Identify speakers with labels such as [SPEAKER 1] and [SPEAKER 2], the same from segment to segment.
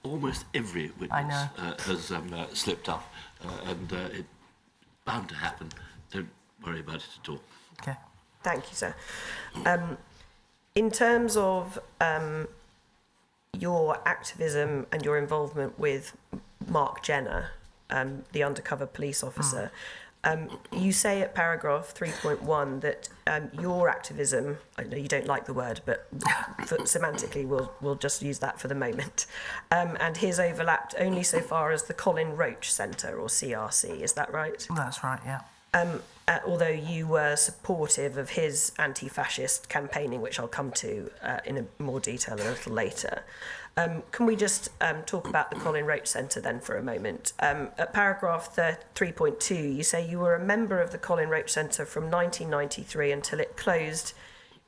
[SPEAKER 1] almost every witness has slipped up, and it's bound to happen. Don't worry about it at all.
[SPEAKER 2] Okay.
[SPEAKER 3] Thank you, sir. In terms of your activism and your involvement with Mark Jenner, the undercover police officer, you say at paragraph 3.1 that your activism, I know you don't like the word, but semantically we'll just use that for the moment, and his overlapped only so far as the Colin Roach Centre, or CRC, is that right?
[SPEAKER 2] That's right, yeah.
[SPEAKER 3] Although you were supportive of his anti-fascist campaigning, which I'll come to in more detail a little later. Can we just talk about the Colin Roach Centre then for a moment? At paragraph 3.2, you say you were a member of the Colin Roach Centre from 1993 until it closed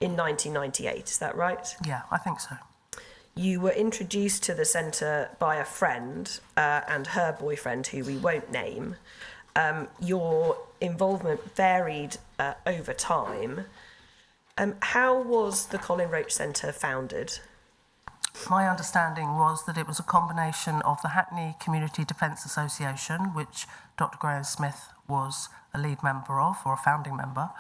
[SPEAKER 3] in 1998. Is that right?
[SPEAKER 2] Yeah, I think so.
[SPEAKER 3] You were introduced to the centre by a friend and her boyfriend, who we won't name. Your involvement varied over time. How was the Colin Roach Centre founded?
[SPEAKER 2] My understanding was that it was a combination of the Hackney Community Defence Association, which Dr. Graham Smith was a lead member of, or a founding member,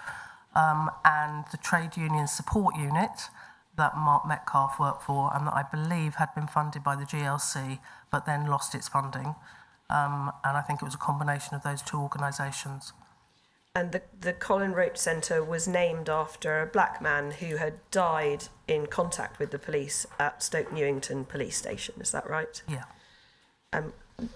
[SPEAKER 2] and the Trade Union Support Unit that Mark Metcalfe worked for, and that I believe had been funded by the GLC, but then lost its funding. And I think it was a combination of those two organisations.
[SPEAKER 3] And the Colin Roach Centre was named after a black man who had died in contact with the police at Stoke Newington Police Station, is that right?
[SPEAKER 2] Yeah.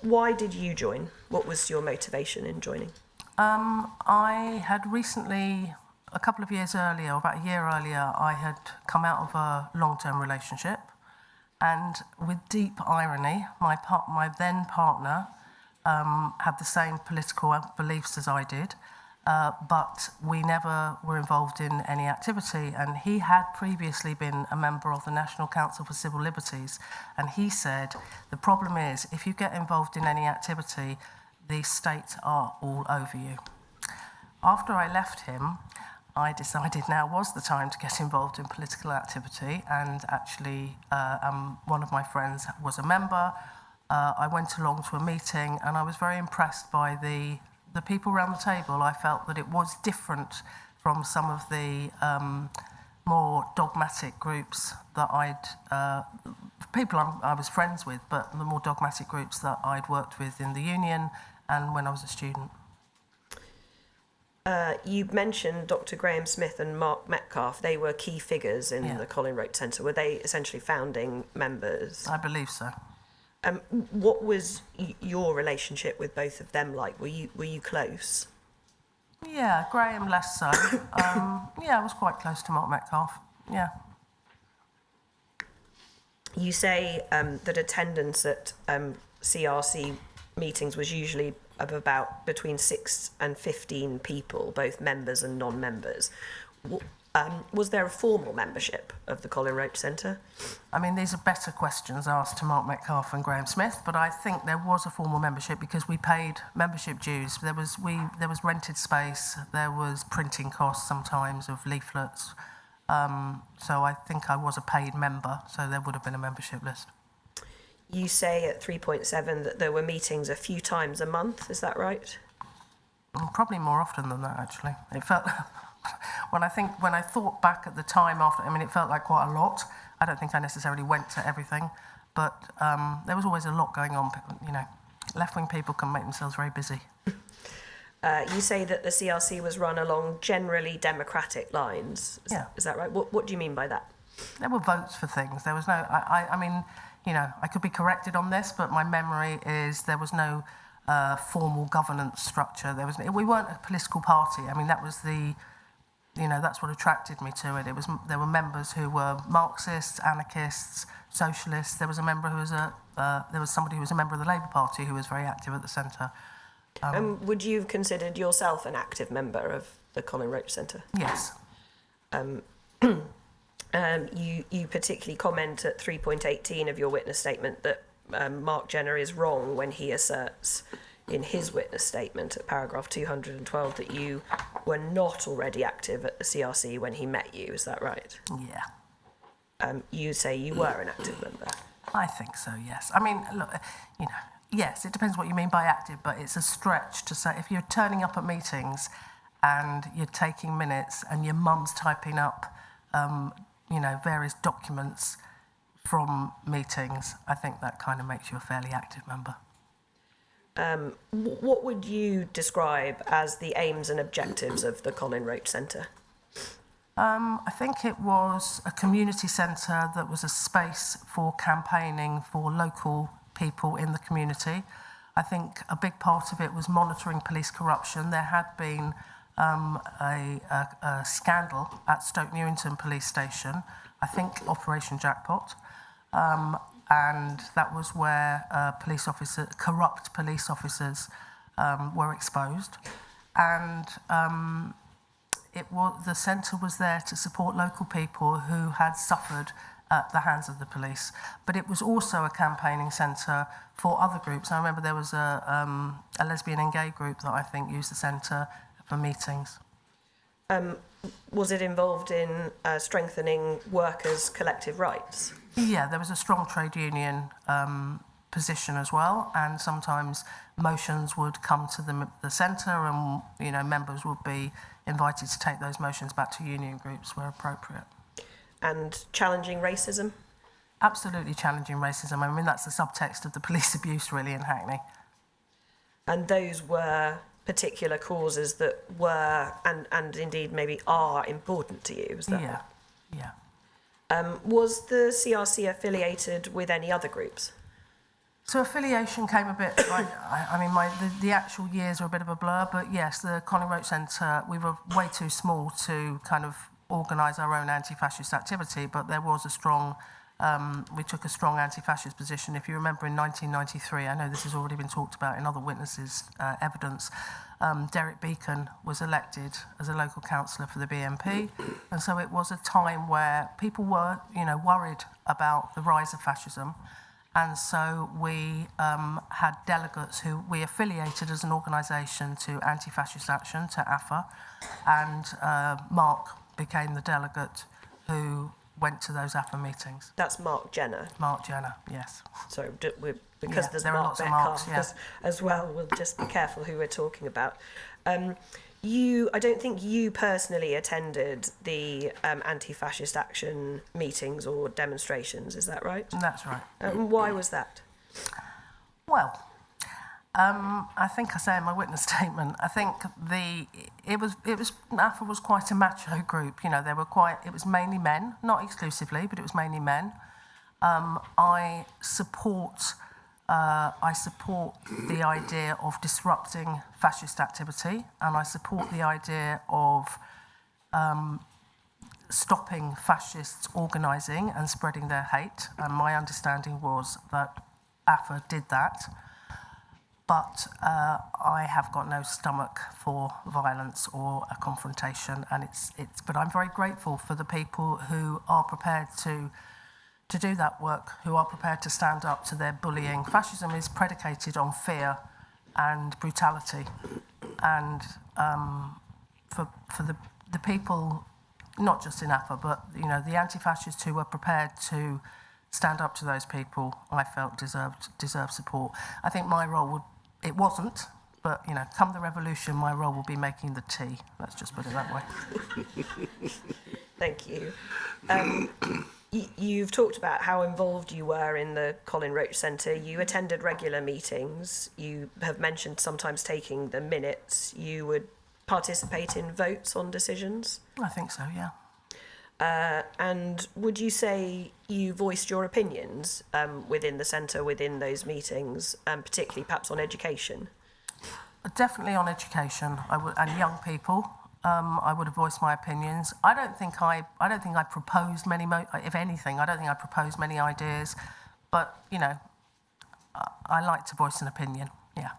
[SPEAKER 3] Why did you join? What was your motivation in joining?
[SPEAKER 2] I had recently, a couple of years earlier, about a year earlier, I had come out of a long-term relationship, and with deep irony, my then partner had the same political beliefs as I did, but we never were involved in any activity, and he had previously been a member of the National Council for Civil Liberties, and he said, the problem is, if you get involved in any activity, the state are all over you. After I left him, I decided now was the time to get involved in political activity, and actually one of my friends was a member. I went along to a meeting, and I was very impressed by the people around the table. I felt that it was different from some of the more dogmatic groups that I was friends with, but the more dogmatic groups that I'd worked with in the union and when I was a student.
[SPEAKER 3] You mentioned Dr. Graham Smith and Mark Metcalfe. They were key figures in the Colin Roach Centre. Were they essentially founding members?
[SPEAKER 2] I believe so.
[SPEAKER 3] What was your relationship with both of them like? Were you close?
[SPEAKER 2] Yeah, Graham less so. I was quite close to Mark Metcalfe. Yeah.
[SPEAKER 3] You say that attendance at CRC meetings was usually of about between 6 and 15 people, both members and non-members. Was there a formal membership of the Colin Roach Centre?
[SPEAKER 2] I mean, these are better questions asked to Mark Metcalfe and Graham Smith, but I think there was a formal membership because we paid membership dues. There was rented space, there was printing costs sometimes of leaflets. So I think I was a paid member, so there would have been a membership list.
[SPEAKER 3] You say at 3.7 that there were meetings a few times a month, is that right?
[SPEAKER 2] Probably more often than that, actually. It felt... When I thought back at the time after, I mean, it felt like quite a lot. I don't think I necessarily went to everything, but there was always a lot going on. You know, left-wing people can make themselves very busy.
[SPEAKER 3] You say that the CRC was run along generally democratic lines. Is that right? What do you mean by that?
[SPEAKER 2] There were votes for things. There was no... I mean, you know, I could be corrected on this, but my memory is there was no formal governance structure. We weren't a political party. I mean, that was the... You know, that's what attracted me to it. There were members who were Marxists, anarchists, socialists. There was somebody who was a member of the Labour Party who was very active at the centre.
[SPEAKER 3] Would you have considered yourself an active member of the Colin Roach Centre?
[SPEAKER 2] Yes.
[SPEAKER 3] You particularly comment at 3.18 of your witness statement that Mark Jenner is wrong when he asserts in his witness statement at paragraph 212 that you were not already active at the CRC when he met you, is that right?
[SPEAKER 2] Yeah.
[SPEAKER 3] You say you were an active member.
[SPEAKER 2] I think so, yes. I mean, look, yes, it depends what you mean by active, but it's a stretch to say if you're turning up at meetings and you're taking minutes and your mum's typing up, various documents from meetings, I think that kind of makes you a fairly active member.
[SPEAKER 3] What would you describe as the aims and objectives of the Colin Roach Centre?
[SPEAKER 2] I think it was a community centre that was a space for campaigning for local people in the community. I think a big part of it was monitoring police corruption. There had been a scandal at Stoke Newington Police Station, I think Operation Jackpot, and that was where corrupt police officers were exposed. And the centre was there to support local people who had suffered at the hands of the police. But it was also a campaigning centre for other groups. I remember there was a lesbian and gay group that I think used the centre for meetings.
[SPEAKER 3] Was it involved in strengthening workers' collective rights?
[SPEAKER 2] Yeah, there was a strong trade union position as well, and sometimes motions would come to the centre, and members would be invited to take those motions back to union groups where appropriate.
[SPEAKER 3] And challenging racism?
[SPEAKER 2] Absolutely challenging racism. I mean, that's the subtext of the police abuse, really, in Hackney. And
[SPEAKER 3] those were particular causes that were, and indeed maybe are, important to you, is that
[SPEAKER 2] right? Yeah.
[SPEAKER 3] Was the CRC affiliated with any other groups?
[SPEAKER 2] So affiliation came a bit, the actual years are a bit of a blur, but yes, the Colin Roach Centre, we were way too small to kind of organise our own anti-fascist activity, but there was we took a strong anti-fascist position. If you remember in 1993, I know this has already been talked about in other witnesses' evidence, Derek Beacon was elected as a local councillor for the BNP, and so it was a time where people were, worried about the rise of fascism. And so we had delegates who we affiliated as an organisation to Anti-Fascist Action, to AFA, and Mark became the delegate who went to those AFA meetings.
[SPEAKER 3] That's Mark Jenner?
[SPEAKER 2] Mark Jenner, yes.
[SPEAKER 3] So because there's
[SPEAKER 2] there
[SPEAKER 3] Mark
[SPEAKER 2] are lots
[SPEAKER 3] Becker
[SPEAKER 2] of Marks, yeah.
[SPEAKER 3] as well, we'll just be careful who we're talking about. I don't think you personally attended the Anti-Fascist Action meetings or demonstrations, is that right?
[SPEAKER 2] That's right.
[SPEAKER 3] Why was that?
[SPEAKER 2] Well, I think I say in my witness statement, I think AFA was quite a macho group. It was mainly men, not exclusively, but it was mainly men. I support the idea of disrupting fascist activity, and I support the idea of stopping fascists organising and spreading their hate. And my understanding was that AFA did that. But I have got no stomach for violence or a confrontation, and But I'm very grateful for the people who are prepared to do that work, who are prepared to stand up to their bullying. Fascism is predicated on fear and brutality, and for the people, not just in AFA, but the anti-fascists who were prepared to stand up to those people, I felt deserved support. I think my role it wasn't, but come the revolution, my role will be making the tea. Let's just put it that way.
[SPEAKER 3] Thank you. You've talked about how involved you were in the Colin Roach Centre. You attended regular meetings. You have mentioned sometimes taking the minutes. You would participate in votes on decisions?
[SPEAKER 2] I think so, yeah.
[SPEAKER 3] And would you say you voiced your opinions within the centre, within those meetings, particularly perhaps on education?
[SPEAKER 2] Definitely on education, and young people. I would have voiced my opinions. I don't think I proposed many. If anything, I don't think I proposed many ideas. But I like to voice an opinion. Yeah.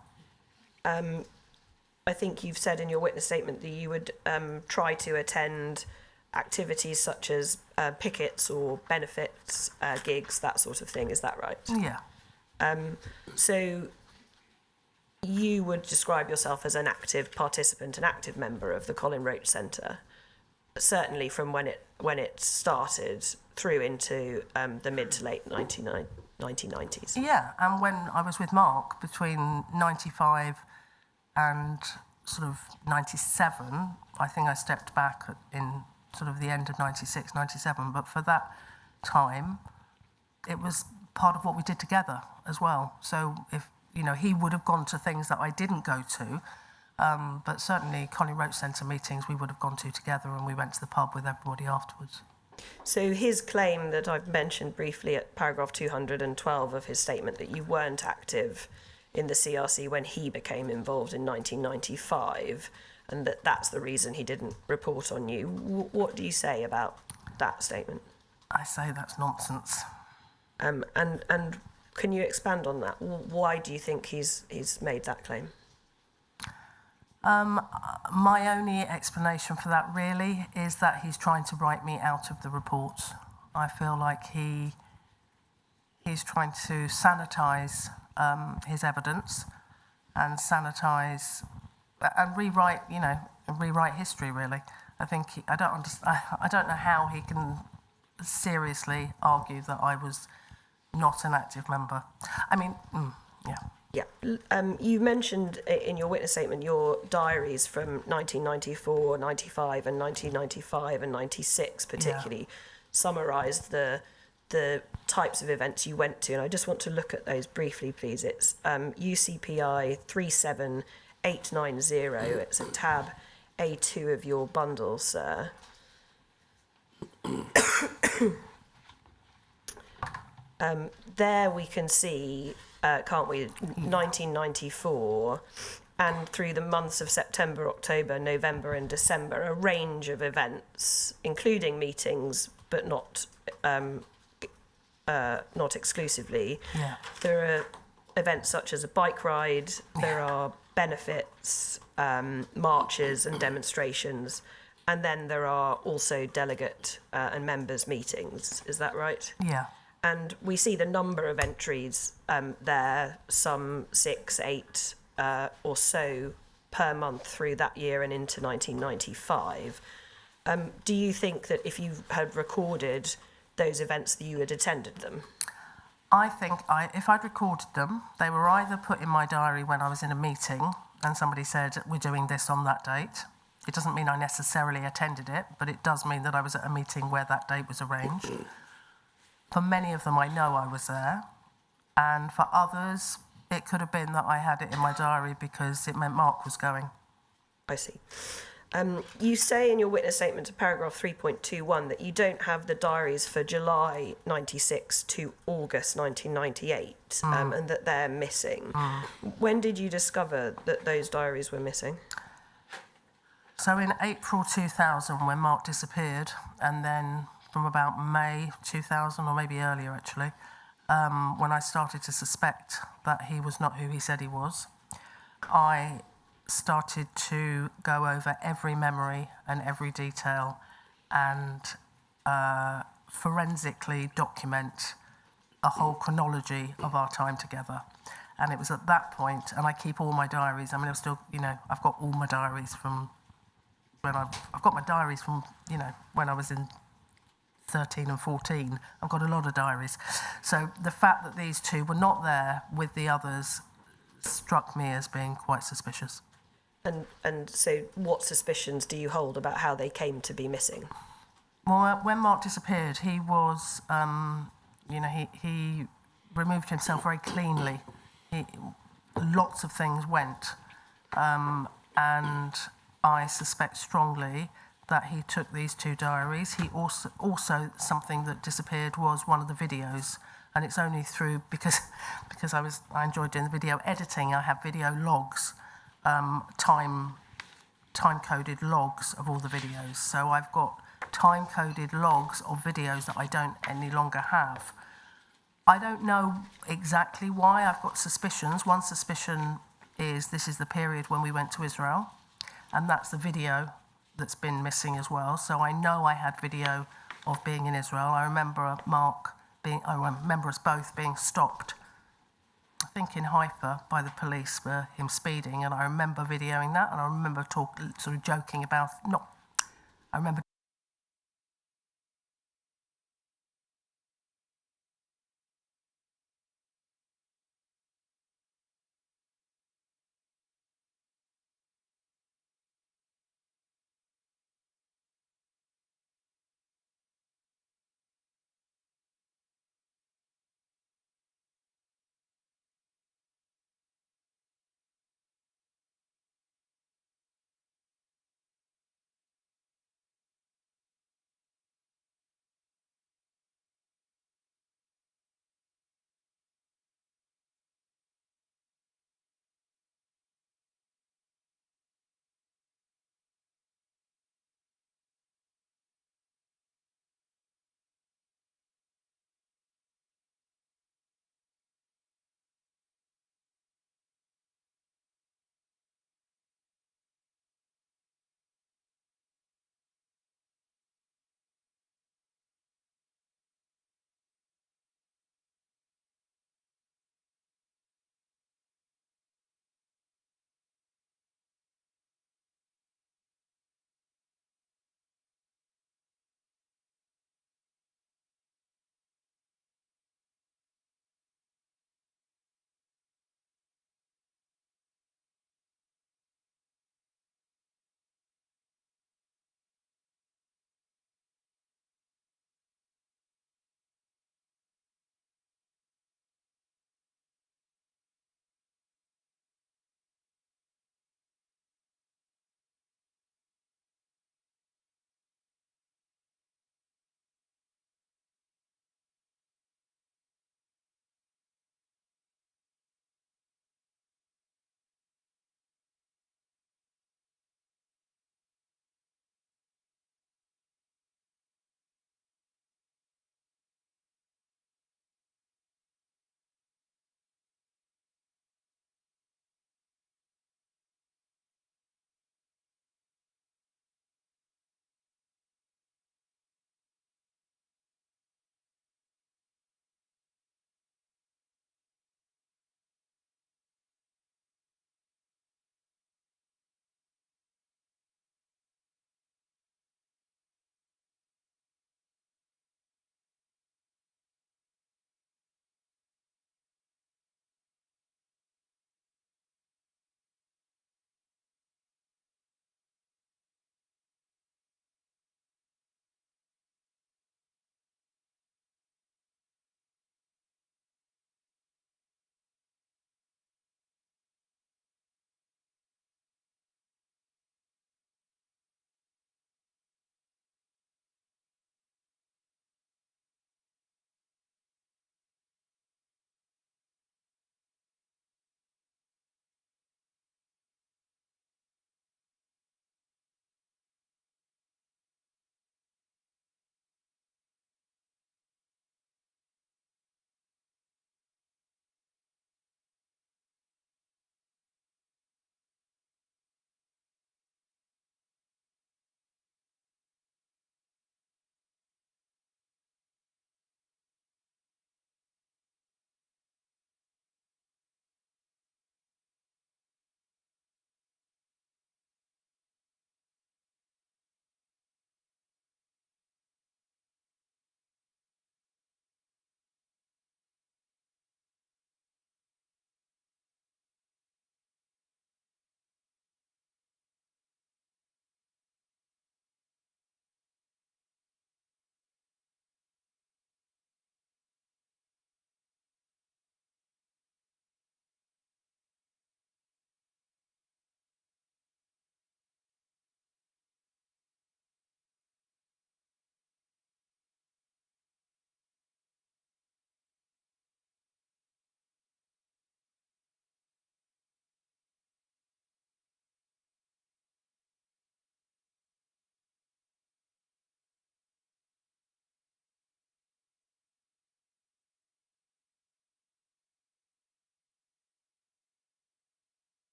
[SPEAKER 3] I think you've said in your witness statement that you would try to attend activities such as pickets or benefits, gigs, that sort of thing. Is that right?
[SPEAKER 2] Yeah.
[SPEAKER 3] So you would describe yourself as an active participant, an active member of the Colin Roach Centre, certainly from when it started through into the mid to late 99. 1990s.
[SPEAKER 2] Yeah, and when I was with Mark between 95 and sort of 97, I think I stepped back in sort of the end of 96, 97, but for that time, it was part of what we did together as well. So if, you know, he would have gone to things that I didn't go to, but certainly Colin Roach Centre meetings we would have gone to together, and we went to the pub with everybody afterwards.
[SPEAKER 3] So his claim that I've mentioned briefly at paragraph 212 of his statement, that you weren't active in the CRC when he became involved in 1995, and that that's the reason he didn't report on you. What do you say about that statement?
[SPEAKER 2] I say that's nonsense.
[SPEAKER 3] And can you expand on that? Why do you think he's made that claim?
[SPEAKER 2] My only explanation for that really is that he's trying to write me out of the reports. I feel like he's trying to sanitise his evidence and sanitise and rewrite, you know, rewrite history really. I think I don't know how he can seriously argue that I was not an active member. I mean, yeah.
[SPEAKER 3] Yeah. You mentioned in your witness statement your diaries from 1994, 95 and 1995 and 96 particularly summarised the types of events you went to, and I just want to look at those briefly, please. It's UCPI 37890. It's a tab A2 of your bundle, sir. There we can see, can't we, 1994, and through the months of September, October, November and December, a range of events, including meetings, but not exclusively.
[SPEAKER 2] Yeah.
[SPEAKER 3] There are events such as a bike ride, there are benefits, marches and demonstrations, and then there are also delegate and members meetings. Is that right?
[SPEAKER 2] Yeah.
[SPEAKER 3] And we see the number of entries there, some 6, 8 or so per month through that year and into 1995. Do you think that if you had recorded those events that you had attended them?
[SPEAKER 2] I think if I'd recorded them, they were either put in my diary when I was in a meeting and somebody said, we're doing this on that date. It doesn't mean I necessarily attended it, but it does mean that I was at a meeting where that date was arranged. For many of them, I know I was there. And for others, it could have been that I had it in my diary because it meant Mark was going.
[SPEAKER 3] I see. You say in your witness statement to paragraph 3.21 that you don't have the diaries for July 96 to August 1998 and that they're missing. When did you discover that those diaries were missing?
[SPEAKER 2] So in April 2000, when Mark disappeared, and then from about May 2000, or maybe earlier actually, when I started to suspect that he was not who he said he was, I started to go over every memory and every detail and forensically document a whole chronology of our time together. And it was at that point, and I keep all my diaries. I mean, I'm still, you know, I've got all my diaries from when I've got my diaries from, you know, when I was in 13 and 14. I've got a lot of diaries. So the fact that these two were not there with the others struck me as being quite suspicious.
[SPEAKER 3] And so what suspicions do you hold about how they came to be missing?
[SPEAKER 2] Well, when Mark disappeared, he was, you know, he removed himself very cleanly. Lots of things went. And I suspect strongly that he took these two diaries. He also something that disappeared was one of the videos, and it's only through because I enjoyed doing the video editing. I have video logs, time-coded logs of all the videos. So I've got time-coded logs of videos that I don't any longer have. I don't know exactly why. I've got suspicions. One suspicion is this is the period when we went to Israel, and that's the video that's been missing as well. So I know I had video of being in Israel. I remember I remember us both being stopped, I think in Haifa, by the police for him speeding, and I remember videoing that, and I remember sort of joking about, I remember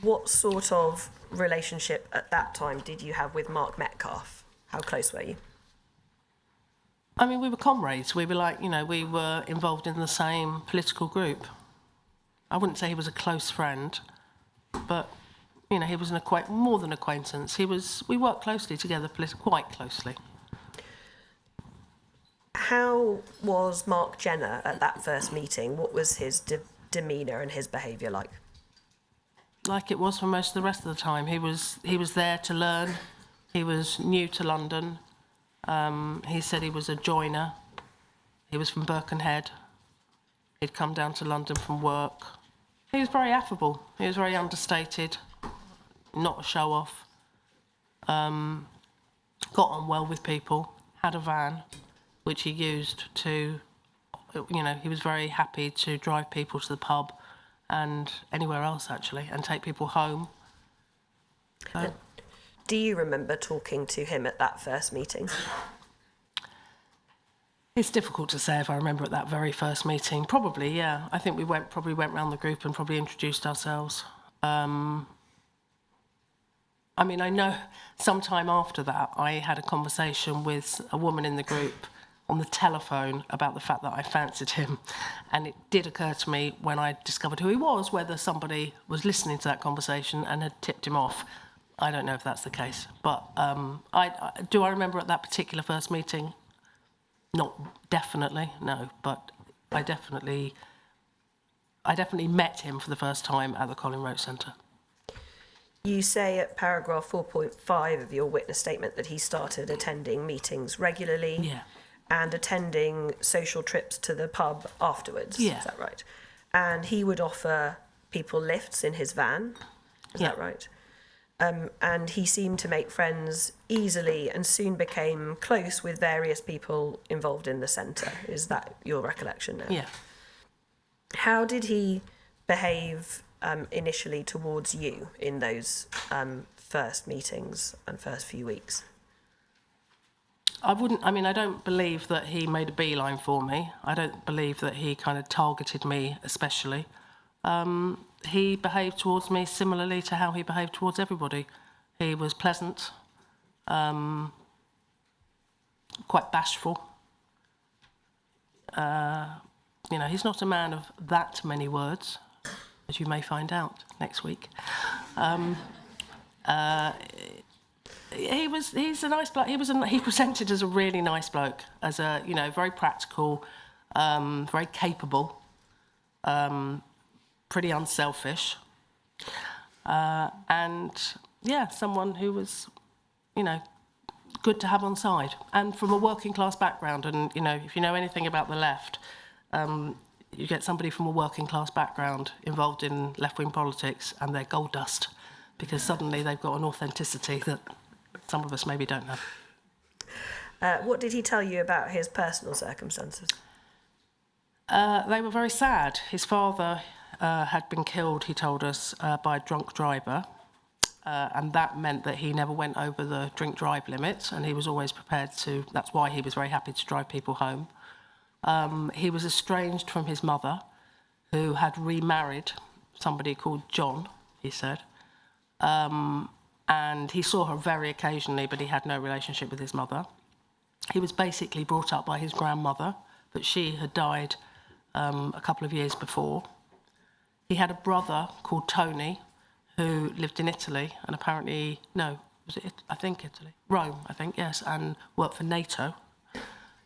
[SPEAKER 3] What sort of relationship at that time did you have with Mark Metcalfe? How close were you?
[SPEAKER 2] I mean, we were comrades. We were like, we were involved in the same political group. I wouldn't say he was a close friend, but, he was more than acquaintance. We worked closely together, quite closely.
[SPEAKER 3] How was Mark Jenner at that first meeting? What was his demeanour and his behaviour like?
[SPEAKER 2] Like it was for most of the rest of the time. He was there to learn. He was new to London. He said he was a joiner. He was from Birkenhead. He'd come down to London from work. He was very affable. He was very understated, not a show-off. Got on well with people, had a van, which he used to, he was very happy to drive people to the pub and anywhere else, actually, and take people home. So,
[SPEAKER 3] do you remember talking to him at that first meeting?
[SPEAKER 2] It's difficult to say if I remember at that very first meeting. Probably, yeah. I think we probably went round the group and probably introduced ourselves. I mean, I know sometime after that, I had a conversation with a woman in the group on the telephone about the fact that I fancied him. And it did occur to me when I discovered who he was, whether somebody was listening to that conversation and had tipped him off. I don't know if that's the case. But do I remember at that particular first meeting? Not definitely, no. But I definitely met him for the first time at the Colin Roach Centre.
[SPEAKER 3] You say at paragraph 4.5 of your witness statement that he started attending meetings regularly.
[SPEAKER 2] Yeah.
[SPEAKER 3] And attending social trips to the pub afterwards.
[SPEAKER 2] Yeah.
[SPEAKER 3] Is that right? And he would offer people lifts in his van. Is that right? And he seemed to make friends easily and soon became close with various people involved in the centre. Is that your recollection now?
[SPEAKER 2] Yeah.
[SPEAKER 3] How did he behave initially towards you in those first meetings and first few weeks?
[SPEAKER 2] I don't believe that he made a beeline for me. I don't believe that he kind of targeted me especially. He behaved towards me similarly to how he behaved towards everybody. He was pleasant, quite bashful. He's not a man of that many words, as you may find out next week. He's a nice bloke. He presented as a really nice bloke, as a very practical, very capable, pretty unselfish, and someone who was, good to have on side, and from a working class background. And if you know anything about the left, you get somebody from a working class background involved in left-wing politics, and they're gold dust, because suddenly they've got an authenticity that some of us maybe don't have.
[SPEAKER 3] What did he tell you about his personal circumstances?
[SPEAKER 2] They were very sad. His father had been killed, he told us, by a drunk driver. And that meant that he never went over the drink-drive limit, and he was always prepared to. That's why he was very happy to drive people home. He was estranged from his mother, who had remarried somebody called John, he said. And he saw her very occasionally, but he had no relationship with his mother. He was basically brought up by his grandmother, but she had died a couple of years before. He had a brother called Tony, who lived in Italy, and apparently, Italy? Rome, I think, yes, and worked for NATO.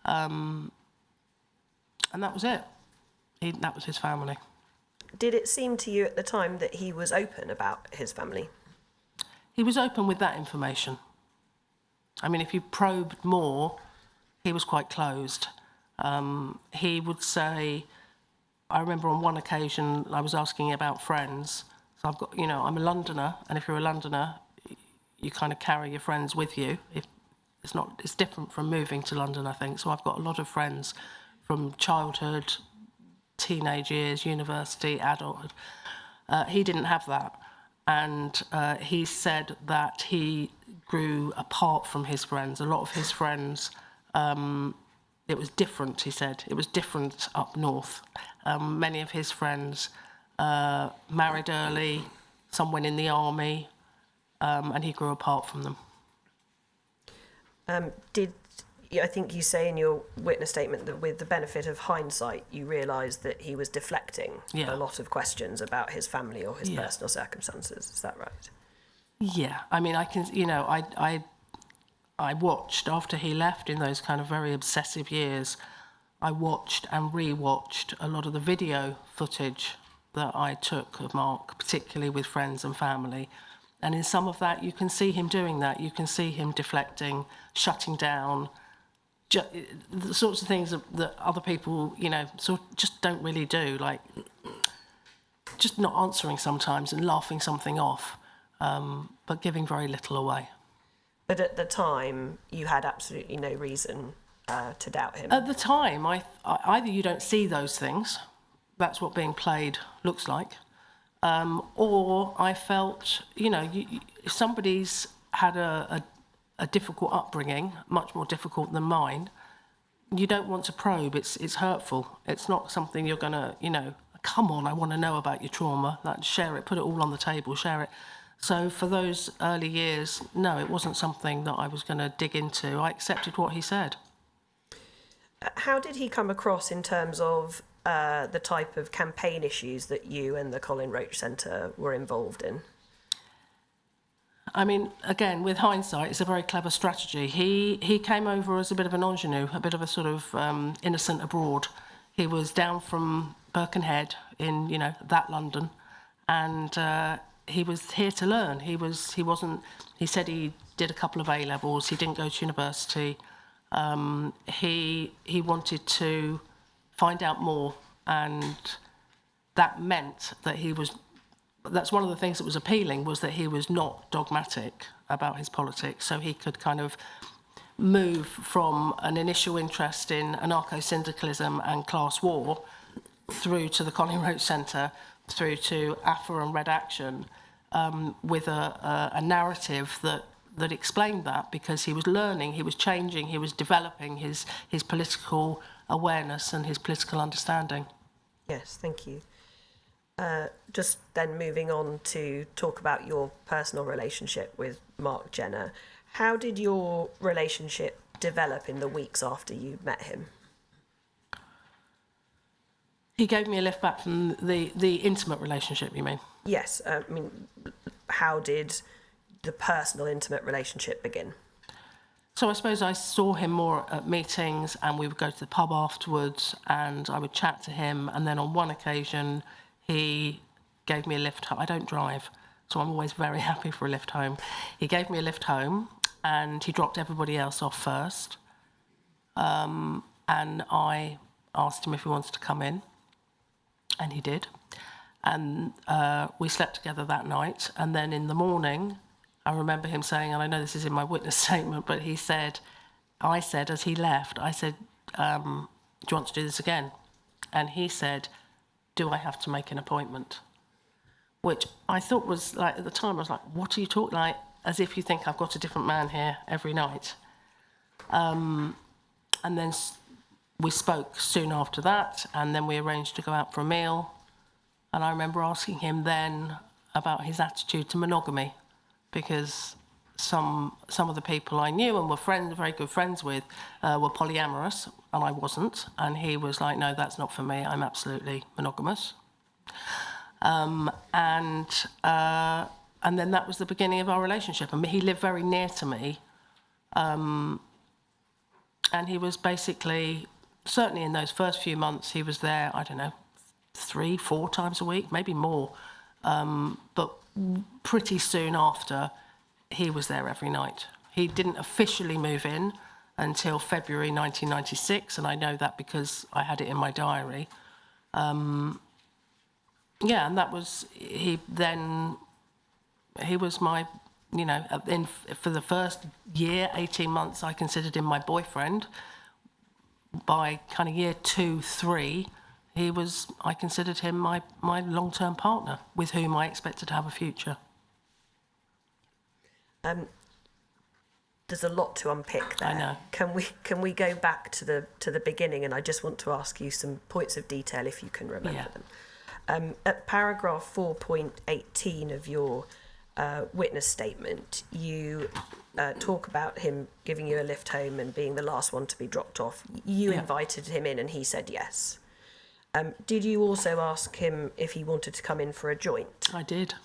[SPEAKER 2] And that was it. That was his family.
[SPEAKER 3] Did it seem to you at the time that he was open about his family?
[SPEAKER 2] He was open with that information. I mean, if you probed more, he was quite closed. He would say, I remember on one occasion I was asking about friends. So I've got, I'm a Londoner, and if you're a Londoner, you kind of carry your friends with you. It's different from moving to London, I think. So I've got a lot of friends from childhood, teenage years, university, adulthood. He didn't have that. And he said that he grew apart from his friends. A lot of his friends, it was different, he said. It was different up north. Many of his friends married early, some went in the army, and he grew apart from them.
[SPEAKER 3] I think you say in your witness statement that with the benefit of hindsight, you realised that he was deflecting a lot of questions about his family or his personal circumstances. Is that right?
[SPEAKER 2] Yeah, I mean, I can, I watched after he left in those kind of very obsessive years. I watched and re-watched a lot of the video footage that I took of Mark, particularly with friends and family. And in some of that, you can see him doing that. You can see him deflecting, shutting down, the sorts of things that other people, sort of just don't really do, like just not answering sometimes and laughing something off, but giving very little away.
[SPEAKER 3] But at the time, you had absolutely no reason to doubt him.
[SPEAKER 2] At the time, either you don't see those things, that's what being played looks like, or I felt, if somebody's had a difficult upbringing, much more difficult than mine, you don't want to probe. It's hurtful. It's not something you're going to, come on, I want to know about your trauma. Like, share it, put it all on the table, share it. So for those early years, no, it wasn't something that I was going to dig into. I accepted what he said.
[SPEAKER 3] How did he come across in terms of the type of campaign issues that you and the Colin Roach Centre were involved in?
[SPEAKER 2] I mean, again, with hindsight, it's a very clever strategy. He came over as a bit of an ingenue, a bit of a sort of innocent abroad. He was down from Birkenhead in, that London, and he was here to learn. He said he did a couple of A-levels. He didn't go to university. He wanted to find out more, and that meant that that's one of the things that was appealing, was that he was not dogmatic about his politics, so he could kind of move from an initial interest in anarcho-syndicalism and class war through to the Colin Roach Centre, through to AFA and Red Action, with a narrative that explained that, because he was learning, he was changing, he was developing his political awareness and his political understanding.
[SPEAKER 3] Yes, thank you. Just then moving on to talk about your personal relationship with Mark Jenner. How did your relationship develop in the weeks after you met him?
[SPEAKER 2] He gave me a lift back from the intimate relationship, you mean? Yes.
[SPEAKER 3] How did the personal, intimate relationship begin?
[SPEAKER 2] So I suppose I saw him more at meetings, and we would go to the pub afterwards, and I would chat to him. And then on one occasion, he gave me a lift home. I don't drive, so I'm always very happy for a lift home. He gave me a lift home, and he dropped everybody else off first. And I asked him if he wanted to come in, and he did. And we slept together that night. And then in the morning, I remember him saying, and I know this is in my witness statement, but I said, as he left, I said, do you want to do this again? And he said, do I have to make an appointment? Which I thought was, like, at the time, I was like, what are you talking, like, as if you think I've got a different man here every night. And then we spoke soon after that, and then we arranged to go out for a meal. And I remember asking him then about his attitude to monogamy, because some of the people I knew and were very good friends with were polyamorous, and I wasn't. And he was like, no, that's not for me. I'm absolutely monogamous. And then that was the beginning of our relationship. I mean, he lived very near to me. And he was basically, certainly in those first few months, he was there, I don't know, 3-4 times a week, maybe more. But pretty soon after, he was there every night. He didn't officially move in until February 1996, and I know that because I had it in my diary. And that was, he was my, for the first year, 18 months, I considered him my boyfriend. By kind of year 2, 3, I considered him my long-term partner, with whom I expected to have a future.
[SPEAKER 3] There's a lot to unpick there.
[SPEAKER 2] I know.
[SPEAKER 3] Can we go back to the beginning? And I just want to ask you some points of detail, if you can remember them. At paragraph 4.18 of your witness statement, you talk about him giving you a lift home and being the last one to be dropped off. You invited him in and he said yes. Did you also ask him if he wanted to come in for a joint?
[SPEAKER 2] I did.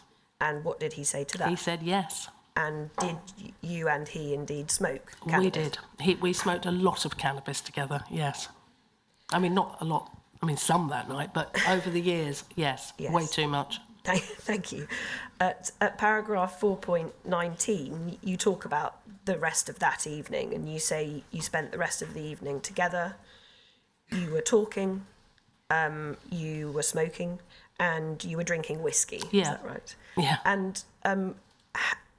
[SPEAKER 3] And what did he say to that?
[SPEAKER 2] He said yes.
[SPEAKER 3] And did you and he indeed smoke cannabis?
[SPEAKER 2] We did. We smoked a lot of cannabis together, yes. I mean, not a lot, I mean, some that night, but over the years, yes. Way too much.
[SPEAKER 3] Thank you. At paragraph 4.19, you talk about the rest of that evening, and you say you spent the rest of the evening together, you were talking, you were smoking, and you were drinking whiskey.
[SPEAKER 2] Yeah.
[SPEAKER 3] Is that right?
[SPEAKER 2] Yeah.
[SPEAKER 3] And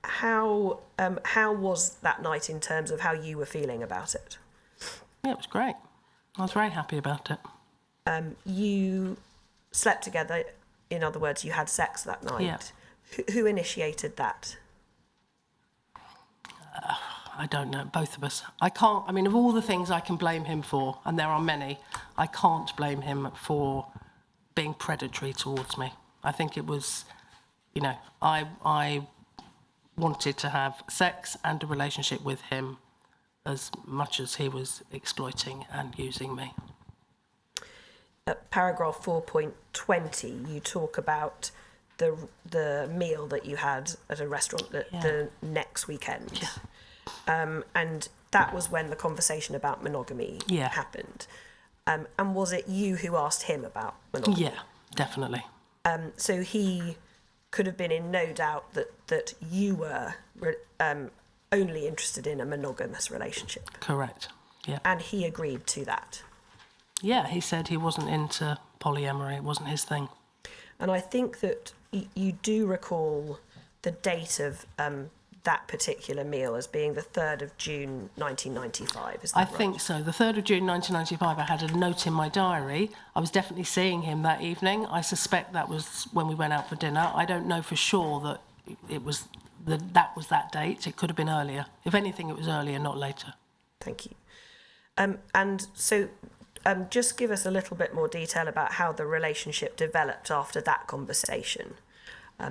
[SPEAKER 3] how was that night in terms of how you were feeling about it?
[SPEAKER 2] Yeah, it was great. I was very happy about it.
[SPEAKER 3] You slept together. In other words, you had sex that night.
[SPEAKER 2] Yeah.
[SPEAKER 3] Who initiated that?
[SPEAKER 2] I don't know, both of us. I can't, I mean, of all the things I can blame him for, and there are many, I can't blame him for being predatory towards me. I think it was, you know, I wanted to have sex and a relationship with him as much as he was exploiting and using me.
[SPEAKER 3] At paragraph 4.20, you talk about the meal that you had at a restaurant the next weekend.
[SPEAKER 2] Yeah.
[SPEAKER 3] And that was when the conversation about monogamy happened. And was it you who asked him about monogamy?
[SPEAKER 2] Yeah, definitely.
[SPEAKER 3] So he could have been in no doubt that you were only interested in a monogamous relationship.
[SPEAKER 2] Correct, yeah.
[SPEAKER 3] And he agreed to that.
[SPEAKER 2] Yeah, he said he wasn't into polyamory, it wasn't his thing.
[SPEAKER 3] And I think that you do recall the date of that particular meal as being the 3rd of June 1995, is that right?
[SPEAKER 2] I think so. The 3rd of June 1995, I had a note in my diary. I was definitely seeing him that evening. I suspect that was when we went out for dinner. I don't know for sure that it was that was that date. It could have been earlier. If anything, it was earlier, not later.
[SPEAKER 3] Thank you. And so just give us a little bit more detail about how the relationship developed after that conversation.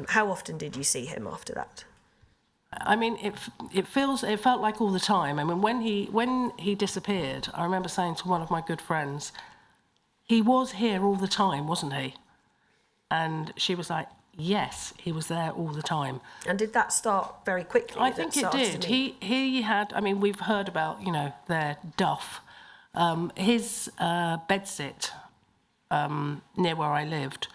[SPEAKER 3] How often did you see him after that?
[SPEAKER 2] I mean, it felt like all the time. I mean, when he disappeared, I remember saying to one of my good friends, he was here all the time, wasn't he? And she was like, yes, he was there all the time.
[SPEAKER 3] And did that start very quickly?
[SPEAKER 2] I think it did. He had, I mean, we've heard about, you know, their duff. His bedsit near where I lived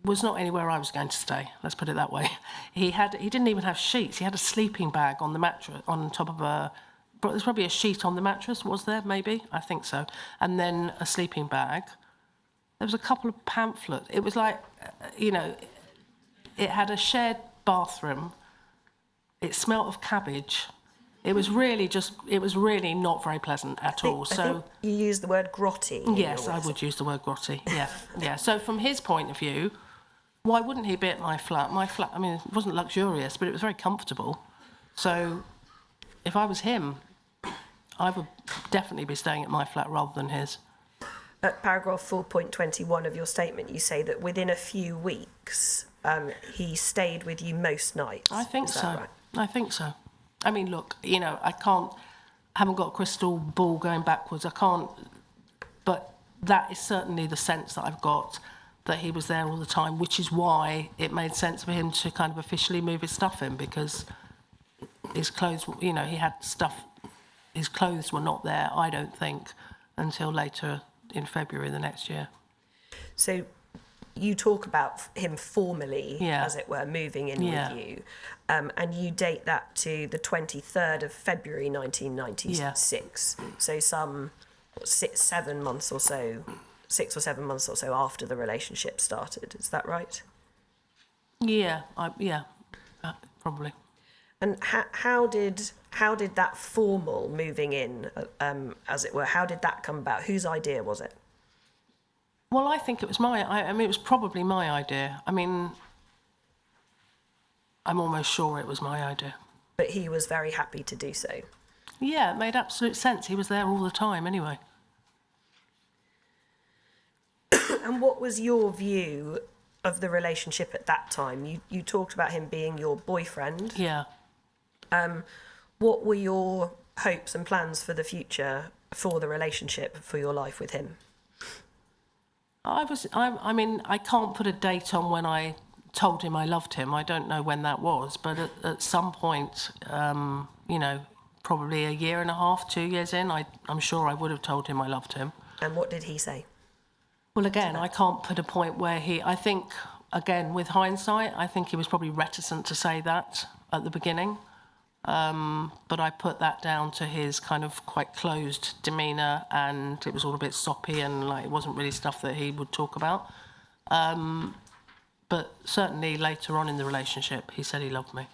[SPEAKER 2] was not anywhere I was going to stay, let's put it that way. He didn't even have sheets. He had a sleeping bag on the mattress, on top of there's probably a sheet on the mattress, was there, maybe? I think so. And then a sleeping bag. There was a couple of pamphlets. It was like, you know, it had a shared bathroom. It smelt of cabbage. It was really not very pleasant at all.
[SPEAKER 3] I think you used the word grotty.
[SPEAKER 2] Yes, I would use the word grotty, yeah. Yeah. So from his point of view, why wouldn't he be at my flat? My flat, I mean, it wasn't luxurious, but it was very comfortable. So if I was him, I would definitely be staying at my flat rather than his.
[SPEAKER 3] At paragraph 4.21 of your statement, you say that within a few weeks, he stayed with you most nights.
[SPEAKER 2] I think so.
[SPEAKER 3] Right?
[SPEAKER 2] I think so. I mean, look, you know, I haven't got a crystal ball going backwards. I can't, but that is certainly the sense that I've got, that he was there all the time, which is why it made sense for him to kind of officially move his stuff in, because his clothes, you know, he had stuff, his clothes were not there, I don't think, until later in February the next year.
[SPEAKER 3] So you talk about him formally, as it were, moving in with you, and you date that to the 23rd of February 1996. So some 6 or 7 months or so after the relationship started. Is that right?
[SPEAKER 2] Yeah, probably.
[SPEAKER 3] And how did that formal moving in, as it were, how did that come about? Whose idea was it?
[SPEAKER 2] Well, I think it was I mean, it was probably my idea. I mean, I'm almost sure it was my idea.
[SPEAKER 3] But he was very happy to do so.
[SPEAKER 2] Yeah, it made absolute sense. He was there all the time anyway.
[SPEAKER 3] And what was your view of the relationship at that time? You talked about him being your boyfriend.
[SPEAKER 2] Yeah.
[SPEAKER 3] What were your hopes and plans for the future, for the relationship, for your life with him?
[SPEAKER 2] I mean, I can't put a date on when I told him I loved him. I don't know when that was, but at some point, you know, probably a year and a half, 2 years in, I'm sure I would have told him I loved him.
[SPEAKER 3] And what did he say?
[SPEAKER 2] Well, again, I can't put a point where I think, again, with hindsight, I think he was probably reticent to say that at the beginning. But I put that down to his kind of quite closed demeanour, and it was all a bit soppy and like it wasn't really stuff that he would talk about. But certainly later on in the relationship, he said he loved me.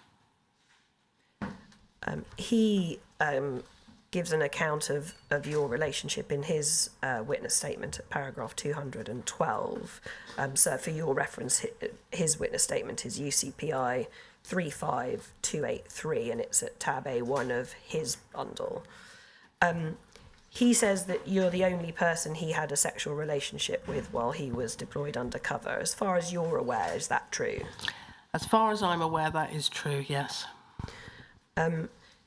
[SPEAKER 3] He gives an account of your relationship in his witness statement at paragraph 212. So for your reference, his witness statement is UCPI 35283, and it's at tab A1 of his bundle. He says that you're the only person he had a sexual relationship with while he was deployed undercover. As far as you're aware, is that true?
[SPEAKER 2] As far as I'm aware, that is true, yes.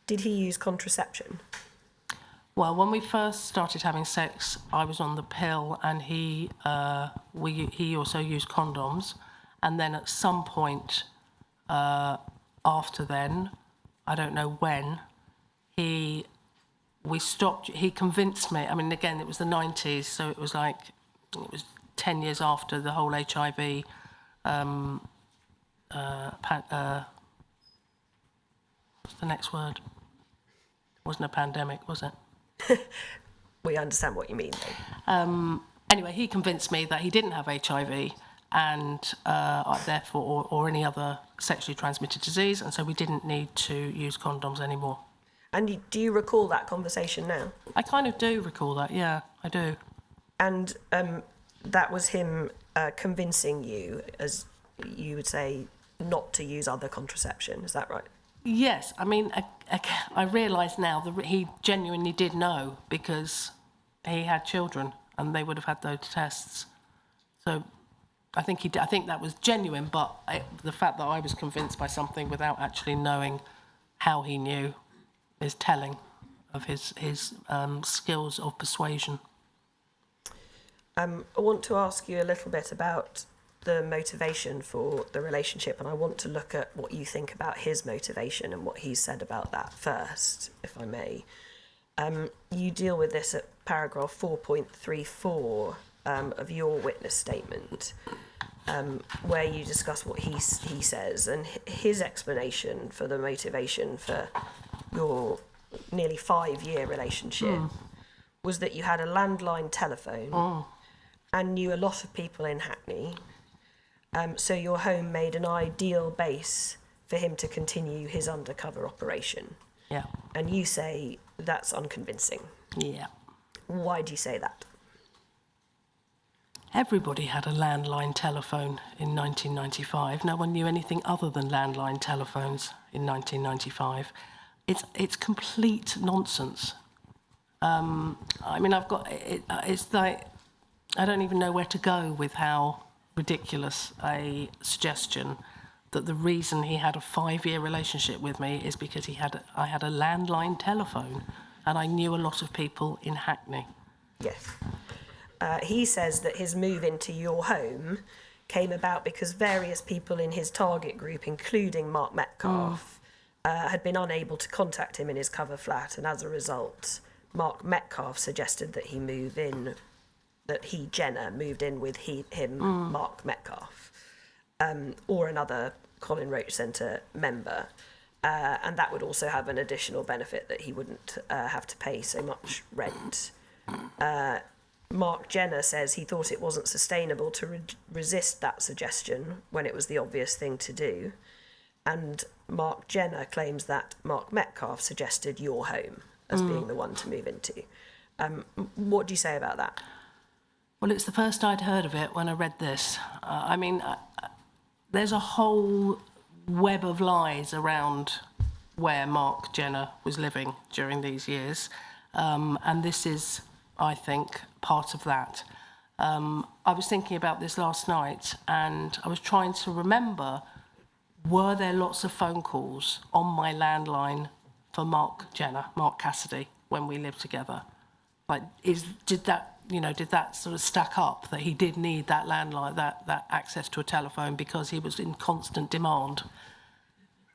[SPEAKER 3] Did he use contraception?
[SPEAKER 2] Well, when we first started having sex, I was on the pill, and he also used condoms. And then at some point after then, I don't know when, he convinced me. I mean, again, it was the 90s, so it was 10 years after the whole HIV what's the next word? It wasn't a pandemic, was it?
[SPEAKER 3] We understand what you mean, though.
[SPEAKER 2] Anyway, he convinced me that he didn't have HIV and therefore, or any other sexually transmitted disease, and so we didn't need to use condoms anymore.
[SPEAKER 3] And do you recall that conversation now?
[SPEAKER 2] I kind of do recall that, yeah, I do.
[SPEAKER 3] And that was him convincing you, as you would say, not to use other contraception, is that right?
[SPEAKER 2] Yes, I mean, I realise now that he genuinely did know, because he had children and they would have had those tests. So I think I think that was genuine, but the fact that I was convinced by something without actually knowing how he knew is telling of his skills of persuasion.
[SPEAKER 3] I want to ask you a little bit about the motivation for the relationship, and I want to look at what you think about his motivation and what he said about that first, if I may. You deal with this at paragraph 4.34 of your witness statement, where you discuss what he says, and his explanation for the motivation for your nearly 5-year relationship was that you had a landline telephone and knew a lot of people in Hackney. So your home made an ideal base for him to continue his undercover operation.
[SPEAKER 2] Yeah.
[SPEAKER 3] And you say that's unconvincing.
[SPEAKER 2] Yeah.
[SPEAKER 3] Why do you say that?
[SPEAKER 2] Everybody had a landline telephone in 1995. No one knew anything other than landline telephones in 1995. It's complete nonsense. I mean, it's like, I don't even know where to go with how ridiculous a suggestion that the reason he had a 5-year relationship with me is because I had a landline telephone and I knew a lot of people in Hackney.
[SPEAKER 3] Yes. He says that his move into your home came about because various people in his target group, including Mark Metcalfe, had been unable to contact him in his cover flat, and as a result, Mark Metcalfe suggested that Jenna, moved in with Mark Metcalfe, or another Colin Roach Centre member. And that would also have an additional benefit that he wouldn't have to pay so much rent. Mark Jenner says he thought it wasn't sustainable to resist that suggestion when it was the obvious thing to do. And Mark Jenner claims that Mark Metcalfe suggested your home as being the one to move into. What do you say about that?
[SPEAKER 2] Well, it's the first I'd heard of it when I read this. I mean, there's a whole web of lies around where Mark Jenner was living during these years. And this is, I think, part of that. I was thinking about this last night, and I was trying to remember, were there lots of phone calls on my landline for Mark Cassidy, when we lived together? Like, did that sort of stack up, that he did need that landline, that access to a telephone because he was in constant demand?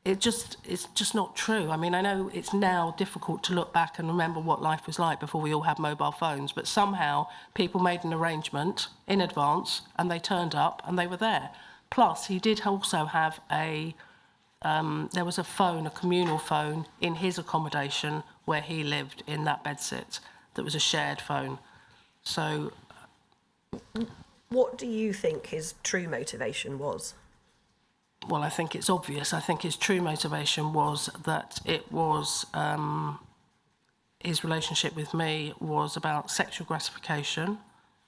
[SPEAKER 2] It's just not true. I mean, I know it's now difficult to look back and remember what life was like before we all had mobile phones, but somehow people made an arrangement in advance and they turned up and they were there. Plus, he did also have there was a phone, a communal phone, in his accommodation where he lived in that bedsit that was a shared phone. So,
[SPEAKER 3] What do you think his true motivation was?
[SPEAKER 2] well, I think it's obvious. I think his true motivation was that it was his relationship with me was about sexual gratification.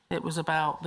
[SPEAKER 2] It was about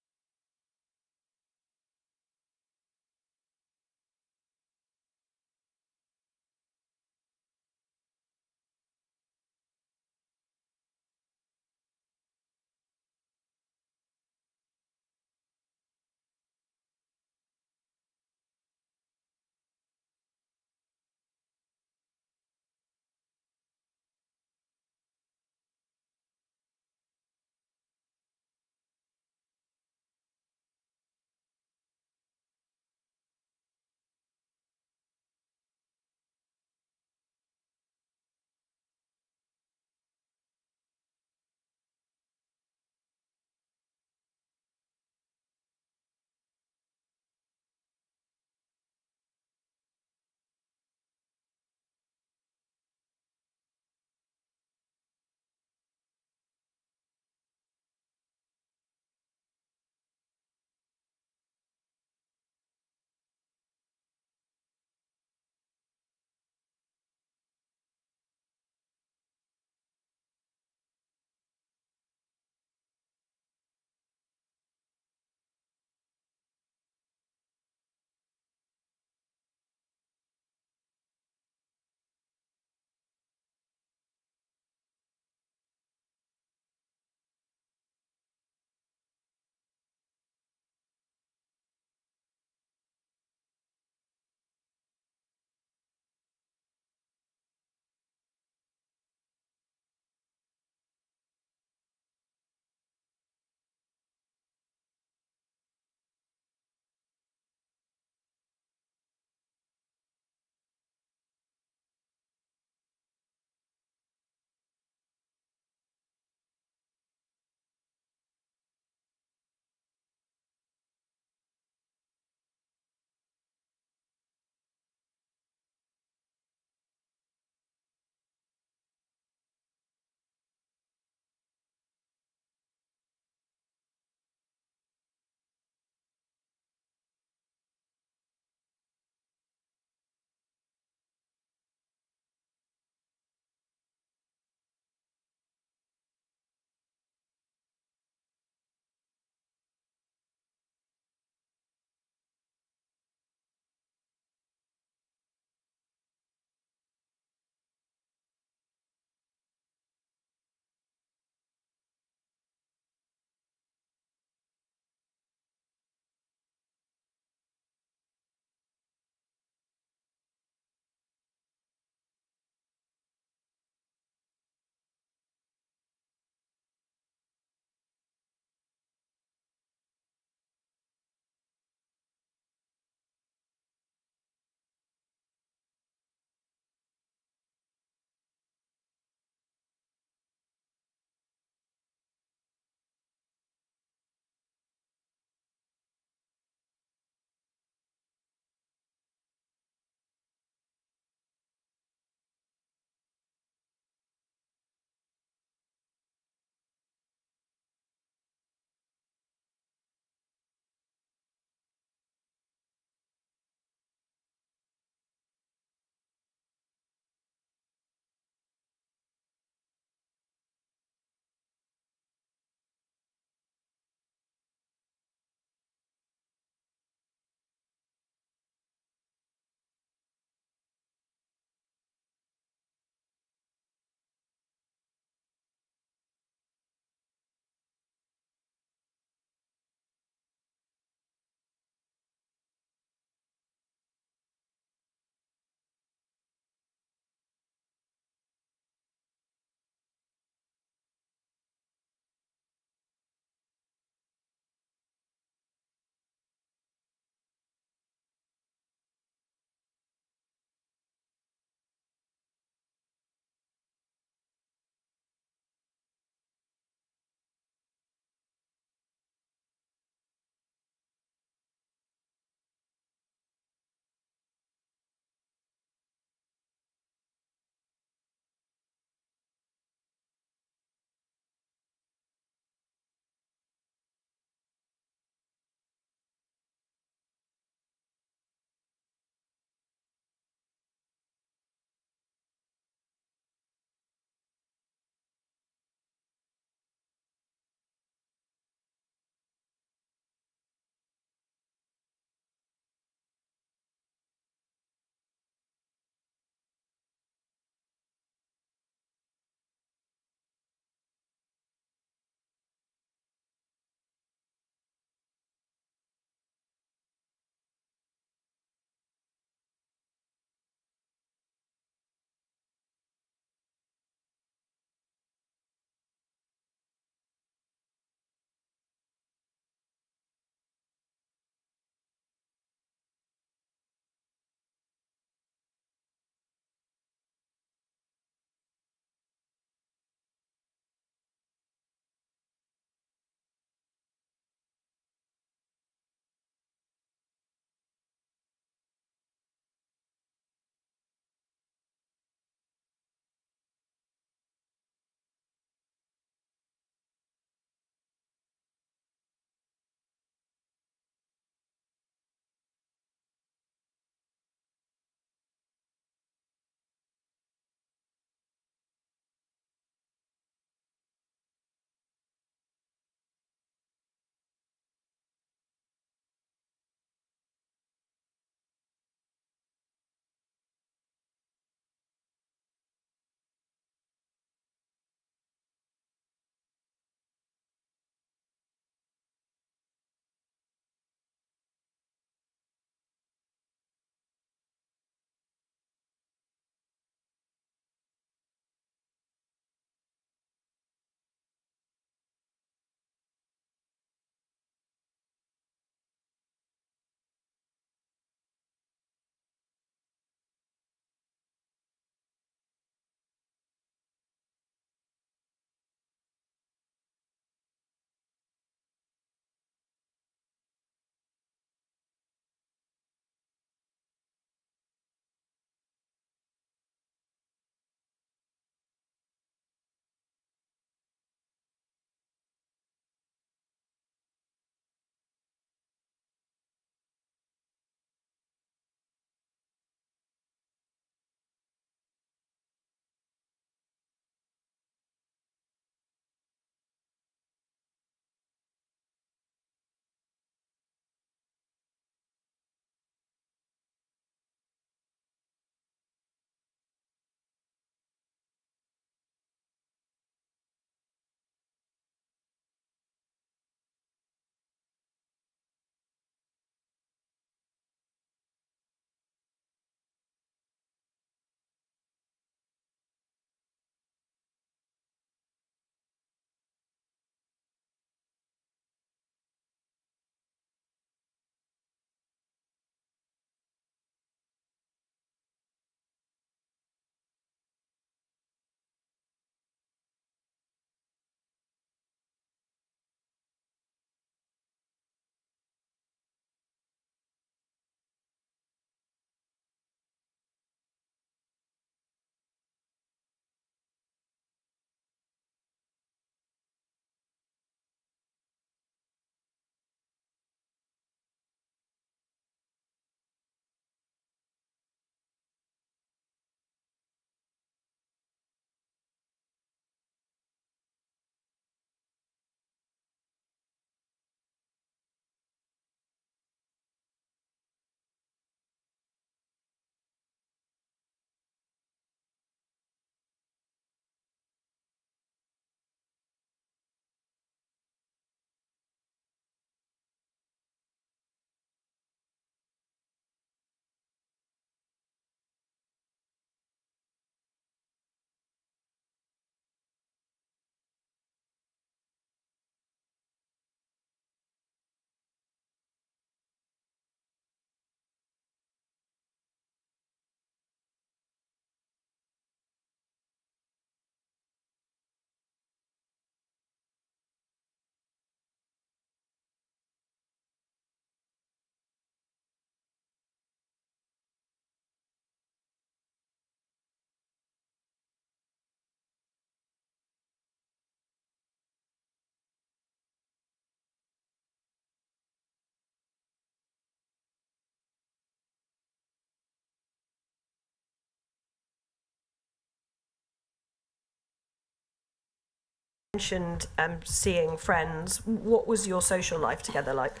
[SPEAKER 3] Mentioned seeing friends. What was your social life together like?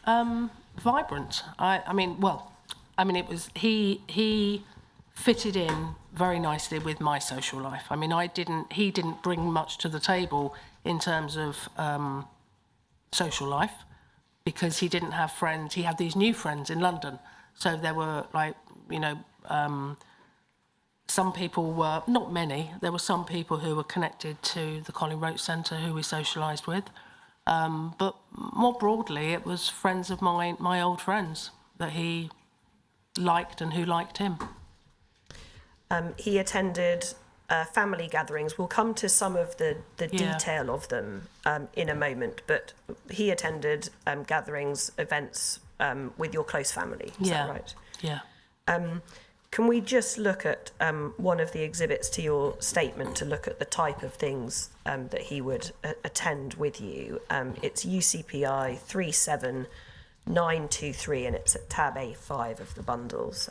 [SPEAKER 2] Vibrant. I mean, it was he fitted in very nicely with my social life. I mean, he didn't bring much to the table in terms of social life because he didn't have friends. He had these new friends in London, so there were some people were, not many, there were some people who were connected to the Colin Roach Centre who we socialised with. But more broadly, it was friends of mine, my old friends, that he liked and who liked him.
[SPEAKER 3] He attended family gatherings. We'll come to some of the detail of them in a moment, but he attended gatherings, events with your close family, is that right?
[SPEAKER 2] Yeah.
[SPEAKER 3] Can we just look at one of the exhibits to your statement to look at the type of things that he would attend with you? It's UCPI 37923 and it's at tab A5 of the bundles.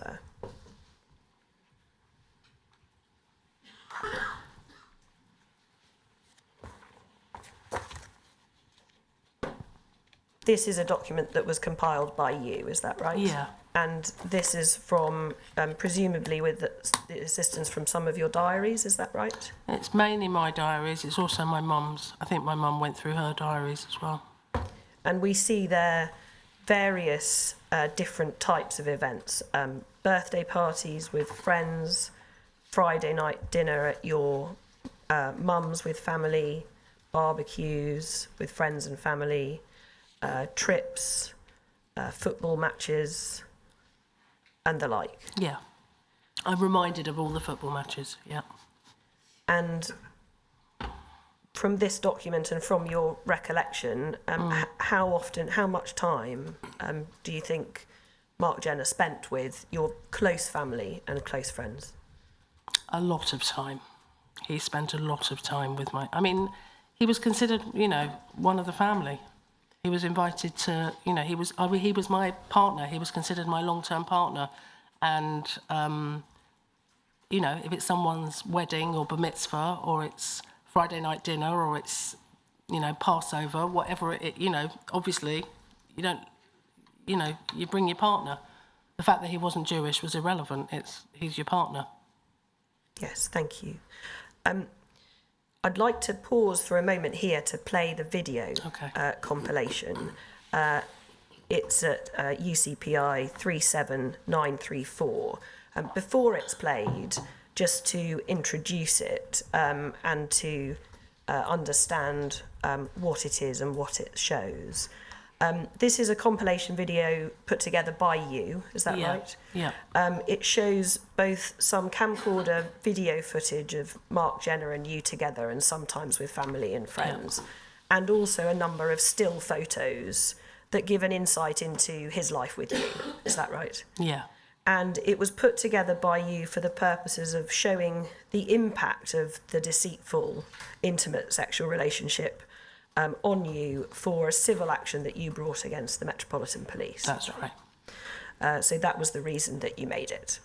[SPEAKER 3] This is a document that was compiled by you, is that right?
[SPEAKER 2] Yeah.
[SPEAKER 3] And this is from, presumably with the assistance from some of your diaries, is that right?
[SPEAKER 2] It's mainly my diaries. It's also my mum's. I think my mum went through her diaries as well.
[SPEAKER 3] And we see there various different types of events. Birthday parties with friends, Friday night dinner at your mum's with family, barbecues with friends and family, trips, football matches, and the like.
[SPEAKER 2] Yeah. I'm reminded of all the football matches, yeah.
[SPEAKER 3] And from this document and from your recollection, how much time do you think Mark Jenner spent with your close family and close friends?
[SPEAKER 2] A lot of time. He spent a lot of time with he was considered, one of the family. He was invited to, he was my partner. He was considered my long-term partner. And, if it's someone's wedding or bar mitzvah or it's Friday night dinner or it's, Passover, whatever it, obviously you don't, you bring your partner. The fact that he wasn't Jewish was irrelevant. He's your partner.
[SPEAKER 3] Yes, thank you. I'd like to pause for a moment here to play the video compilation. It's at UCPI 37934. Before it's played, just to introduce it and to understand what it is and what it shows. This is a compilation video put together by you, is that right?
[SPEAKER 2] Yeah.
[SPEAKER 3] It shows both some camcorder video footage of Mark Jenner and you together and sometimes with family and friends, and also a number of still photos that give an insight into his life with you, is that right?
[SPEAKER 2] Yeah.
[SPEAKER 3] And it was put together by you for the purposes of showing the impact of the deceitful, intimate sexual relationship on you for a civil action that you brought against the Metropolitan Police.
[SPEAKER 2] That's right.
[SPEAKER 3] So that was the reason that you made it.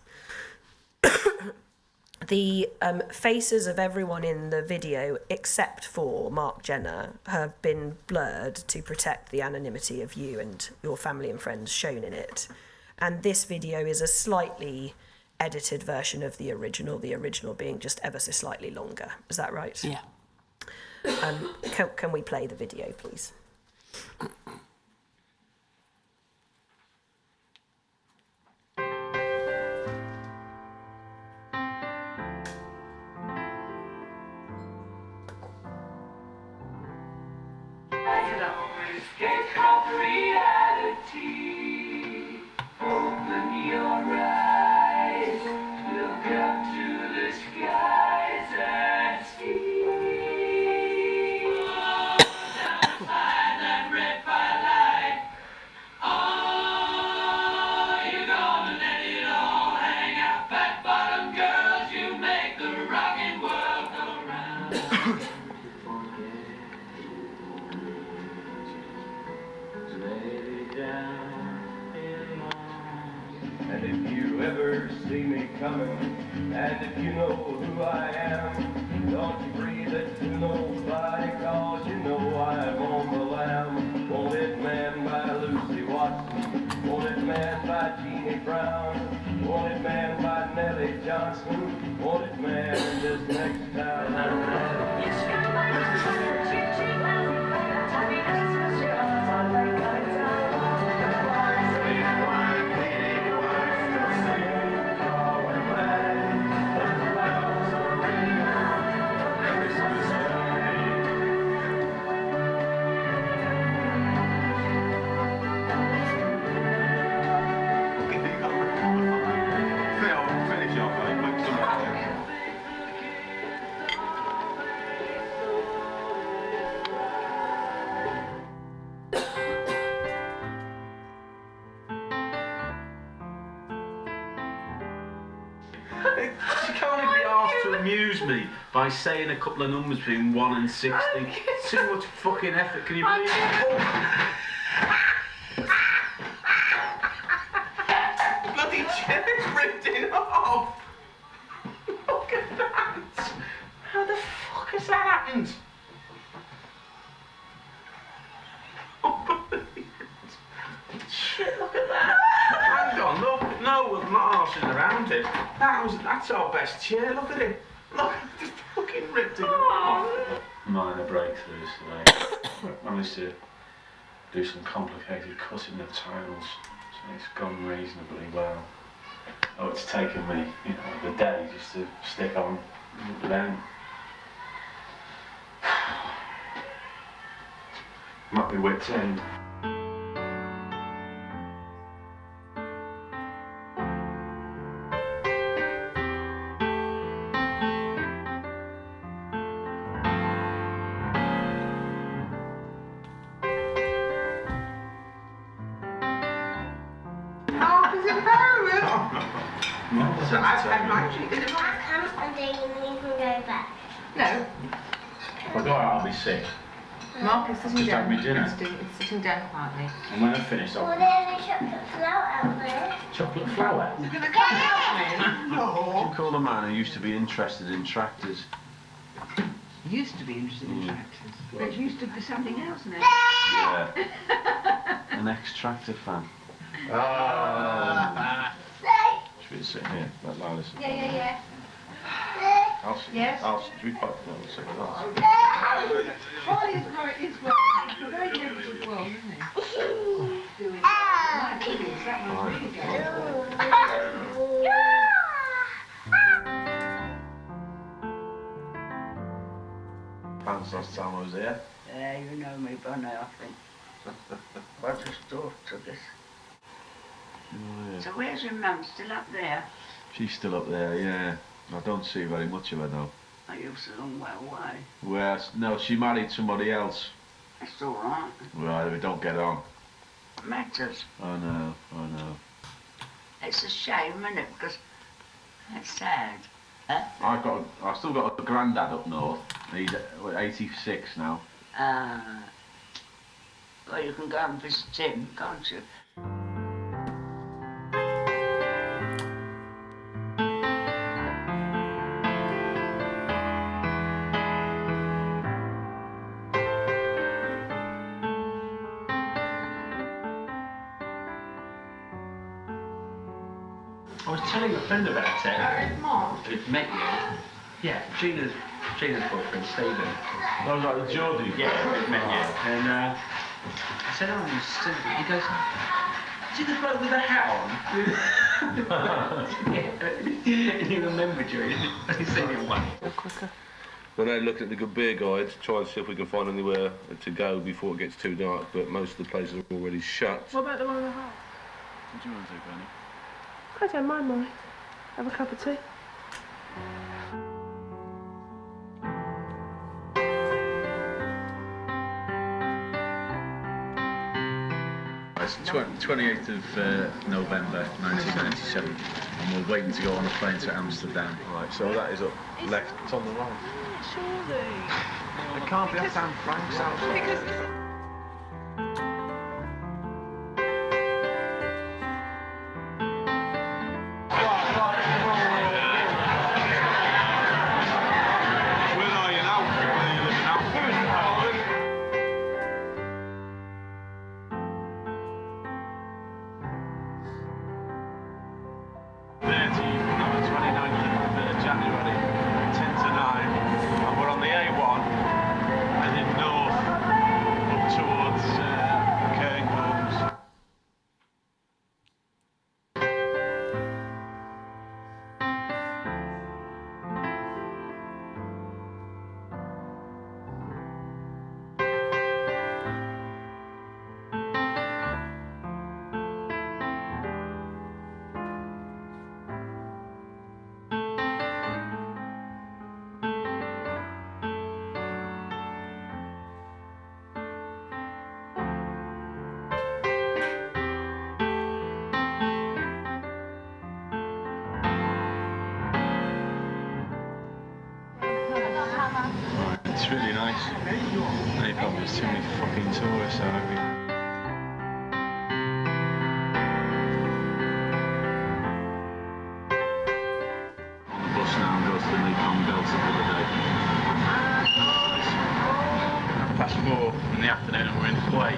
[SPEAKER 3] The faces of everyone in the video, except for Mark Jenner, have been blurred to protect the anonymity of you and your family and friends shown in it. And this video is a slightly edited version of the original being just ever so slightly longer. Is that right?
[SPEAKER 2] Yeah.
[SPEAKER 3] Can we play the video, please?
[SPEAKER 4] Escape from reality. Open your eyes. Look up to the skies and see. Outside that red firelight. Oh, you're gonna let it all hang out. Fat bottom girls, you make the rockin' world go round. And if you ever
[SPEAKER 5] see me coming. And if you know who I am, don't you breathe it to nobody, cause you know I'm on the lam. Wanted man by Lucy Watson, wanted man by Jeannie Brown, wanted man by Nellie Johnson, wanted man in this next town.
[SPEAKER 6] You can't be asked to amuse me by saying a couple of numbers between 1 and 60. Too much fucking effort, can you believe it? Bloody chair's ripped in half! Look at that! How the fuck has that happened? Shit, look at that! Hang on, look. No, I'm not arsing around it. That's our best chair, look at it. Look, it's fucking ripped it off. Minor breakthroughs today. Managed to do some complicated cutting of tiles, so it's gone reasonably well. Oh, it's taken me, the day just to stick on down. Might be wit's end.
[SPEAKER 7] No.
[SPEAKER 6] If I go out, I'll be sick.
[SPEAKER 7] Mark is sitting
[SPEAKER 6] Just
[SPEAKER 7] down.
[SPEAKER 6] have me dinner.
[SPEAKER 7] It's sitting down quietly.
[SPEAKER 6] And when I've finished, I'll...
[SPEAKER 8] Well, there's a chocolate flower out there.
[SPEAKER 6] Chocolate flower?
[SPEAKER 7] You're going to come out me?
[SPEAKER 6] No. You call the man who used to be interested in tractors.
[SPEAKER 7] Used to be interested in tractors. But it used to be something else now.
[SPEAKER 6] Yeah. An ex-tractor fan. Ah. Should we sit here? Let Alison.
[SPEAKER 7] Yeah.
[SPEAKER 6] Alison.
[SPEAKER 7] Yes?
[SPEAKER 6] Alison, should we pop the second Alison?
[SPEAKER 7] Paul is right, it's well. He's very different as well, isn't he? Doing my goodness, that one's really good.
[SPEAKER 6] Pants last time I was here.
[SPEAKER 9] Yeah, you know me by now, I think. I just thought of this.
[SPEAKER 6] Oh, yeah.
[SPEAKER 9] So where's your mum? Still up there?
[SPEAKER 6] She's still up there, yeah. I don't see very much of her though.
[SPEAKER 9] Are you a long way away?
[SPEAKER 6] Well, no, she married somebody else.
[SPEAKER 9] That's all right.
[SPEAKER 6] Well, we don't get on.
[SPEAKER 9] Matters.
[SPEAKER 6] I know.
[SPEAKER 9] It's a shame, isn't it? Because that's sad. Huh?
[SPEAKER 6] I've still got a granddad up north. He's 86 now.
[SPEAKER 9] Well, you can go and visit him, can't you?
[SPEAKER 6] I was telling a friend about it.
[SPEAKER 7] Mark.
[SPEAKER 6] It met you. Yeah, Gina's boyfriend, Stephen. That was like the Geordie. Yeah, it met you. And I said, oh, he's Stephen. He goes, is he the bloke with the hat on? Yeah. And he remembered you. He's seen him once.
[SPEAKER 2] Quicker.
[SPEAKER 1] We're now looking at the good beer guide to try and see if we can find anywhere to go before it gets too dark, but most of the places are already shut.
[SPEAKER 2] What about the one in the house?
[SPEAKER 6] What do you want to do, Benny?
[SPEAKER 2] I don't mind, Molly. Have a cup of tea.
[SPEAKER 6] It's 28th of November 1997, and we're waiting to go on a plane to Amsterdam.
[SPEAKER 1] Right, so that is up left. It's on the right.
[SPEAKER 7] Surely.
[SPEAKER 6] It can't be up Anne Frank's outside.
[SPEAKER 7] Because
[SPEAKER 6] Right, January, 10 to 9, and we're on the A1 heading north up towards Cairngorms. It's really nice. Only problem is too many fucking tourists out here. On the bus now and goes to the Mekong Delta for the day. 4:30 in the afternoon and we're in Huay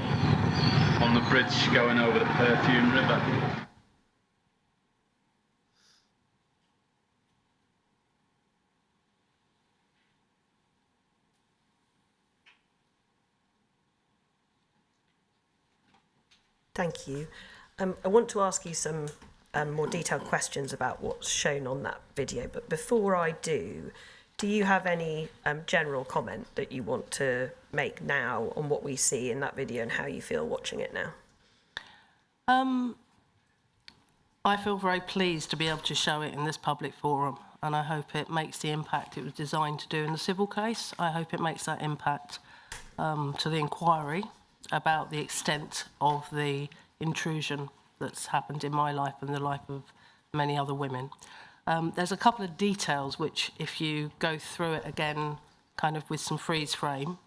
[SPEAKER 6] on the bridge going over the Perfume River.
[SPEAKER 3] Thank you. I want to ask you some more detailed questions about what's shown on that video, but before I do you have any general comment that you want to make now on what we see in that video and how you feel watching it now?
[SPEAKER 2] I feel very pleased to be able to show it in this public forum, and I hope it makes the impact it was designed to do in the civil case. I hope it makes that impact to the inquiry about the extent of the intrusion that's happened in my life and the life of many other women. There's a couple of details which, if you go through it again, kind of with some freeze frame,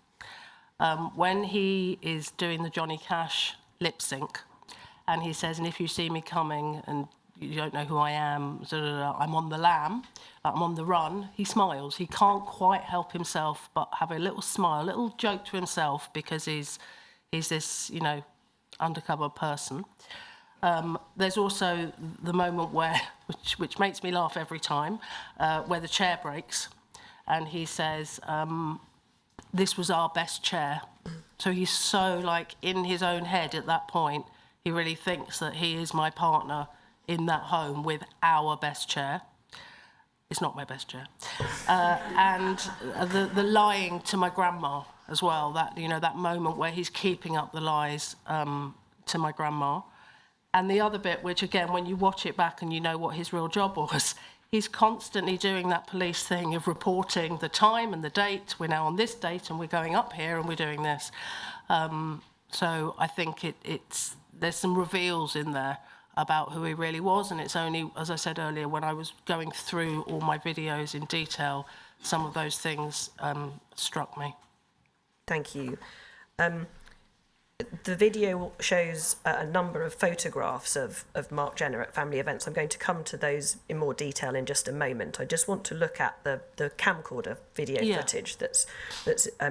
[SPEAKER 2] when he is doing the Johnny Cash lip sync, and he says, "And if you see me coming and you don't know who I am, I'm on the lam, I'm on the run," he smiles. He can't quite help himself but have a little smile, a little joke to himself, because he's this, undercover person. There's also the moment where, which makes me laugh every time, where the chair breaks, and he says, "This was our best chair." So he's so, in his own head at that point, he really thinks that he is my partner in that home with our best chair. It's not my best chair. And the lying to my grandma as well, that moment where he's keeping up the lies to my grandma. And the other bit, which again, when you watch it back and you know what his real job was, he's constantly doing that police thing of reporting the time and the date. We're now on this date and we're going up here and we're doing this. So I think there's some reveals in there about who he really was, and it's only, as I said earlier, when I was going through all my videos in detail, some of those things struck me.
[SPEAKER 3] Thank you. The video shows a number of photographs of Mark Jenner at family events. I'm going to come to those in more detail in just a moment. I just want to look at the camcorder video footage that's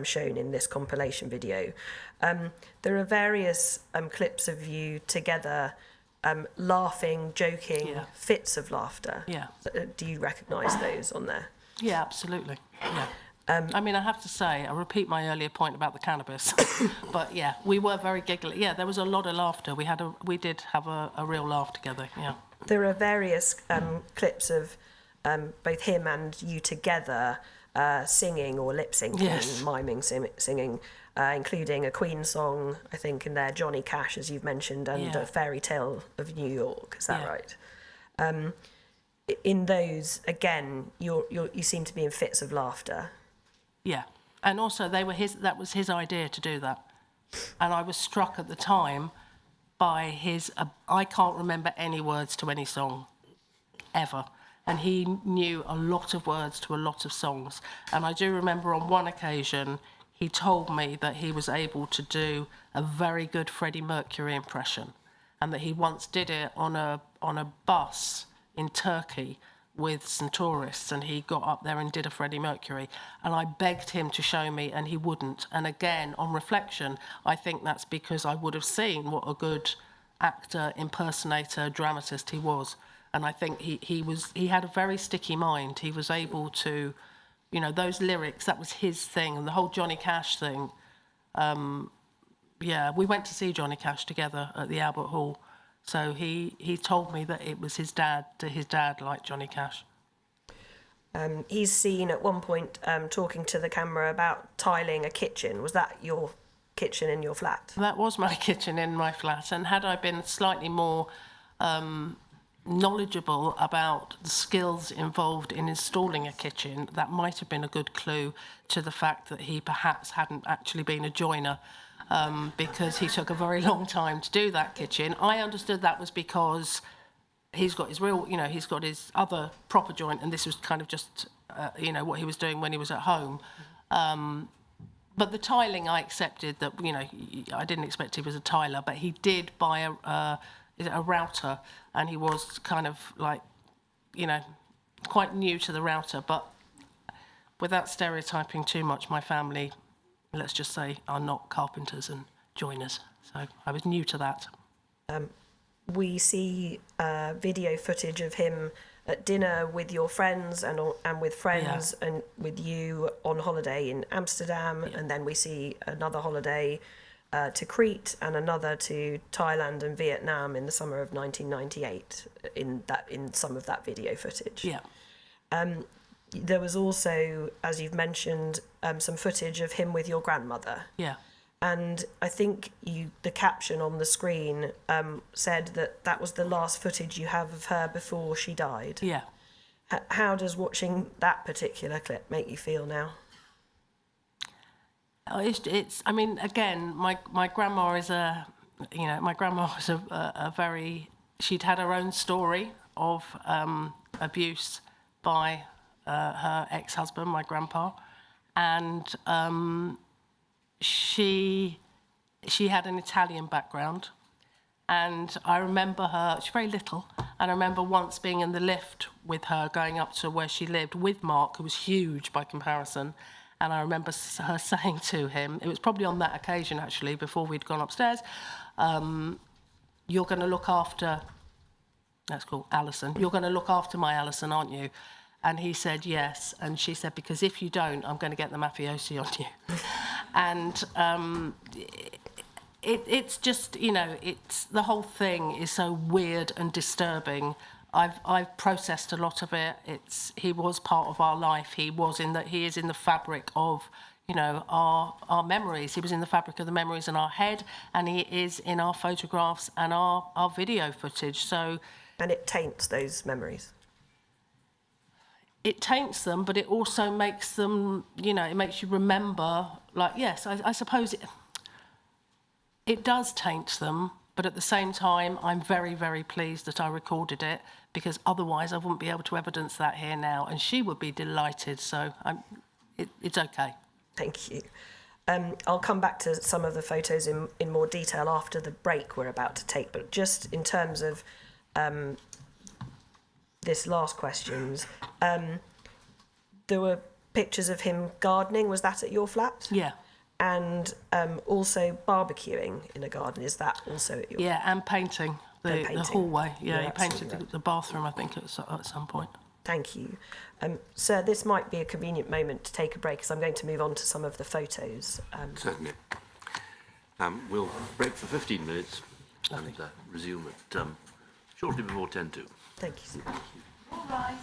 [SPEAKER 3] shown in this compilation video. There are various clips of you together laughing, joking, fits of laughter. Yeah. Do you recognise those on there?
[SPEAKER 2] Yeah, absolutely. Yeah. I mean, I have to say, I repeat my earlier point about the cannabis, but yeah, we were very giggly. Yeah, there was a lot of laughter. We did have a real laugh together. Yeah.
[SPEAKER 3] There are various clips of both him and you together singing or lip syncing, miming, singing, including a Queen song, I think, in there, Johnny Cash, as you've mentioned, and a Fairy Tale of New York. Is that right? In those, again, you seem to be in fits of laughter.
[SPEAKER 2] Yeah, and also that was his idea to do that. And I was struck at the time by his, I can't remember any words to any song, ever. And he knew a lot of words to a lot of songs. And I do remember on one occasion, he told me that he was able to do a very good Freddie Mercury impression, and that he once did it on a bus in Turkey with some tourists, and he got up there and did a Freddie Mercury, and I begged him to show me, and he wouldn't. And again, on reflection, I think that's because I would have seen what a good actor, impersonator, dramatist he was. And I think he had a very sticky mind. He was able to, you know, those lyrics, that was his thing. And the whole Johnny Cash thing, yeah, we went to see Johnny Cash together at the Albert Hall. So he told me that it was his dad liked Johnny Cash.
[SPEAKER 3] He's seen at one point talking to the camera about tiling a kitchen. Was that your kitchen in your flat?
[SPEAKER 2] That was my kitchen in my flat, and had I been slightly more knowledgeable about the skills involved in installing a kitchen, that might have been a good clue to the fact that he perhaps hadn't actually been a joiner, because he took a very long time to do that kitchen. I understood that was because he's got his real, you know, he's got his other proper joint, and this was kind of just, you know, what he was doing when he was at home. But the tiling, I accepted that, you know, I didn't expect he was a tiler, but he did buy a router, and he was kind of like, you know, quite new to the router. But without stereotyping too much, my family, let's just say, are not carpenters and joiners. So I was new to that.
[SPEAKER 3] We see video footage of him at dinner with your friends and with friends,
[SPEAKER 2] Yeah.
[SPEAKER 3] and with you on holiday in Amsterdam, and then we see another holiday to Crete and another to Thailand and Vietnam in the summer of 1998 in some of that video footage.
[SPEAKER 2] Yeah.
[SPEAKER 3] There was also, as you've mentioned, some footage of him with your grandmother.
[SPEAKER 2] Yeah.
[SPEAKER 3] And I think the caption on the screen said that was the last footage you have of her before she died.
[SPEAKER 2] Yeah.
[SPEAKER 3] How does watching that particular clip make you feel now?
[SPEAKER 2] It's I mean, again, my grandma is a very, she'd had her own story of abuse by her ex-husband, my grandpa, and she had an Italian background, and I remember her, she's very little, and I remember once being in the lift with her going up to where she lived with Mark, who was huge by comparison, and I remember her saying to him, it was probably on that occasion actually, before we'd gone upstairs, you're going to look after, that's called Alison, you're going to look after my Alison, aren't you? And he said yes, and she said, because if you don't, I'm going to get the mafiosi on you. And it's just, you know, it's, the whole thing is so weird and disturbing. I've processed a lot of it. He was part of our life. He is in the fabric of, you know, our memories. He was in the fabric of the memories in our head, and he is in our photographs and our video footage. So,
[SPEAKER 3] and it taints those memories.
[SPEAKER 2] It taints them, but it also makes them, you know, it makes you remember, like, yes, I suppose it does taint them, but at the same time, I'm very, very pleased that I recorded it, because otherwise I wouldn't be able to evidence that here now, and she would be delighted, so it's okay.
[SPEAKER 3] Thank you. I'll come back to some of the photos in more detail after the break we're about to take, but just in terms of this last questions, there were pictures of him gardening. Was that at your flat?
[SPEAKER 2] Yeah.
[SPEAKER 3] And also barbecuing in a garden. Is that also at your?
[SPEAKER 2] Yeah, and painting the hallway. Yeah, he painted
[SPEAKER 3] right.
[SPEAKER 2] the bathroom, I think, at some point.
[SPEAKER 3] Thank you. Sir, this might be a convenient moment to take a break, as I'm going to move on to some of the photos.
[SPEAKER 1] Certainly. We'll break for 15 minutes and resume at shortly before 10:02.
[SPEAKER 3] Thank you, sir.
[SPEAKER 9] All right.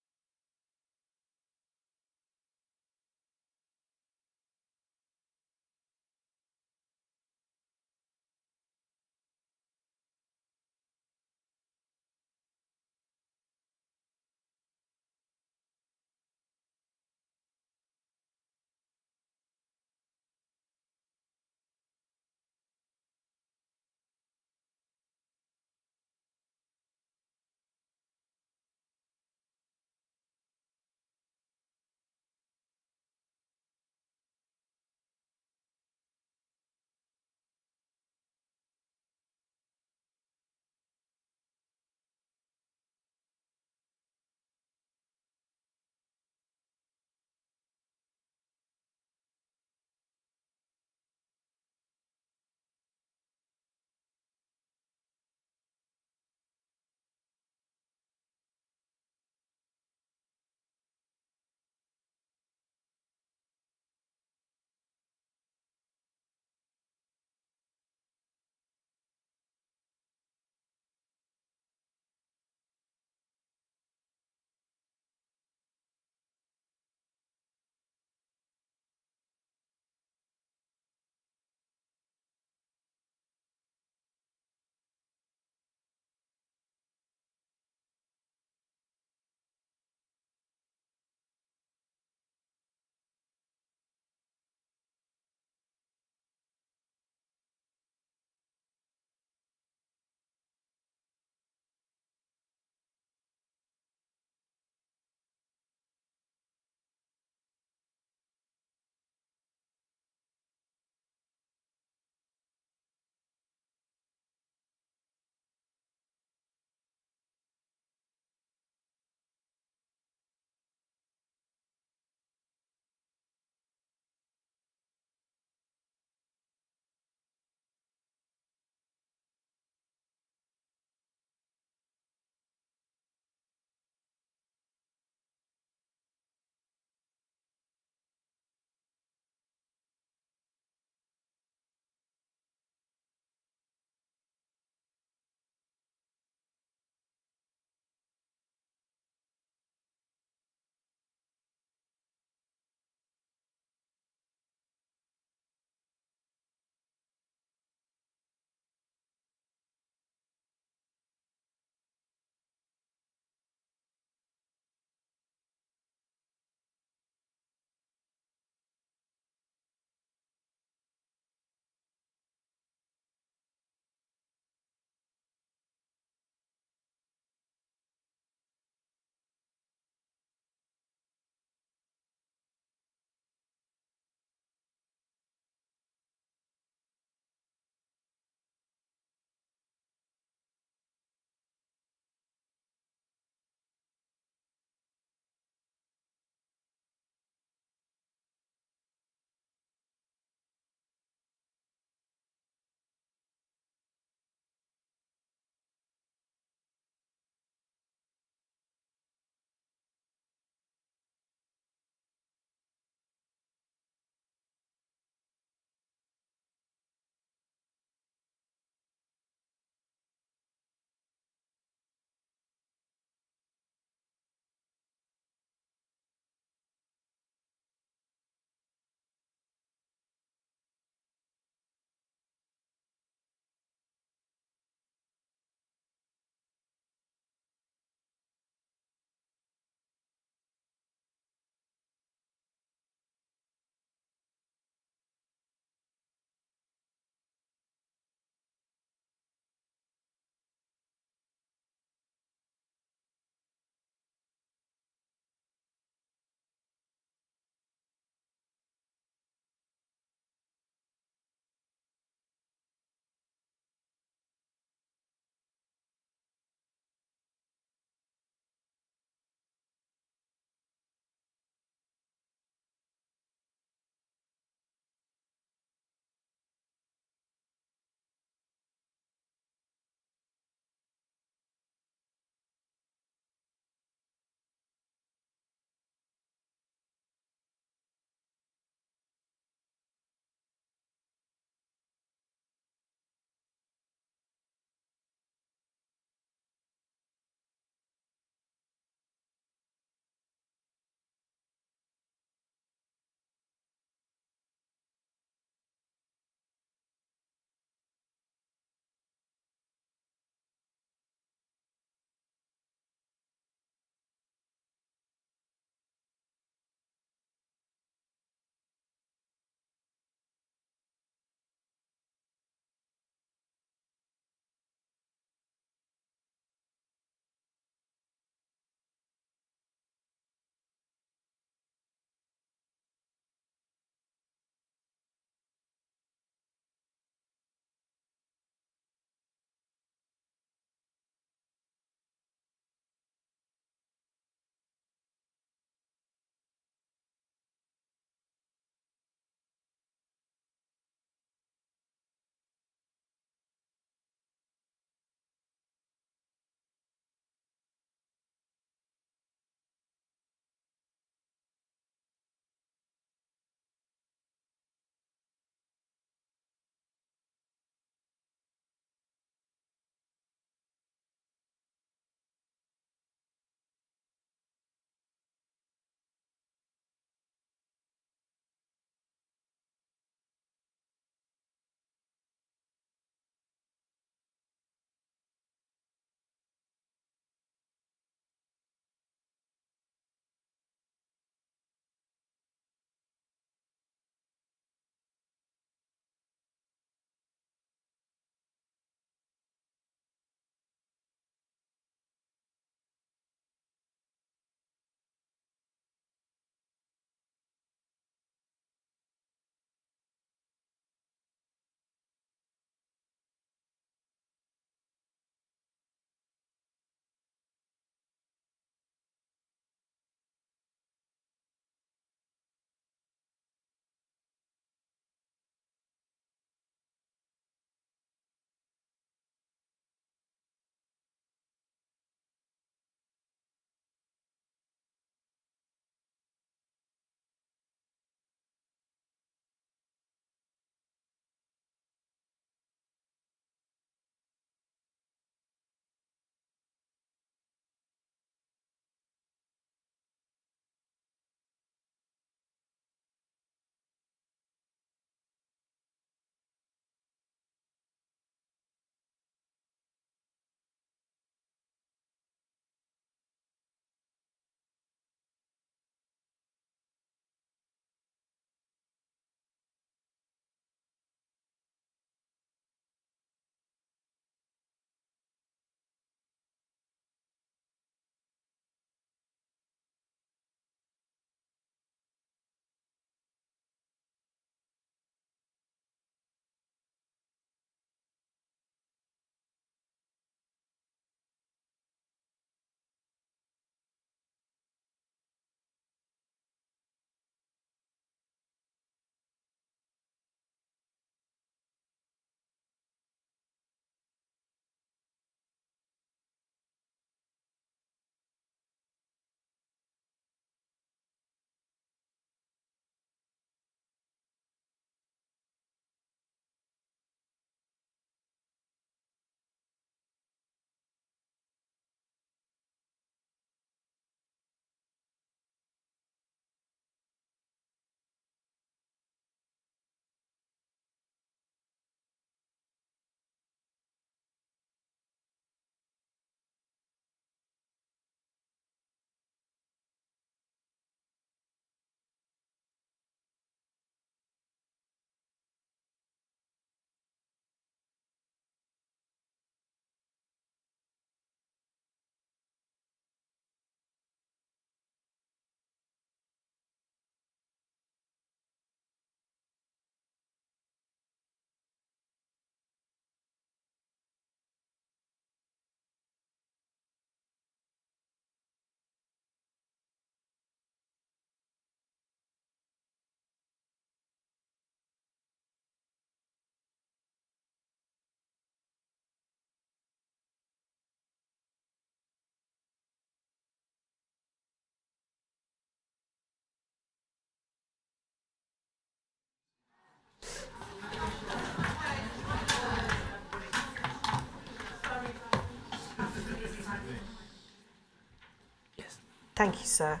[SPEAKER 3] Thank you, sir.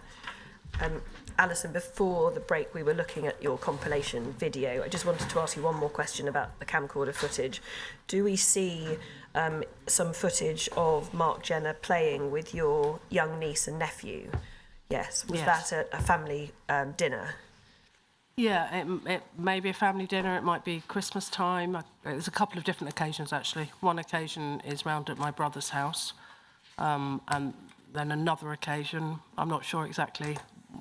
[SPEAKER 3] Alison, before the break, we were looking at your compilation video. I just wanted to ask you one more question about the camcorder footage. Do we see some footage of Mark Jenner playing with your young niece and nephew? Yes. Was that at a family dinner?
[SPEAKER 2] Yeah, it may be a family dinner, it might be Christmas time. There's a couple of different occasions, actually. One occasion is round at my brother's house, and then another occasion, I'm not sure exactly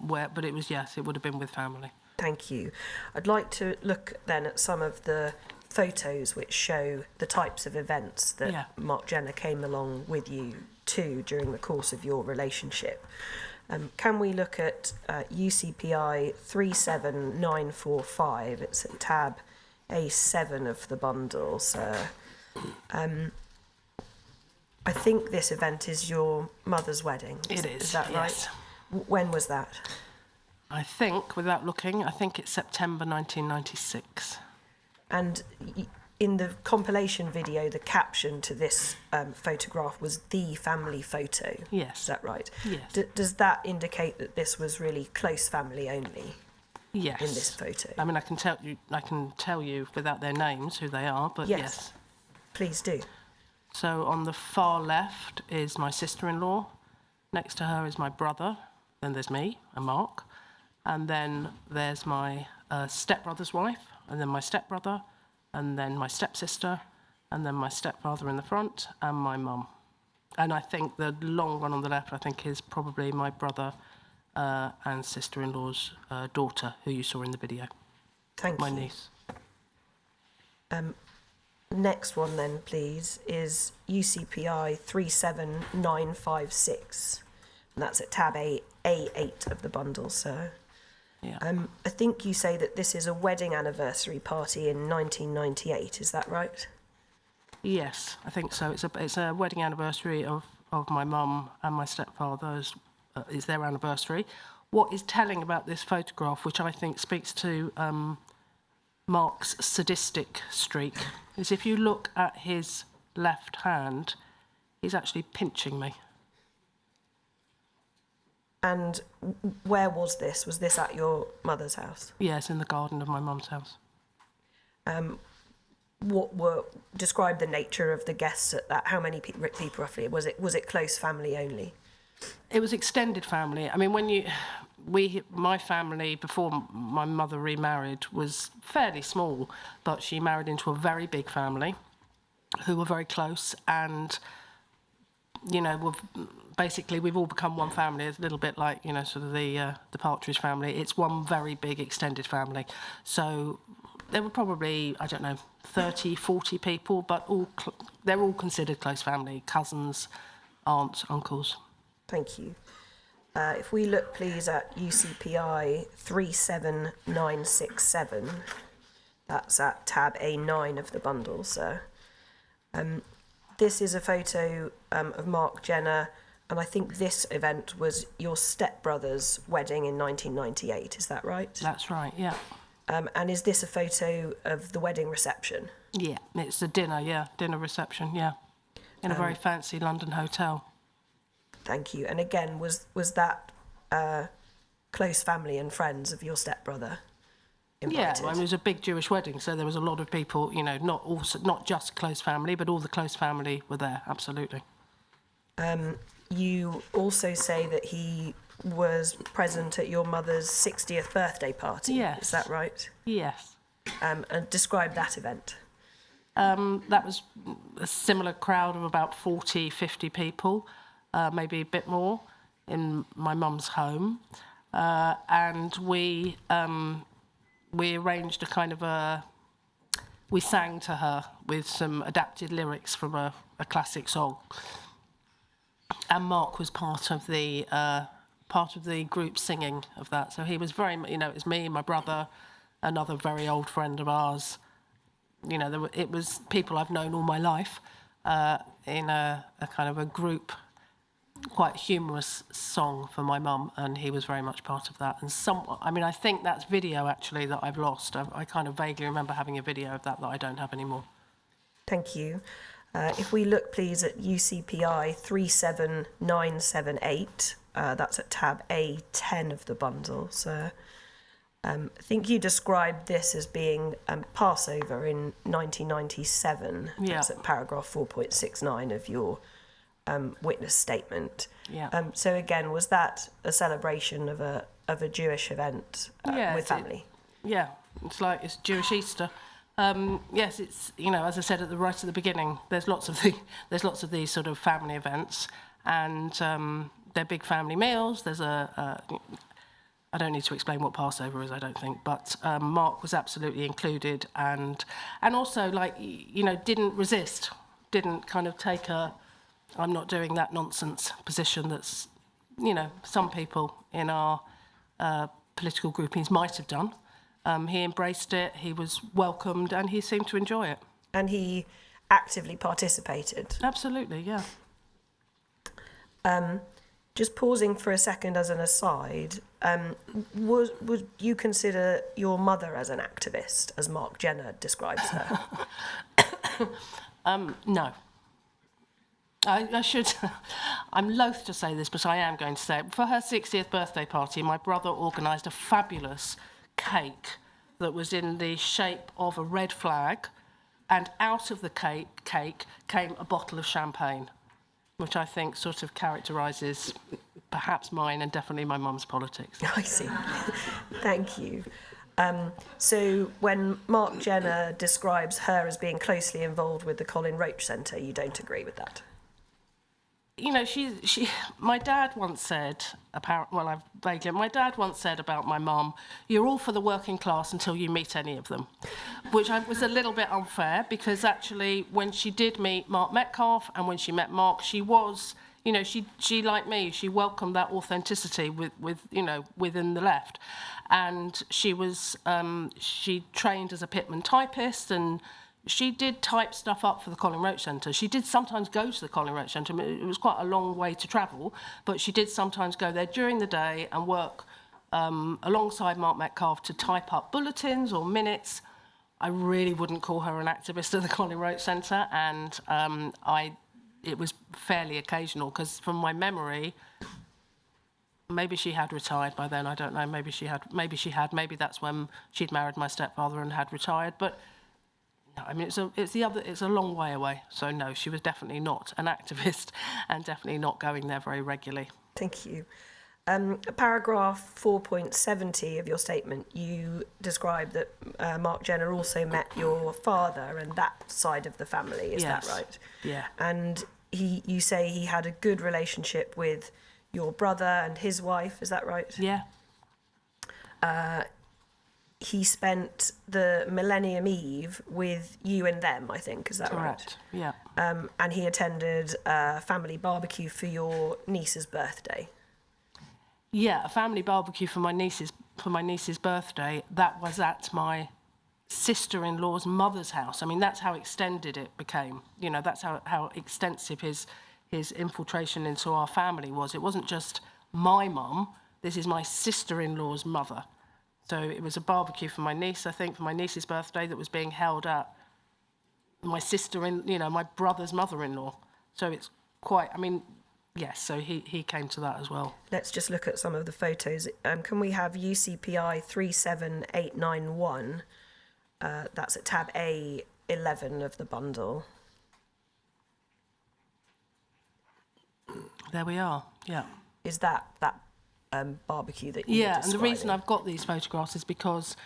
[SPEAKER 2] where, but it was, yes, it would have been with family.
[SPEAKER 3] Thank you. I'd like to look then at some of the photos which show the types of events that Mark Jenner came along with you to during the course of your relationship. Can we look at UCPI 37945? It's at tab A7 of the bundle, sir. I think this event is your mother's wedding.
[SPEAKER 2] It is.
[SPEAKER 3] Is that right?
[SPEAKER 2] Yes.
[SPEAKER 3] When was that?
[SPEAKER 2] I think, without looking, I think it's September 1996. And
[SPEAKER 3] in the compilation video, the caption to this photograph was "the family photo."
[SPEAKER 2] Yes.
[SPEAKER 3] Is that right?
[SPEAKER 2] Yes.
[SPEAKER 3] Does that indicate that this was really close family only?
[SPEAKER 2] Yes.
[SPEAKER 3] In this photo.
[SPEAKER 2] I mean, I can tell you without their names who they are, but yes.
[SPEAKER 3] Please do.
[SPEAKER 2] So on the far left is my sister-in-law. Next to her is my brother. Then there's me and Mark. And then there's my stepbrother's wife, and then my stepbrother, and then my stepsister, and then my stepfather in the front, and my mum. And I think the long one on the left, I think, is probably my brother and sister-in-law's daughter, who you saw in the video.
[SPEAKER 3] Thank you.
[SPEAKER 2] My niece.
[SPEAKER 3] Next one then, please, is UCPI 37956. And that's at tab A8 of the bundle, sir.
[SPEAKER 2] Yeah.
[SPEAKER 3] I think you say that this is a wedding anniversary party in 1998, is that right?
[SPEAKER 2] Yes, I think so. It's a wedding anniversary of my mum and my stepfather's. Is their anniversary. What is telling about this photograph, which I think speaks to Mark's sadistic streak, is if you look at his left hand, he's actually pinching me.
[SPEAKER 3] And where was this? Was this at your mother's house?
[SPEAKER 2] Yes, in the garden of my mum's house.
[SPEAKER 3] Describe the nature of the guests at that? How many people roughly? Was it close family only?
[SPEAKER 2] It was extended family. I mean, my family, before my mother remarried, was fairly small, but she married into a very big family who were very close, and, you know, basically we've all become one family. It's a little bit like, you know, sort of the Partridge family. It's one very big extended family. So there were probably, I don't know, 30, 40 people, but they're all considered close family, cousins, aunts, uncles.
[SPEAKER 3] Thank you. If we look, please, at UCPI 37967, that's at tab A9 of the bundle, sir. This is a photo of Mark Jenner, and I think this event was your stepbrother's wedding in 1998, is that right?
[SPEAKER 2] That's right, yeah.
[SPEAKER 3] And is this a photo of the wedding reception?
[SPEAKER 2] Yeah, it's a dinner reception, yeah, in a very fancy London hotel.
[SPEAKER 3] Thank you. And again, was that close family and friends of your stepbrother invited?
[SPEAKER 2] Yeah, well, it was a big Jewish wedding, so there was a lot of people, you know, not just close family, but all the close family were there, absolutely.
[SPEAKER 3] You also say that he was present at your mother's 60th birthday party.
[SPEAKER 2] Yes.
[SPEAKER 3] Is that right?
[SPEAKER 2] Yes.
[SPEAKER 3] And describe that event.
[SPEAKER 2] That was a similar crowd of about 40, 50 people. Maybe a bit more, in my mum's home, and we arranged a kind of we sang to her with some adapted lyrics from a classic song, and Mark was part of the group singing of that. So he was very, you know, it was me, my brother, another very old friend of ours. You know, it was people I've known all my life in a kind of a group. Quite humorous song for my mum, and he was very much part of that. And I think that's video actually that I've lost. I kind of vaguely remember having a video of that I don't have anymore.
[SPEAKER 3] Thank you. If we look, please, at UCPI 37978, That's at tab A10 of the bundle. So I think you described this as being Passover in 1997.
[SPEAKER 2] Yeah.
[SPEAKER 3] That's at paragraph 4.69 of your witness statement.
[SPEAKER 2] Yeah.
[SPEAKER 3] So again, was that a celebration of a Jewish event with family?
[SPEAKER 2] It's Jewish Easter. Yes, it's, as I said right at the beginning, there's lots of these sort of family events, and they're big family meals. There's I don't need to explain what Passover is, I don't think, but Mark was absolutely included, and also didn't resist, didn't kind of take I'm not doing that nonsense position that's some people in our political groupings might have done. He embraced it, he was welcomed, and he seemed to enjoy it.
[SPEAKER 3] And he actively participated?
[SPEAKER 2] Absolutely, yeah.
[SPEAKER 3] Just pausing for a second as an aside, would you consider your mother as an activist, as Mark Jenner describes her?
[SPEAKER 2] No. I should, I'm loath to say this, but I am going to say it. For her 60th birthday party, my brother organised a fabulous cake that was in the shape of a red flag, and out of the cake came a bottle of champagne, which I think sort of characterises perhaps mine and definitely my mum's politics.
[SPEAKER 3] I see. Thank you. So when Mark Jenner describes her as being closely involved with the Colin Roach Centre, you don't agree with that?
[SPEAKER 2] My dad once said, my dad once said about my mum, you're all for the working class until you meet any of them, which was a little bit unfair, because actually when she did meet Mark Metcalfe and when she met Mark, she was, she like me, she welcomed that authenticity within the left. And she was, she trained as a pitman typist, and she did type stuff up for the Colin Roach Centre. She did sometimes go to the Colin Roach Centre. I mean, it was quite a long way to travel, but she did sometimes go there during the day and work alongside Mark Metcalfe to type up bulletins or minutes. I really wouldn't call her an activist at the Colin Roach Centre, and it was fairly occasional, because from my memory, maybe she had retired by then, I don't know, maybe maybe that's when she'd married my stepfather and had retired, but no, I mean, it's a long way away. So no, she was definitely not an activist and definitely not going there very regularly.
[SPEAKER 3] Thank you. Paragraph 4.70 of your statement, you describe that Mark Jenner also met your father and that side of the family, is that right?
[SPEAKER 2] Yeah.
[SPEAKER 3] And you say he had a good relationship with your brother and his wife, is that right?
[SPEAKER 2] Yeah.
[SPEAKER 3] He spent the Millennium Eve with you and them, I think, is that
[SPEAKER 2] Correct.
[SPEAKER 3] right?
[SPEAKER 2] Yeah.
[SPEAKER 3] And he attended a family barbecue for your niece's birthday.
[SPEAKER 2] Yeah, a family barbecue for my niece's birthday. That was at my sister-in-law's mother's house. I mean, that's how extended it became. That's how extensive his infiltration into our family was. It wasn't just my mum. This is my sister-in-law's mother. So it was a barbecue for my niece, I think, for my niece's birthday, that was being held at my my brother's mother-in-law. So it's quite, yes, so he came to that as well.
[SPEAKER 3] Let's just look at some of the photos. Can we have UCPI 37891? That's at tab A11 of the bundle.
[SPEAKER 2] There we are, yeah.
[SPEAKER 3] Is that barbecue that you were
[SPEAKER 2] Yeah, and the reason
[SPEAKER 3] describing?
[SPEAKER 2] I've got these photographs is because,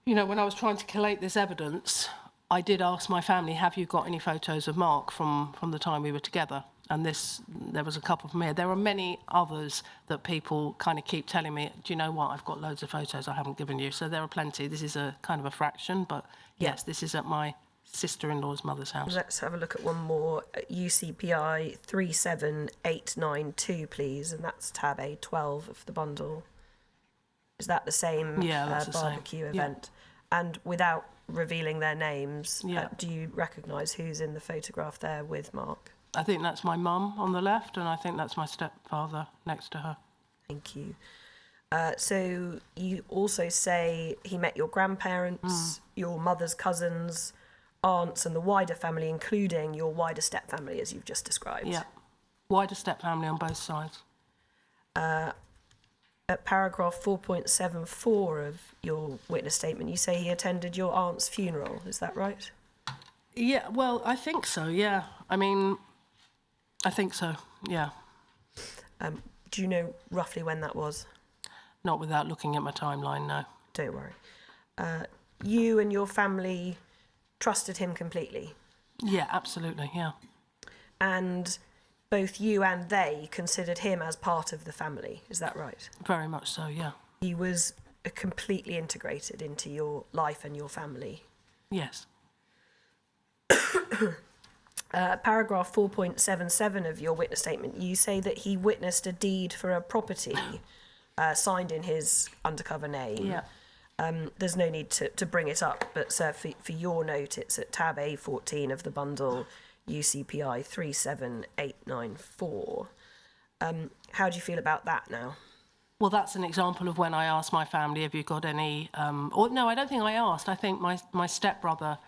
[SPEAKER 2] when I was trying to collate this evidence, I did ask my family, have you got any photos of Mark from the time we were together? And there was a couple from here. There are many others that people kind of keep telling me, do you know what, I've got loads of photos I haven't given you. So there are plenty. This is a kind of a fraction, but yes, this is at my sister-in-law's mother's house.
[SPEAKER 3] Let's have a look at one more. UCPI 37892, please, and that's tab A12 of the bundle. Is that the same
[SPEAKER 2] that's
[SPEAKER 3] barbecue
[SPEAKER 2] the same.
[SPEAKER 3] event? Yeah. And without revealing their names,
[SPEAKER 2] Yeah.
[SPEAKER 3] Do you recognise who's in the photograph there with Mark?
[SPEAKER 2] I think that's my mum on the left, and I think that's my stepfather next to her.
[SPEAKER 3] Thank you. So you also say he met your grandparents, your mother's cousins, aunts, and the wider family, including your wider step family, as you've just described.
[SPEAKER 2] Yeah, wider step family on both sides.
[SPEAKER 3] At paragraph 4.74 of your witness statement, you say he attended your aunt's funeral. Is that right?
[SPEAKER 2] Yeah, well, I think so, yeah. I mean, I think so, yeah.
[SPEAKER 3] Do you know roughly when that was?
[SPEAKER 2] Not without looking at my timeline, no.
[SPEAKER 3] Don't worry. You and your family trusted him completely?
[SPEAKER 2] Yeah, absolutely, yeah.
[SPEAKER 3] And both you and they considered him as part of the family, is that right?
[SPEAKER 2] Very much so, yeah.
[SPEAKER 3] He was completely integrated into your life and your family?
[SPEAKER 2] Yes.
[SPEAKER 3] Paragraph 4.77 of your witness statement, you say that he witnessed a deed for a property signed in his undercover name.
[SPEAKER 2] Yeah.
[SPEAKER 3] There's no need to bring it up, but sir, for your note, it's at tab A14 of the bundle, UCPI 37894. How do you feel about that now?
[SPEAKER 2] Well, that's an example of when I asked my family, have you got any... or no, I don't think I asked. I think my stepbrother,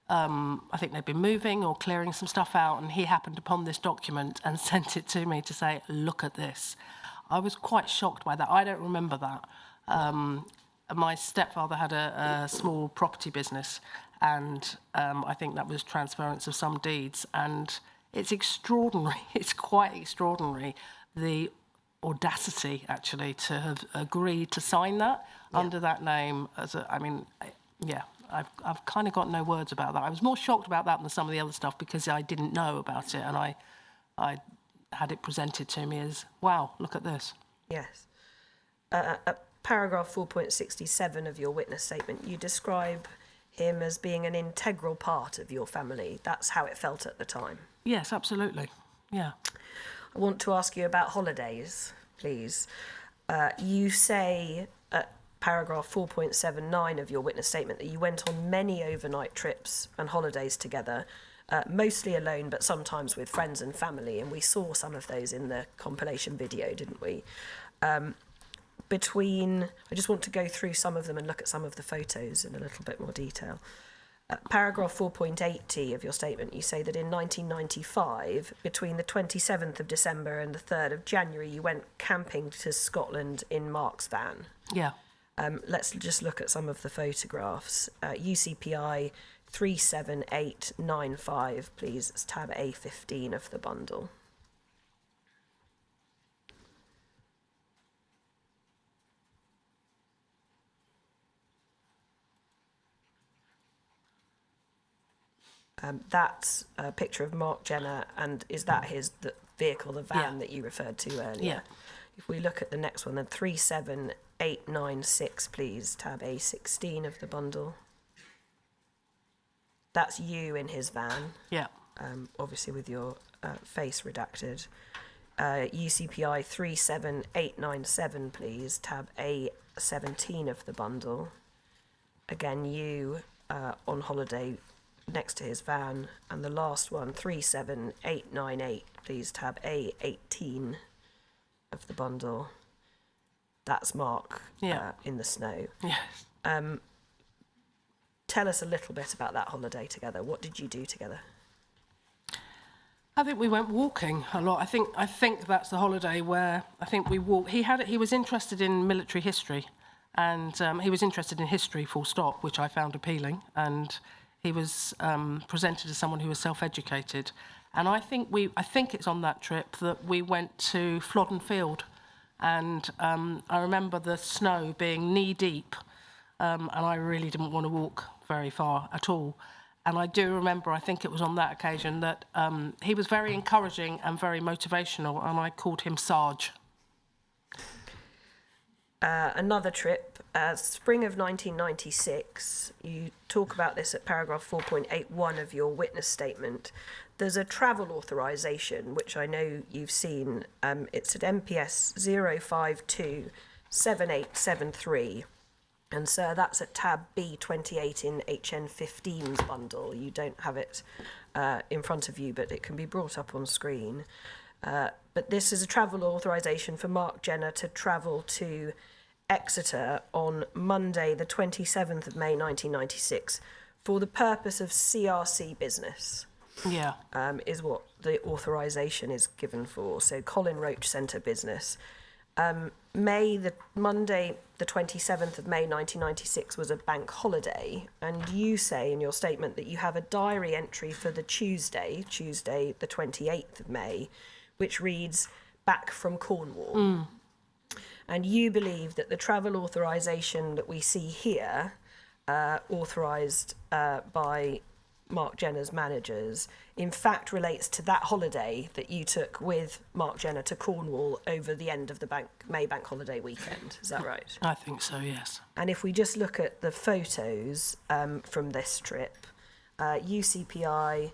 [SPEAKER 2] I think they'd been moving or clearing some stuff out, and he happened upon this document and sent it to me to say, look at this. I was quite shocked by that. I don't remember that. My stepfather had a small property business, and I think that was transference of some deeds. And it's extraordinary. It's quite extraordinary, the audacity, actually, to have agreed to sign that under that name. I've kind of got no words about that. I was more shocked about that than some of the other stuff because I didn't know about it, and I had it presented to me as, wow, look at this.
[SPEAKER 3] Yes. Paragraph 4.67 of your witness statement, you describe him as being an integral part of your family. That's how it felt at the time.
[SPEAKER 2] Yes, absolutely. Yeah.
[SPEAKER 3] I want to ask you about holidays, please. You say at paragraph 4.79 of your witness statement that you went on many overnight trips and holidays together, mostly alone, but sometimes with friends and family, and we saw some of those in the compilation video, didn't we? I just want to go through some of them and look at some of the photos in a little bit more detail. Paragraph 4.80 of your statement, you say that in 1995, between the 27th of December and the 3rd of January, you went camping to Scotland in Mark's van.
[SPEAKER 2] Yeah.
[SPEAKER 3] Let's just look at some of the photographs. UCPI 37895, please. It's tab A15 of the bundle. That's a picture of Mark Jenner, and is that the vehicle, the van that you referred to earlier?
[SPEAKER 2] Yeah.
[SPEAKER 3] If we look at the next one, then 37896, please, tab A16 of the bundle. That's you in his van.
[SPEAKER 2] Yeah.
[SPEAKER 3] Obviously with your face redacted. UCPI 37897, please, tab A17 of the bundle. Again, you on holiday next to his van. And the last one, 37898, please, tab A18 of the bundle. That's Mark in the snow.
[SPEAKER 2] Yes.
[SPEAKER 3] Tell us a little bit about that holiday together. What did you do together?
[SPEAKER 2] I think we went walking a lot. I think that's the holiday where I think we walked. He was interested in military history, and he was interested in history, full stop, which I found appealing. And he was presented as someone who was self-educated. And I think it's on that trip that we went to Flodden Field, and I remember the snow being knee-deep, and I really didn't want to walk very far at all. And I do remember, I think it was on that occasion, that he was very encouraging and very motivational, and I called him Sarge.
[SPEAKER 3] Another trip, spring of 1996, you talk about this at paragraph 4.81 of your witness statement. There's a travel authorisation, which I know you've seen. It's at MPS 0527873. And sir, that's at tab B28 in HN15's bundle. You don't have it in front of you, but it can be brought up on screen. But this is a travel authorisation for Mark Jenner to travel to Exeter on Monday, the 27th of May 1996, for the purpose of CRC business.
[SPEAKER 2] Yeah.
[SPEAKER 3] Is what the authorisation is given for. So Colin Roach Centre business. Monday, the 27th of May 1996 was a bank holiday, and you say in your statement that you have a diary entry for the Tuesday, the 28th of May, which reads, back from Cornwall. And you believe that the travel authorisation that we see here, authorised by Mark Jenner's managers, in fact relates to that holiday that you took with Mark Jenner to Cornwall over the end of the May bank holiday weekend. Is that right?
[SPEAKER 2] I think so, yes.
[SPEAKER 3] And if we just look at the photos from this trip, UCPI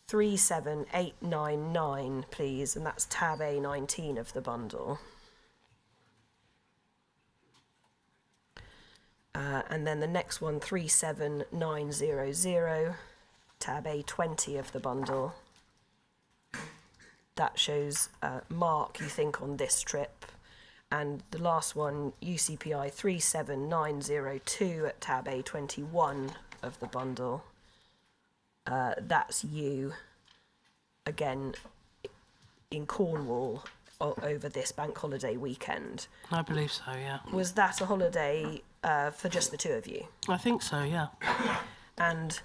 [SPEAKER 3] 37899, please, and that's tab A19 of the bundle. And then the next one, 37900, tab A20 of the bundle. That shows Mark, you think, on this trip. And the last one, UCPI 37902 at tab A21 of the bundle. That's you, again, in Cornwall over this bank holiday weekend.
[SPEAKER 2] I believe so, yeah.
[SPEAKER 3] Was that a holiday for just the two of you?
[SPEAKER 2] I think so, yeah.
[SPEAKER 3] And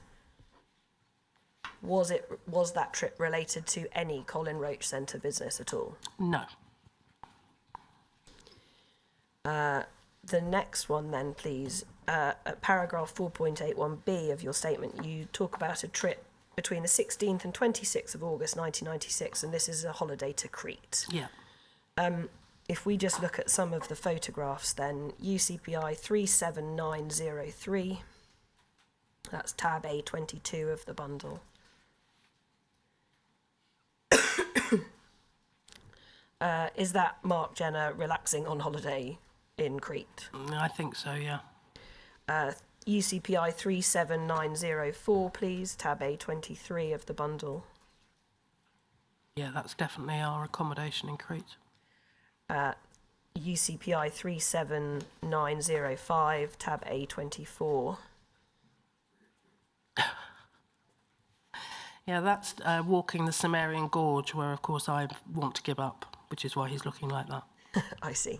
[SPEAKER 3] was that trip related to any Colin Roach Centre business at all?
[SPEAKER 2] No.
[SPEAKER 3] The next one then, please. At paragraph 4.81b of your statement, you talk about a trip between the 16th and 26th of August 1996, and this is a holiday to Crete.
[SPEAKER 2] Yeah.
[SPEAKER 3] If we just look at some of the photographs then, UCPI 37903, that's tab A22 of the bundle. Is that Mark Jenner relaxing on holiday in Crete?
[SPEAKER 2] I think so, yeah.
[SPEAKER 3] UCPI 37904, please, tab A23 of the bundle.
[SPEAKER 2] Yeah, that's definitely our accommodation in Crete.
[SPEAKER 3] UCPI 37905, tab A24.
[SPEAKER 2] Yeah, that's walking the Cimmerian Gorge, where, of course, I want to give up, which is why he's looking like that.
[SPEAKER 3] I see.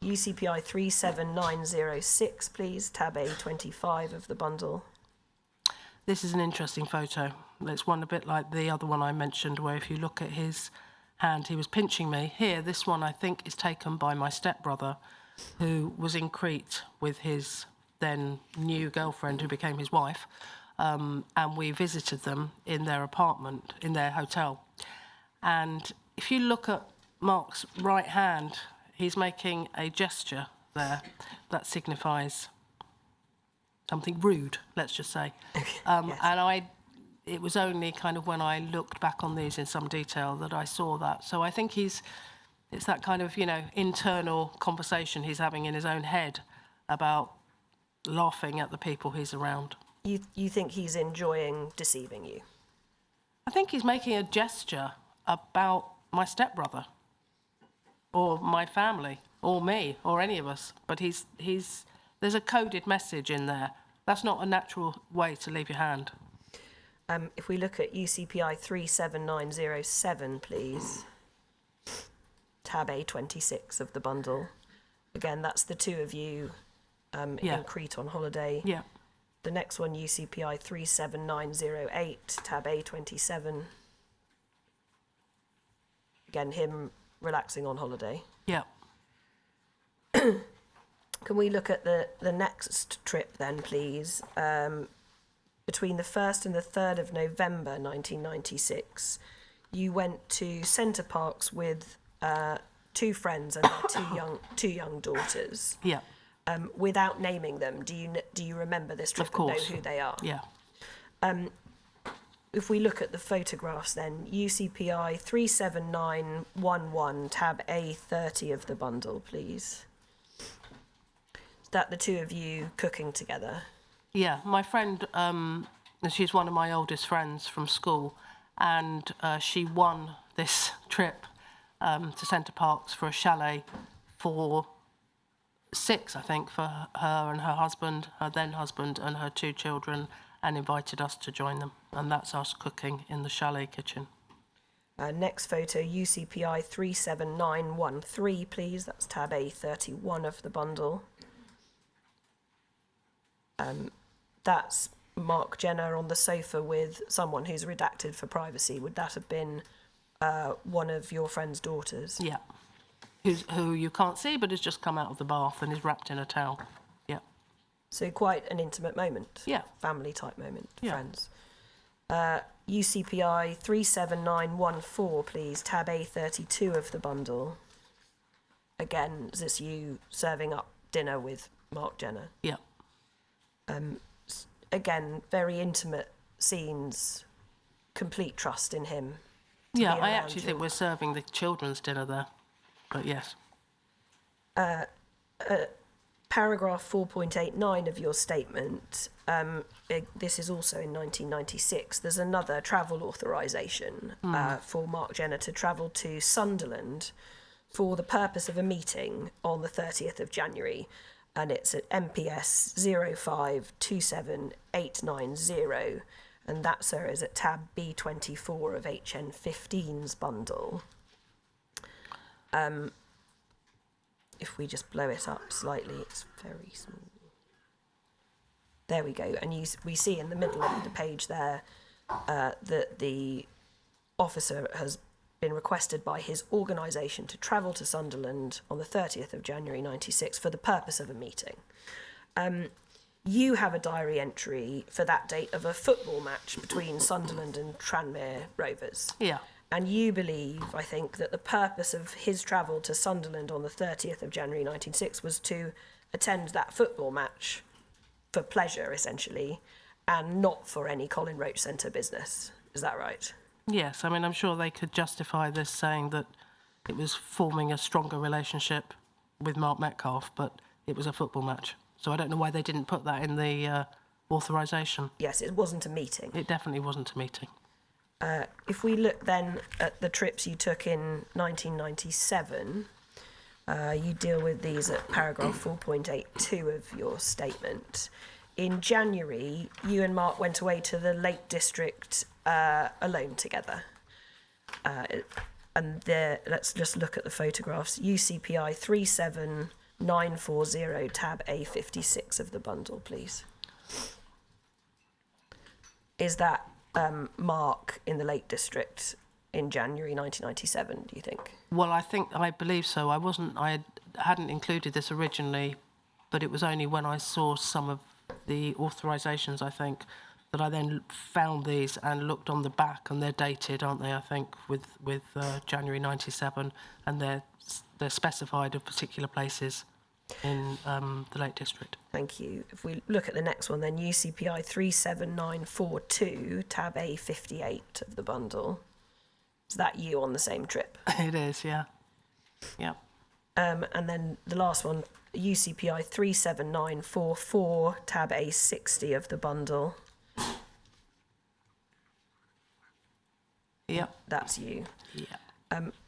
[SPEAKER 3] UCPI 37906, please, tab A25 of the bundle.
[SPEAKER 2] This is an interesting photo. It's one a bit like the other one I mentioned, where if you look at his hand, he was pinching me. Here, this one, I think, is taken by my stepbrother, who was in Crete with his then new girlfriend, who became his wife, and we visited them in their apartment, in their hotel. And if you look at Mark's right hand, he's making a gesture there that signifies something rude, let's just say.
[SPEAKER 3] Yes.
[SPEAKER 2] And it was only kind of when I looked back on these in some detail that I saw that. So I think it's that kind of, internal conversation he's having in his own head about laughing at the people he's around.
[SPEAKER 3] You think he's enjoying deceiving you?
[SPEAKER 2] I think he's making a gesture about my stepbrother, or my family, or me, or any of us. But there's a coded message in there. That's not a natural way to leave your hand.
[SPEAKER 3] If we look at UCPI 37907, please, tab A26 of the bundle. Again, that's the two of you in Crete on holiday.
[SPEAKER 2] Yeah.
[SPEAKER 3] The next one, UCPI 37908, tab A27. Again, him relaxing on holiday.
[SPEAKER 2] Yeah.
[SPEAKER 3] Can we look at the next trip then, please? Between the 1st and the 3rd of November 1996, you went to Centre Parks with two friends and their two young daughters.
[SPEAKER 2] Yeah.
[SPEAKER 3] Without naming them, do you remember this trip
[SPEAKER 2] Of course.
[SPEAKER 3] and know who they are?
[SPEAKER 2] Yeah.
[SPEAKER 3] If we look at the photographs then, UCPI 37911, tab A30 of the bundle, please. Is that the two of you cooking together?
[SPEAKER 2] Yeah, my friend, she's one of my oldest friends from school, and she won this trip to Centre Parks for a chalet for 6, I think, for her and her husband, her then husband, and her 2 children, and invited us to join them. And that's us cooking in the chalet kitchen.
[SPEAKER 3] Next photo, UCPI 37913, please. That's tab A31 of the bundle. That's Mark Jenner on the sofa with someone who's redacted for privacy. Would that have been one of your friend's daughters?
[SPEAKER 2] Yeah. Who you can't see, but has just come out of the bath and is wrapped in a towel. Yeah.
[SPEAKER 3] So quite an intimate moment.
[SPEAKER 2] Yeah.
[SPEAKER 3] Family type moment,
[SPEAKER 2] Yeah.
[SPEAKER 3] friends. UCPI 37914, please. Tab A32 of the bundle. Again, is this you serving up dinner with Mark Jenner?
[SPEAKER 2] Yeah.
[SPEAKER 3] Again, very intimate scenes, complete trust in him.
[SPEAKER 2] Yeah,
[SPEAKER 3] be
[SPEAKER 2] I
[SPEAKER 3] around
[SPEAKER 2] actually
[SPEAKER 3] you.
[SPEAKER 2] think we're serving the children's dinner there. But yes.
[SPEAKER 3] Paragraph 4.89 of your statement, this is also in 1996. There's another travel authorisation for Mark Jenner to travel to Sunderland for the purpose of a meeting on the 30th of January. And it's at MPS 0527890. And that, sir, is at tab B24 of HN15's bundle. If we just blow it up slightly, it's very small. There we go. And we see in the middle of the page there that the officer has been requested by his organisation to travel to Sunderland on the 30th of January 96 for the purpose of a meeting. You have a diary entry for that date of a football match between Sunderland and Tranmere Rovers.
[SPEAKER 2] Yeah.
[SPEAKER 3] And you believe, I think, that the purpose of his travel to Sunderland on the 30th of January 1906 was to attend that football match for pleasure, essentially, and not for any Colin Roach Centre business. Is that right?
[SPEAKER 2] Yes, I mean, I'm sure they could justify this saying that it was forming a stronger relationship with Mark Metcalfe, but it was a football match. So I don't know why they didn't put that in the authorisation.
[SPEAKER 3] Yes, it wasn't a meeting.
[SPEAKER 2] It definitely wasn't a meeting.
[SPEAKER 3] If we look then at the trips you took in 1997, you deal with these at paragraph 4.82 of your statement. In January, you and Mark went away to the Lake District alone together. And there, let's just look at the photographs. UCPI 37940, tab A56 of the bundle, please. Is that Mark in the Lake District in January 1997, do you think?
[SPEAKER 2] Well, I believe so. I hadn't included this originally, but it was only when I saw some of the authorisations, I think, that I then found these and looked on the back, and they're dated, aren't they, I think, with January 97, and they're specified of particular places in the Lake District.
[SPEAKER 3] Thank you. If we look at the next one, then UCPI 37942, tab A58 of the bundle. Is that you on the same trip?
[SPEAKER 2] It is, yeah. Yeah.
[SPEAKER 3] And then the last one, UCPI 37944, tab A60 of the bundle.
[SPEAKER 2] Yep.
[SPEAKER 3] That's you.
[SPEAKER 2] Yeah.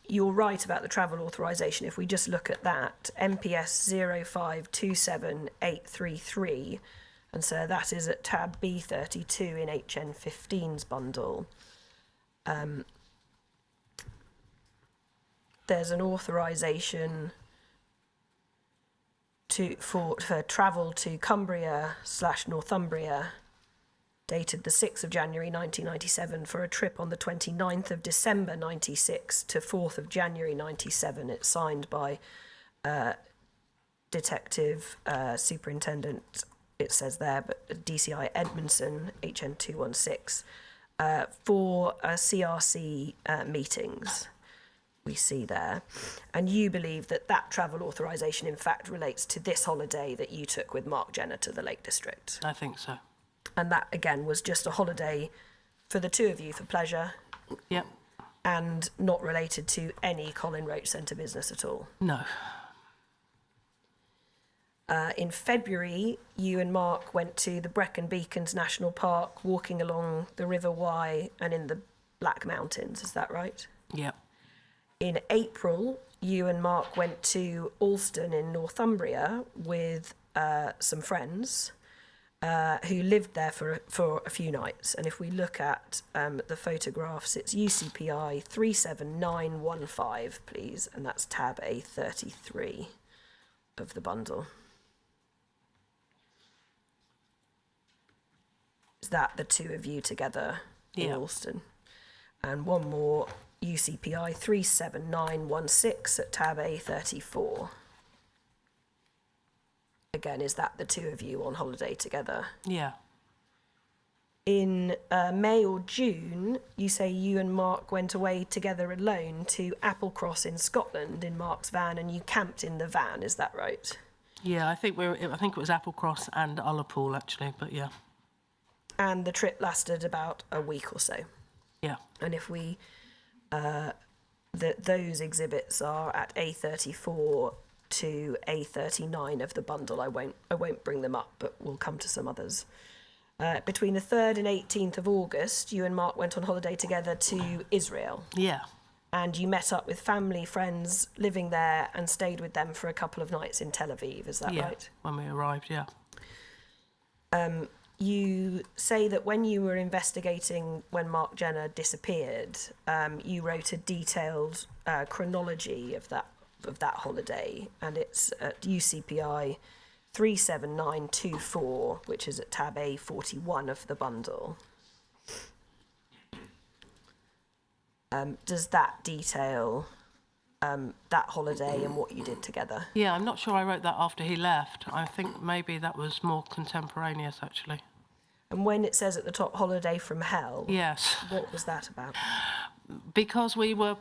[SPEAKER 3] You're right about the travel authorisation. If we just look at that, MPS 0527833, and so that is at tab B32 in HN15's bundle. There's an authorisation for travel to Cumbria/Northumbria, dated the 6th of January 1997, for a trip on the 29th of December 96 to 4th of January 97. It's signed by Detective Superintendent, it says there, but DCI Edmondson, HN216, for CRC meetings. We see there. And you believe that that travel authorisation in fact relates to this holiday that you took with Mark Jenner to the Lake District.
[SPEAKER 2] I think so.
[SPEAKER 3] And that, again, was just a holiday for the two of you for pleasure.
[SPEAKER 2] Yep.
[SPEAKER 3] And not related to any Colin Roach Centre business at all.
[SPEAKER 2] No.
[SPEAKER 3] In February, you and Mark went to the Brecon Beacons National Park, walking along the River Wye and in the Black Mountains. Is that right?
[SPEAKER 2] Yep.
[SPEAKER 3] In April, you and Mark went to Alston in Northumbria with some friends. who lived there for a few nights. And if we look at the photographs, it's UCPI 37915, please, and that's tab A33 of the bundle. Is that the two of you together in Alston? And one more, UCPI 37916 at tab A34. Again, is that the two of you on holiday together?
[SPEAKER 2] Yeah.
[SPEAKER 3] In May or June, you say you and Mark went away together alone to Applecross in Scotland in Mark's van, and you camped in the van. Is that right?
[SPEAKER 2] Yeah, I think it was Applecross and Ullapool actually, but yeah.
[SPEAKER 3] And the trip lasted about a week or so.
[SPEAKER 2] Yeah.
[SPEAKER 3] And if we, those exhibits are at A34 to A39 of the bundle. I won't bring them up, but we'll come to some others. Between the 3rd and 18th of August, you and Mark went on holiday together to Israel.
[SPEAKER 2] Yeah.
[SPEAKER 3] And you met up with family, friends living there and stayed with them for a couple of nights in Tel Aviv. Is that right?
[SPEAKER 2] When we arrived, yeah.
[SPEAKER 3] You say that when you were investigating when Mark Jenner disappeared, you wrote a detailed chronology of that holiday, and it's at UCPI 37924, which is at tab A41 of the bundle. Does that detail that holiday and what you did together?
[SPEAKER 2] Yeah, I'm not sure I wrote that after he left. I think maybe that was more contemporaneous, actually.
[SPEAKER 3] And when it says at the top, holiday from hell,
[SPEAKER 2] Yes.
[SPEAKER 3] what was that about?
[SPEAKER 2] Because we were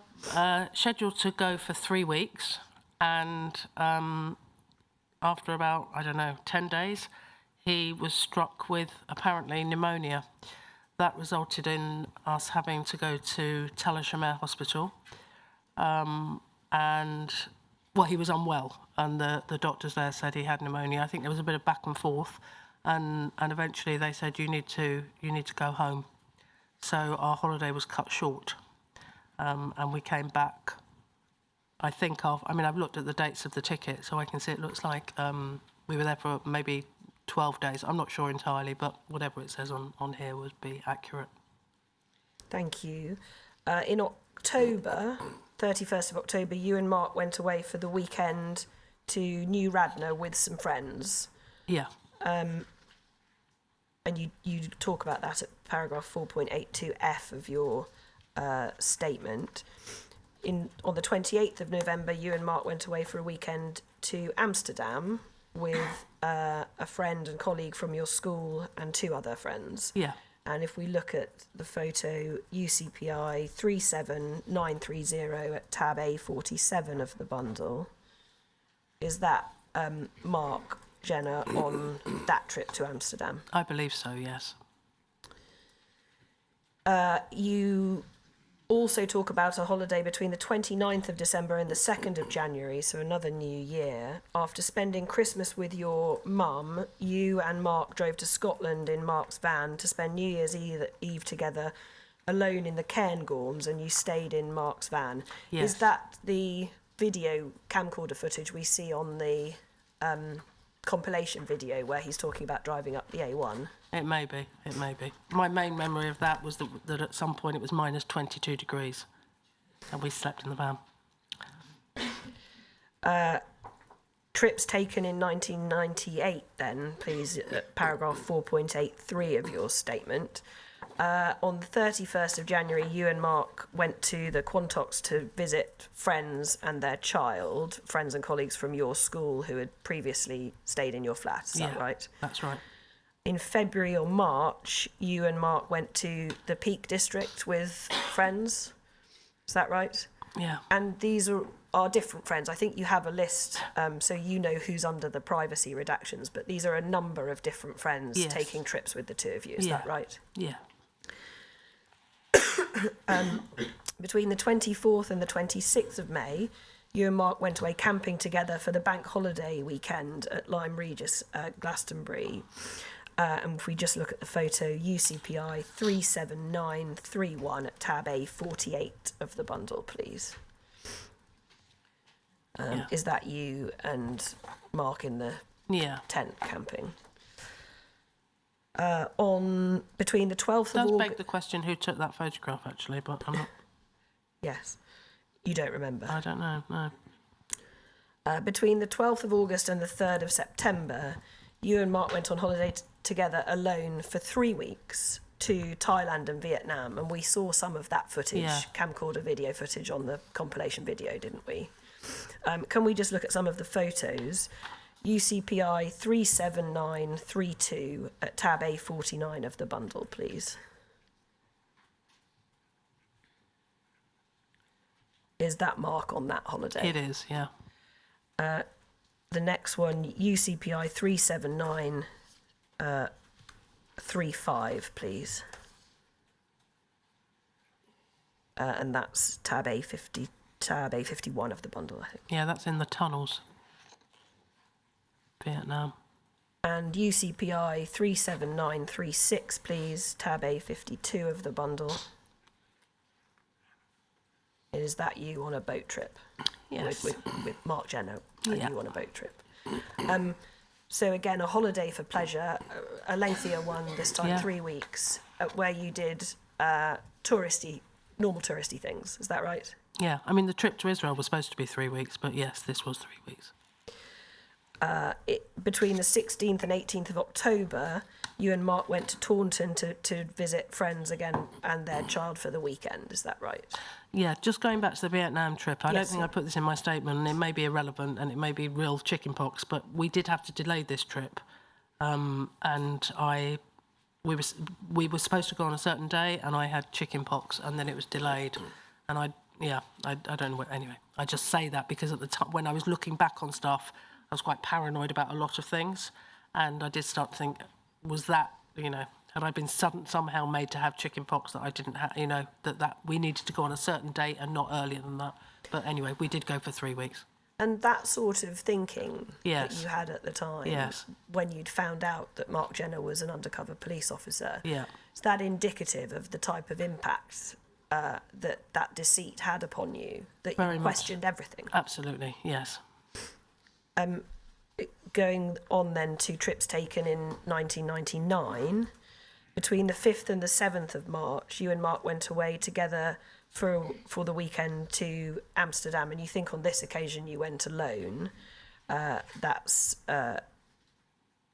[SPEAKER 2] scheduled to go for 3 weeks, and after about, 10 days, he was struck with apparently pneumonia. That resulted in us having to go to Tel Hashemer Hospital. And, well, he was unwell, and the doctors there said he had pneumonia. I think there was a bit of back and forth, and eventually they said, you need to go home. So our holiday was cut short, and we came back, I think, I've looked at the dates of the ticket, so I can see it looks like we were there for maybe 12 days. I'm not sure entirely, but whatever it says on here would be accurate.
[SPEAKER 3] Thank you. In October, 31st of October, you and Mark went away for the weekend to New Radnor with some friends.
[SPEAKER 2] Yeah.
[SPEAKER 3] And you talk about that at paragraph 4.82F of your statement. On the 28th of November, you and Mark went away for a weekend to Amsterdam with a friend and colleague from your school and 2 other friends.
[SPEAKER 2] Yeah.
[SPEAKER 3] And if we look at the photo, UCPI 37930 at tab A47 of the bundle, is that Mark Jenner on that trip to Amsterdam?
[SPEAKER 2] I believe so, yes.
[SPEAKER 3] You also talk about a holiday between the 29th of December and the 2nd of January, so another new year. After spending Christmas with your mum, you and Mark drove to Scotland in Mark's van to spend New Year's Eve together alone in the Cairngorms, and you stayed in Mark's van.
[SPEAKER 2] Yes.
[SPEAKER 3] Is that the video camcorder footage we see on the compilation video where he's talking about driving up the A1?
[SPEAKER 2] It may be. My main memory of that was that at some point it was minus 22 degrees and we slept in the van.
[SPEAKER 3] Trips taken in 1998 then, please, paragraph 4.83 of your statement. On the 31st of January, you and Mark went to the Quantocks to visit friends and their child, friends and colleagues from your school who had previously stayed in your flat, is that right?
[SPEAKER 2] That's right.
[SPEAKER 3] In February or March, you and Mark went to the Peak District with friends, is that right?
[SPEAKER 2] Yeah.
[SPEAKER 3] And these are different friends. I think you have a list, so you know who's under the privacy redactions, but these are a number of different friends taking trips with the two of you, is that right?
[SPEAKER 2] Yeah.
[SPEAKER 3] Between the 24th and the 26th of May, you and Mark went away camping together for the bank holiday weekend at Lyme Regis, Glastonbury. And if we just look at the photo, UCPI 37931 at tab A48 of the bundle, please. Is that you and Mark in the tent camping? on between the 12th of
[SPEAKER 2] Does
[SPEAKER 3] August...
[SPEAKER 2] beg the question who took that photograph, actually, but I'm not...
[SPEAKER 3] Yes. You don't remember?
[SPEAKER 2] I don't know, no.
[SPEAKER 3] Between the 12th of August and the 3rd of September, you and Mark went on holiday together alone for 3 weeks to Thailand and Vietnam, and we saw some of that footage, camcorder video footage on the compilation video, didn't we? Can we just look at some of the photos? UCPI 37932 at tab A49 of the bundle, please. Is that Mark on that holiday?
[SPEAKER 2] It is, yeah.
[SPEAKER 3] The next one, UCPI 37935, please. And that's tab A51 of the bundle, I think.
[SPEAKER 2] Yeah, that's in the tunnels. Vietnam.
[SPEAKER 3] And UCPI 37936, please, tab A52 of the bundle. Is that you on a boat trip?
[SPEAKER 2] Yes.
[SPEAKER 3] With Mark Jenner,
[SPEAKER 2] Yeah.
[SPEAKER 3] you on a boat trip. So again, a holiday for pleasure, a lengthier one this time, 3 weeks, where you did normal touristy things. Is that right?
[SPEAKER 2] Yeah, I mean, the trip to Israel was supposed to be 3 weeks, but yes, this was 3 weeks.
[SPEAKER 3] Between the 16th and 18th of October, you and Mark went to Taunton to visit friends again and their child for the weekend. Is that right?
[SPEAKER 2] Yeah, just going back to the Vietnam trip, I don't think I put this in my statement, and it may be irrelevant and it may be real chicken pox, but we did have to delay this trip. And we were supposed to go on a certain day, and I had chicken pox, and then it was delayed. And I don't know what, anyway, I just say that because at the time, when I was looking back on stuff, I was quite paranoid about a lot of things. And I did start to think, was that, had I been somehow made to have chicken pox that I didn't have, that we needed to go on a certain date and not earlier than that. But anyway, we did go for 3 weeks.
[SPEAKER 3] And that sort of thinking that
[SPEAKER 2] Yes.
[SPEAKER 3] you had at the time,
[SPEAKER 2] Yes.
[SPEAKER 3] when you'd found out that Mark Jenner was an undercover police officer,
[SPEAKER 2] Yeah.
[SPEAKER 3] is that indicative of the type of impact that deceit had upon you, that
[SPEAKER 2] Very
[SPEAKER 3] you
[SPEAKER 2] much.
[SPEAKER 3] questioned everything?
[SPEAKER 2] Absolutely, yes.
[SPEAKER 3] Going on then to trips taken in 1999, between the 5th and the 7th of March, you and Mark went away together for the weekend to Amsterdam, and you think on this occasion you went alone. That's an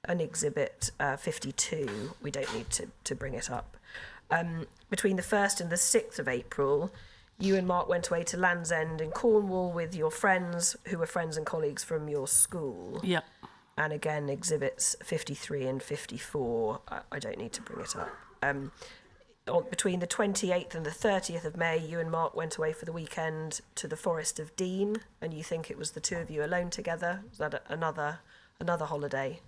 [SPEAKER 3] exhibit 52. We don't need to bring it up. Between the 1st and the 6th of April, you and Mark went away to Land's End in Cornwall with your friends, who were friends and colleagues from your school.
[SPEAKER 2] Yep.
[SPEAKER 3] And again, exhibits 53 and 54. I don't need to bring it up. Between the 28th and the 30th of May, you and Mark went away for the weekend to the Forest of Dean, and you think it was the two of you alone together. Was that another holiday?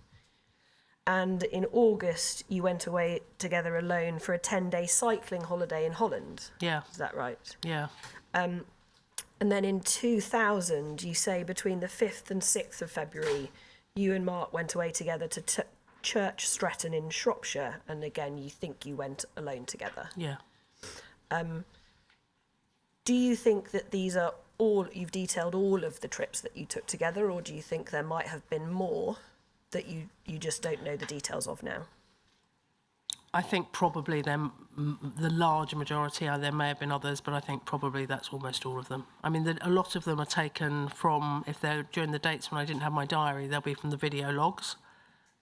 [SPEAKER 3] And in August, you went away together alone for a 10-day cycling holiday in Holland.
[SPEAKER 2] Yeah.
[SPEAKER 3] Is that right?
[SPEAKER 2] Yeah.
[SPEAKER 3] And then in 2000, you say between the 5th and 6th of February, you and Mark went away together to Church Stretton in Shropshire, and again, you think you went alone together.
[SPEAKER 2] Yeah.
[SPEAKER 3] Do you think that these are you've detailed all of the trips that you took together, or do you think there might have been more that you just don't know the details of now?
[SPEAKER 2] I think probably the large majority, there may have been others, but I think probably that's almost all of them. I mean, a lot of them are taken from, if they're during the dates when I didn't have my diary, they'll be from the video logs.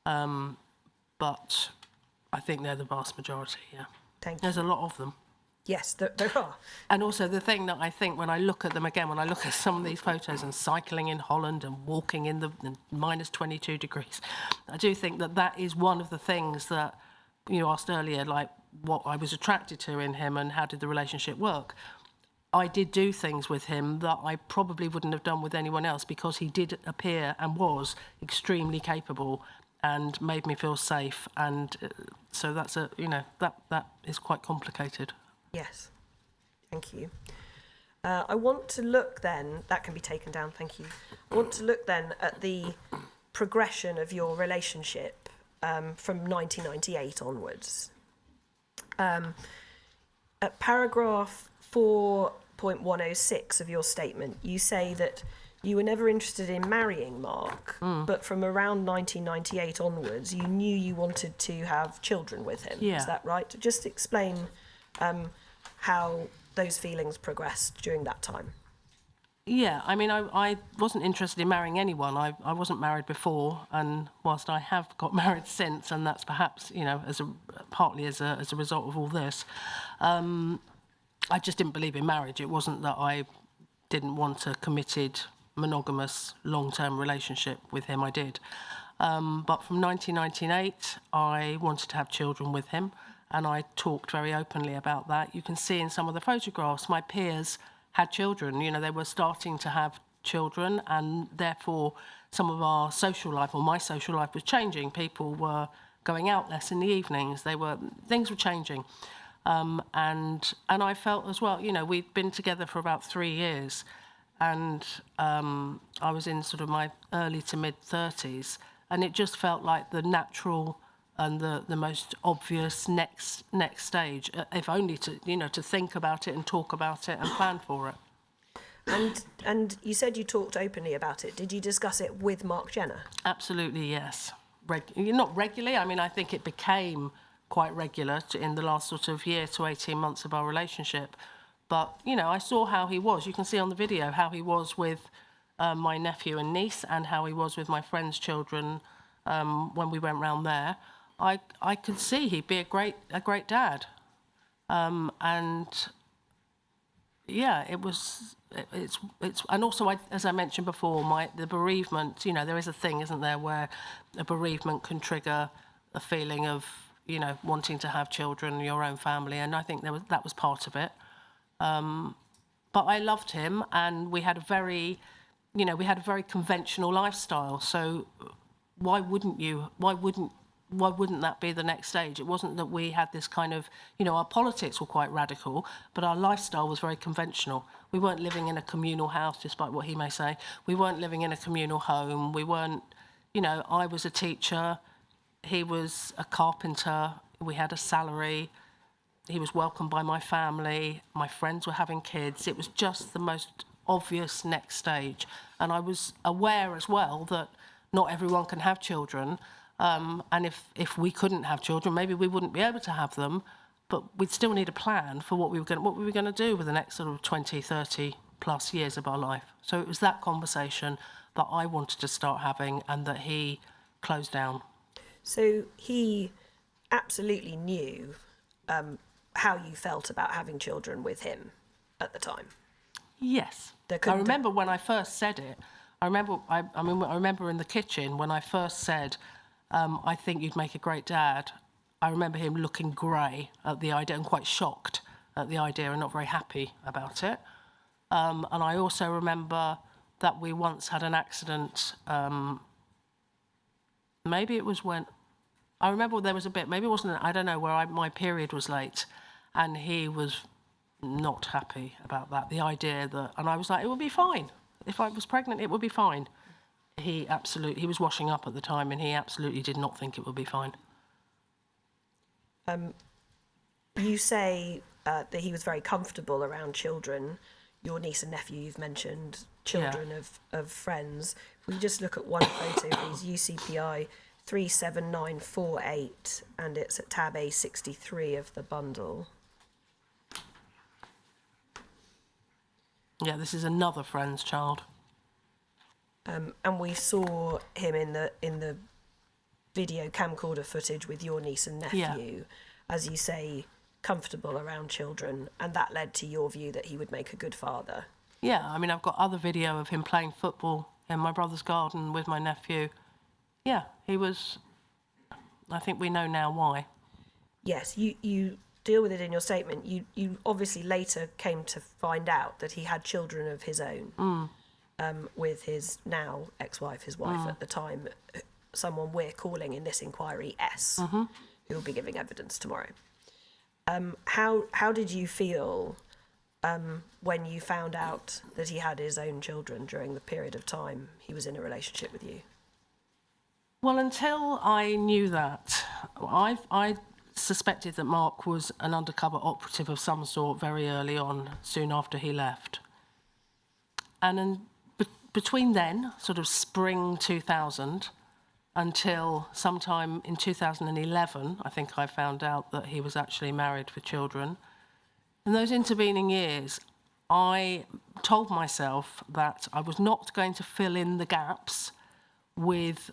[SPEAKER 2] But I think they're the vast majority, yeah.
[SPEAKER 3] Thank you.
[SPEAKER 2] There's a lot of them.
[SPEAKER 3] Yes, there are.
[SPEAKER 2] And also the thing that I think when I look at them again, when I look at some of these photos and cycling in Holland and walking in the minus 22 degrees, I do think that is one of the things that you asked earlier, like what I was attracted to in him and how did the relationship work. I did do things with him that I probably wouldn't have done with anyone else because he did appear and was extremely capable and made me feel safe. And so that's that is quite complicated.
[SPEAKER 3] Yes, thank you. I want to look then, that can be taken down, thank you. I want to look then at the progression of your relationship from 1998 onwards. At paragraph 4.106 of your statement, you say that you were never interested in marrying Mark, but from around 1998 onwards, you knew you wanted to have children with him.
[SPEAKER 2] Yeah.
[SPEAKER 3] Is that right? Just explain how those feelings progressed during that time.
[SPEAKER 2] Yeah, I mean, I wasn't interested in marrying anyone. I wasn't married before, and whilst I have got married since, and that's perhaps, you know, partly as a result of all this, I just didn't believe in marriage. It wasn't that I didn't want a committed, monogamous, long-term relationship with him. I did. But from 1998, I wanted to have children with him, and I talked very openly about that. You can see in some of the photographs, my peers had children. You know, they were starting to have children, and therefore some of our social life, or my social life, was changing. People were going out less in the evenings. Things were changing. And I felt as well, you know, we'd been together for about 3 years, and I was in sort of my early to mid-30s, and it just felt like the natural and the most obvious next stage, if only to, you know, to think about it and talk about it and plan for it.
[SPEAKER 3] And you said you talked openly about it. Did you discuss it with Mark Jenner?
[SPEAKER 2] Absolutely, yes. Not regularly. I mean, I think it became quite regular in the last sort of year to 18 months of our relationship. But, you know, I saw how he was. You can see on the video how he was with my nephew and niece, and how he was with my friends' children when we went round there. I could see he'd be a great dad. And yeah, it's and also, as I mentioned before, the bereavement, you know, there is a thing, isn't there, where a bereavement can trigger a feeling of, you know, wanting to have children, your own family, and I think that was part of it. But I loved him, and we had a very conventional lifestyle. So why wouldn't that be the next stage? It wasn't that we had this kind of, you know, our politics were quite radical, but our lifestyle was very conventional. We weren't living in a communal house, despite what he may say. We weren't living in a communal home. We weren't, you know, I was a teacher. He was a carpenter. We had a salary. He was welcomed by my family. My friends were having kids. It was just the most obvious next stage. And I was aware as well that not everyone can have children. And if we couldn't have children, maybe we wouldn't be able to have them, but we'd still need a plan for what we were going to do with the next sort of 20, 30 plus years of our life. So it was that conversation that I wanted to start having, and that he closed down. So
[SPEAKER 3] he absolutely knew how you felt about having children with him at the time?
[SPEAKER 2] Yes. I remember when I first said it. I remember in the kitchen when I first said, I think you'd make a great dad. I remember him looking grey at the idea and quite shocked at the idea and not very happy about it. And I also remember that we once had an accident. Maybe it was when... I remember there was a bit, maybe it wasn't, I don't know, where my period was late, and he was not happy about that. The idea that... And I was like, it would be fine. If I was pregnant, it would be fine. He was washing up at the time, and he absolutely did not think it would be fine.
[SPEAKER 3] You say that he was very comfortable around children. Your niece and nephew, you've mentioned, children of friends. We just look at one photo, please. UCPI 37948, and it's at tab A63 of the bundle.
[SPEAKER 2] Yeah, this is another friend's child.
[SPEAKER 3] And we saw him in the video camcorder footage with your niece and nephew, as you say, comfortable around children, and that led to your view that he would make a good father.
[SPEAKER 2] Yeah, I mean, I've got other video of him playing football in my brother's garden with my nephew. Yeah, he was... I think we know now why.
[SPEAKER 3] Yes, you deal with it in your statement. You obviously later came to find out that he had children of his own with his now ex-wife, his wife at the time, someone we're calling in this inquiry S, who will be giving evidence tomorrow. How did you feel when you found out that he had his own children during the period of time he was in a relationship with you?
[SPEAKER 2] Well, until I knew that, I suspected that Mark was an undercover operative of some sort very early on, soon after he left. And between then, sort of spring 2000, until sometime in 2011, I think I found out that he was actually married with children. In those intervening years, I told myself that I was not going to fill in the gaps with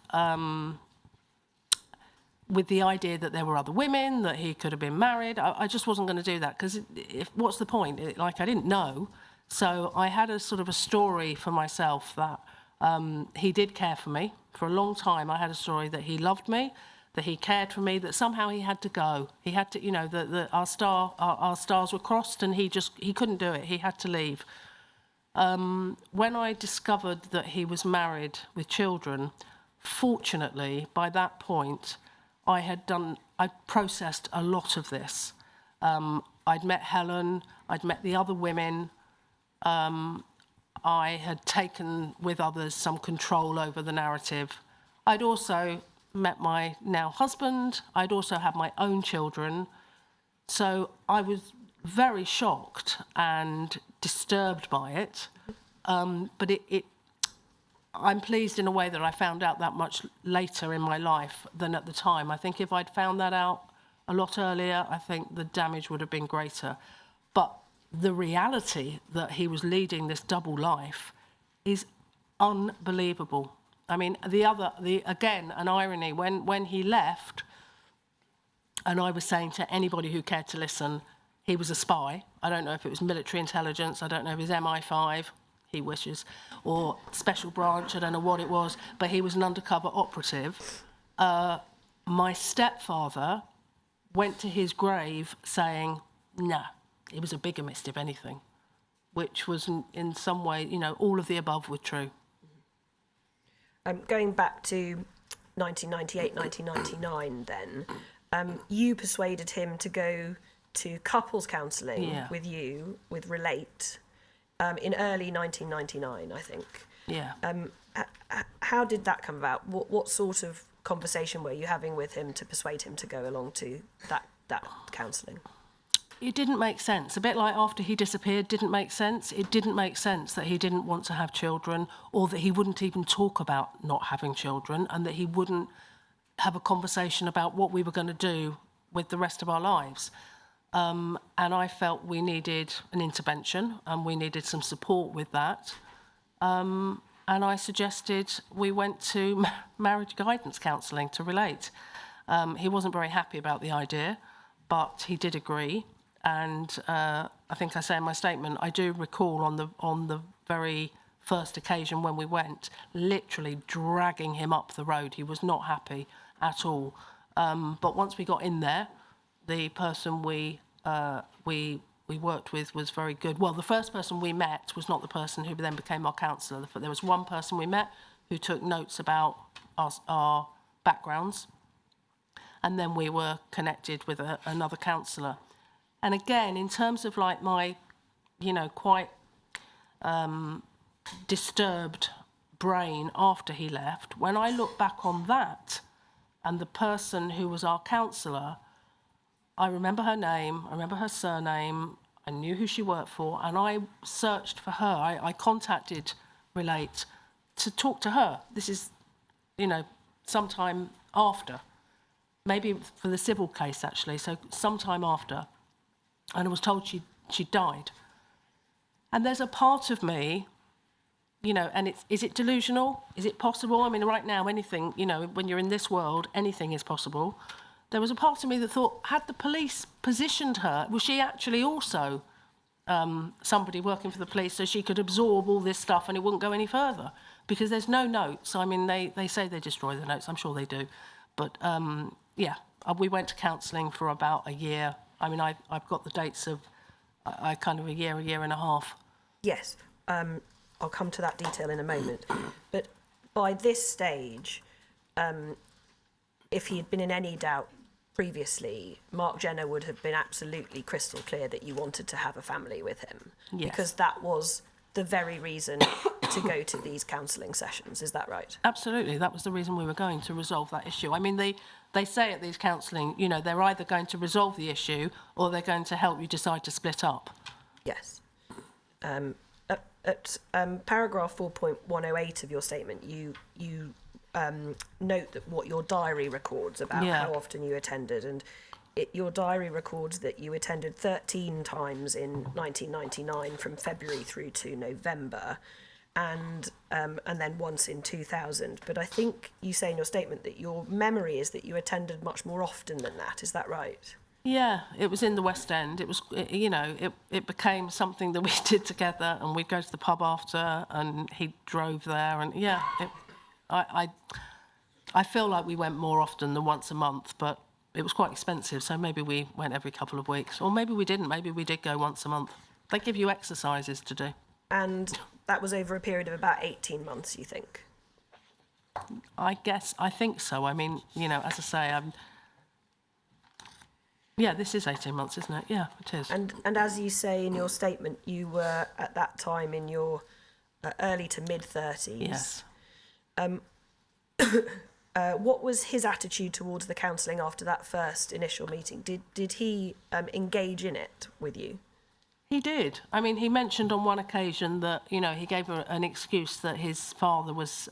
[SPEAKER 2] the idea that there were other women, that he could have been married. I just wasn't going to do that, because what's the point? I didn't know. So I had a sort of a story for myself that he did care for me. For a long time, I had a story that he loved me, that he cared for me, that somehow he had to go. He had to, you know, our stars were crossed, and he couldn't do it. He had to leave. When I discovered that he was married with children, fortunately, by that point, I'd processed a lot of this. I'd met Helen, I'd met the other women. I had taken with others some control over the narrative. I'd also met my now husband. I'd also had my own children. So I was very shocked and disturbed by it. But I'm pleased in a way that I found out that much later in my life than at the time. I think if I'd found that out a lot earlier, I think the damage would have been greater. But the reality that he was leading this double life is unbelievable. I mean, again, an irony, when he left, and I was saying to anybody who cared to listen, he was a spy. I don't know if it was military intelligence, I don't know if it was MI5, he wishes, or special branch, I don't know what it was, but he was an undercover operative. My stepfather went to his grave saying, nah, he was a bigamist, if anything, which was in some way, you know, all of the above were true.
[SPEAKER 3] Going back to 1998, 1999 then, you persuaded him to go to couples counselling with you, with Relate, in early 1999, I think.
[SPEAKER 2] Yeah.
[SPEAKER 3] How did that come about? What sort of conversation were you having with him to persuade him to go along to that counselling?
[SPEAKER 2] It didn't make sense. A bit like after he disappeared, didn't make sense. It didn't make sense that he didn't want to have children, or that he wouldn't even talk about not having children, and that he wouldn't have a conversation about what we were going to do with the rest of our lives. And I felt we needed an intervention, and we needed some support with that. And I suggested we went to marriage guidance counselling to Relate. He wasn't very happy about the idea, but he did agree. And I think I say in my statement, I do recall on the very first occasion when we went, literally dragging him up the road. He was not happy at all. But once we got in there, the person we worked with was very good. Well, the first person we met was not the person who then became our counsellor. There was one person we met who took notes about our backgrounds, and then we were connected with another counsellor. And again, in terms of like my, you know, quite disturbed brain after he left, when I look back on that and the person who was our counsellor, I remember her name, I remember her surname, I knew who she worked for, and I searched for her. I contacted Relate to talk to her. This is, you know, sometime after, maybe for the civil case actually, so sometime after. And I was told she died. And there's a part of me, you know, and is it delusional? Is it possible? I mean, right now, anything, you know, when you're in this world, anything is possible. There was a part of me that thought, had the police positioned her, was she actually also somebody working for the police so she could absorb all this stuff and it wouldn't go any further? Because there's no notes. I mean, they say they destroy the notes. I'm sure they do. But, yeah, we went to counselling for about a year. I mean, I've got the dates of kind of a year and a half.
[SPEAKER 3] Yes, I'll come to that detail in a moment. But by this stage, if he had been in any doubt previously, Mark Jenner would have been absolutely crystal clear that you wanted to have a family with him. Yes. Because that was the very reason to go to these counselling sessions. Is that right?
[SPEAKER 2] Absolutely. That was the reason we were going, to resolve that issue. I mean, they say at these counselling, you know, they're either going to resolve the issue or they're going to help you decide to split up.
[SPEAKER 3] Yes. at paragraph 4.108 of your statement, you note that what your diary records about how often you attended, and your diary records that you attended 13 times in 1999 from February through to November, and then once in 2000. But I think you say in your statement that your memory is that you attended much more often than that. Is that right?
[SPEAKER 2] Yeah, it was in the West End. It was, it became something that we did together, and we'd go to the pub after, and he drove there, and I feel like we went more often than once a month, but it was quite expensive, so maybe we went every couple of weeks, or maybe we didn't. Maybe we did go once a month. They give you exercises to do. And
[SPEAKER 3] that was over a period of about 18 months, you think?
[SPEAKER 2] I think so. I mean, as I say, this is 18 months, isn't it? Yeah, it is.
[SPEAKER 3] And as you say in your statement, you were at that time in your early to mid-30s.
[SPEAKER 2] Yes.
[SPEAKER 3] What was his attitude towards the counselling after that first initial meeting? Did he engage in it with you?
[SPEAKER 2] He did. I mean, he mentioned on one occasion that, he gave an excuse that his father was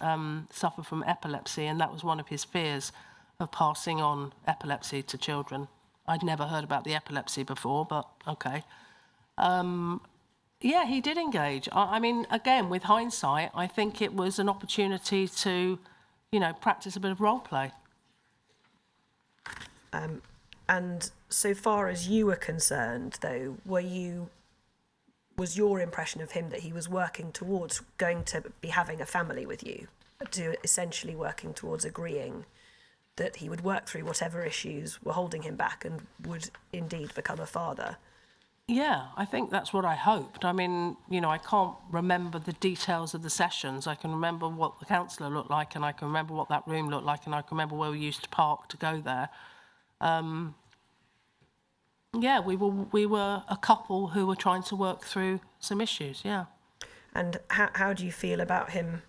[SPEAKER 2] suffered from epilepsy, and that was one of his fears of passing on epilepsy to children. I'd never heard about the epilepsy before, but okay. He did engage. I mean, again, with hindsight, I think it was an opportunity to, practice a bit of role play.
[SPEAKER 3] And so far as you were concerned, though, was your impression of him that he was working towards going to be having a family with you, to essentially working towards agreeing that he would work through whatever issues were holding him back and would indeed become a father?
[SPEAKER 2] Yeah, I think that's what I hoped. I mean, I can't remember the details of the sessions. I can remember what the counsellor looked like, and I can remember what that room looked like, and I can remember where we used to park to go there. We were a couple who were trying to work through some issues, yeah.
[SPEAKER 3] And how do you feel about him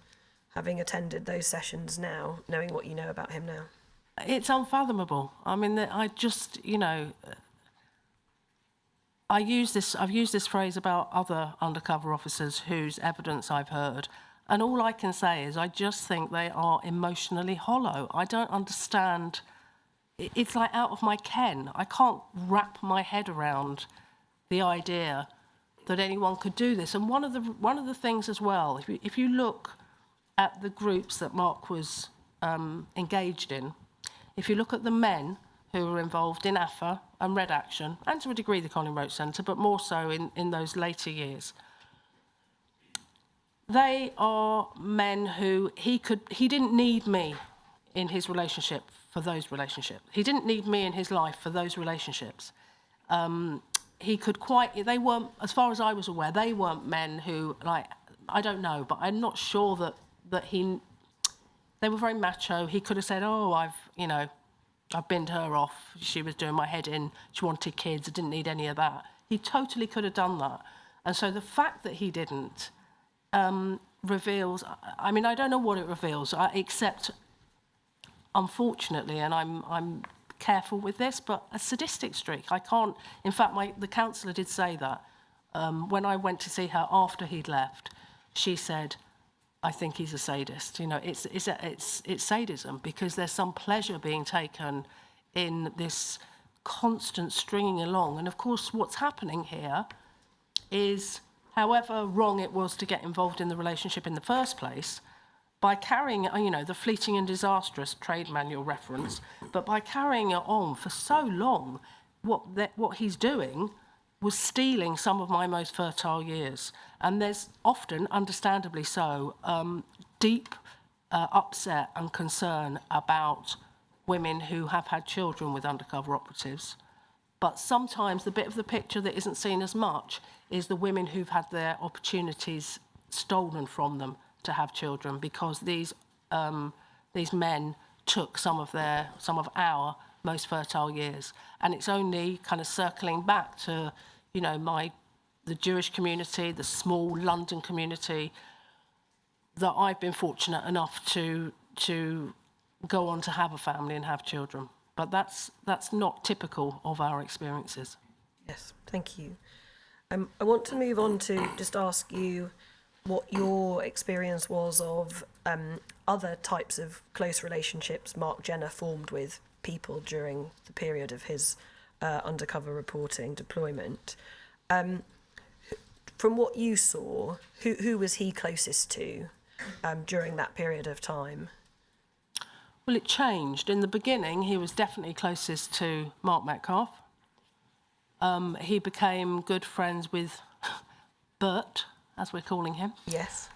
[SPEAKER 3] having attended those sessions now, knowing what you know about him now?
[SPEAKER 2] It's unfathomable. I mean, I've used this phrase about other undercover officers whose evidence I've heard, and all I can say is I just think they are emotionally hollow. I don't understand. It's like out of my ken. I can't wrap my head around the idea that anyone could do this. And one of the things as well, if you look at the groups that Mark was engaged in, if you look at the men who were involved in AFA and Red Action, and to a degree the Colin Roach Centre, but more so in those later years, they are men who he didn't need me in his relationship for those relationships. He didn't need me in his life for those relationships. They weren't, as far as I was aware, they weren't men who, I don't know, but I'm not sure that they were very macho. He could have said, I've binned her off. She was doing my head in. She wanted kids. I didn't need any of that. He totally could have done that. And so the fact that he didn't reveals, I mean, I don't know what it reveals, except, unfortunately, and I'm careful with this, but a sadistic streak. I can't, in fact, the counsellor did say that. When I went to see her after he'd left, she said, I think he's a sadist. It's sadism, because there's some pleasure being taken in this constant stringing along. And of course, what's happening here is, however wrong it was to get involved in the relationship in the first place, by carrying, the fleeting and disastrous trade manual reference, but by carrying it on for so long, what he's doing was stealing some of my most fertile years. And there's often, understandably so, deep upset and concern about women who have had children with undercover operatives. But sometimes the bit of the picture that isn't seen as much is the women who've had their opportunities stolen from them to have children, because these men took some of our most fertile years. And it's only kind of circling back to, the Jewish community, the small London community, that I've been fortunate enough to go on to have a family and have children. But that's not typical of our experiences.
[SPEAKER 3] Yes, thank you. I want to move on to just ask you what your experience was of other types of close relationships Mark Jenner formed with people during the period of his undercover reporting deployment. From what you saw, who was he closest to during that period of time?
[SPEAKER 2] Well, it changed. In the beginning, he was definitely closest to Mark Metcalf. He became good friends with Bert, as we're calling him.
[SPEAKER 3] Yes.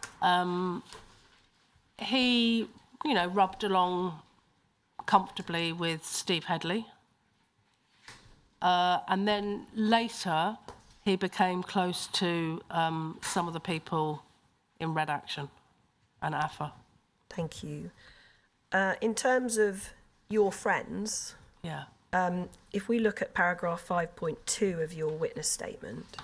[SPEAKER 2] He, rubbed along comfortably with Steve Headley. And then later, he became close to some of the people in Red Action and AFA.
[SPEAKER 3] Thank you. In terms of your friends,
[SPEAKER 2] Yeah.
[SPEAKER 3] if we look at paragraph 5.2 of your witness statement,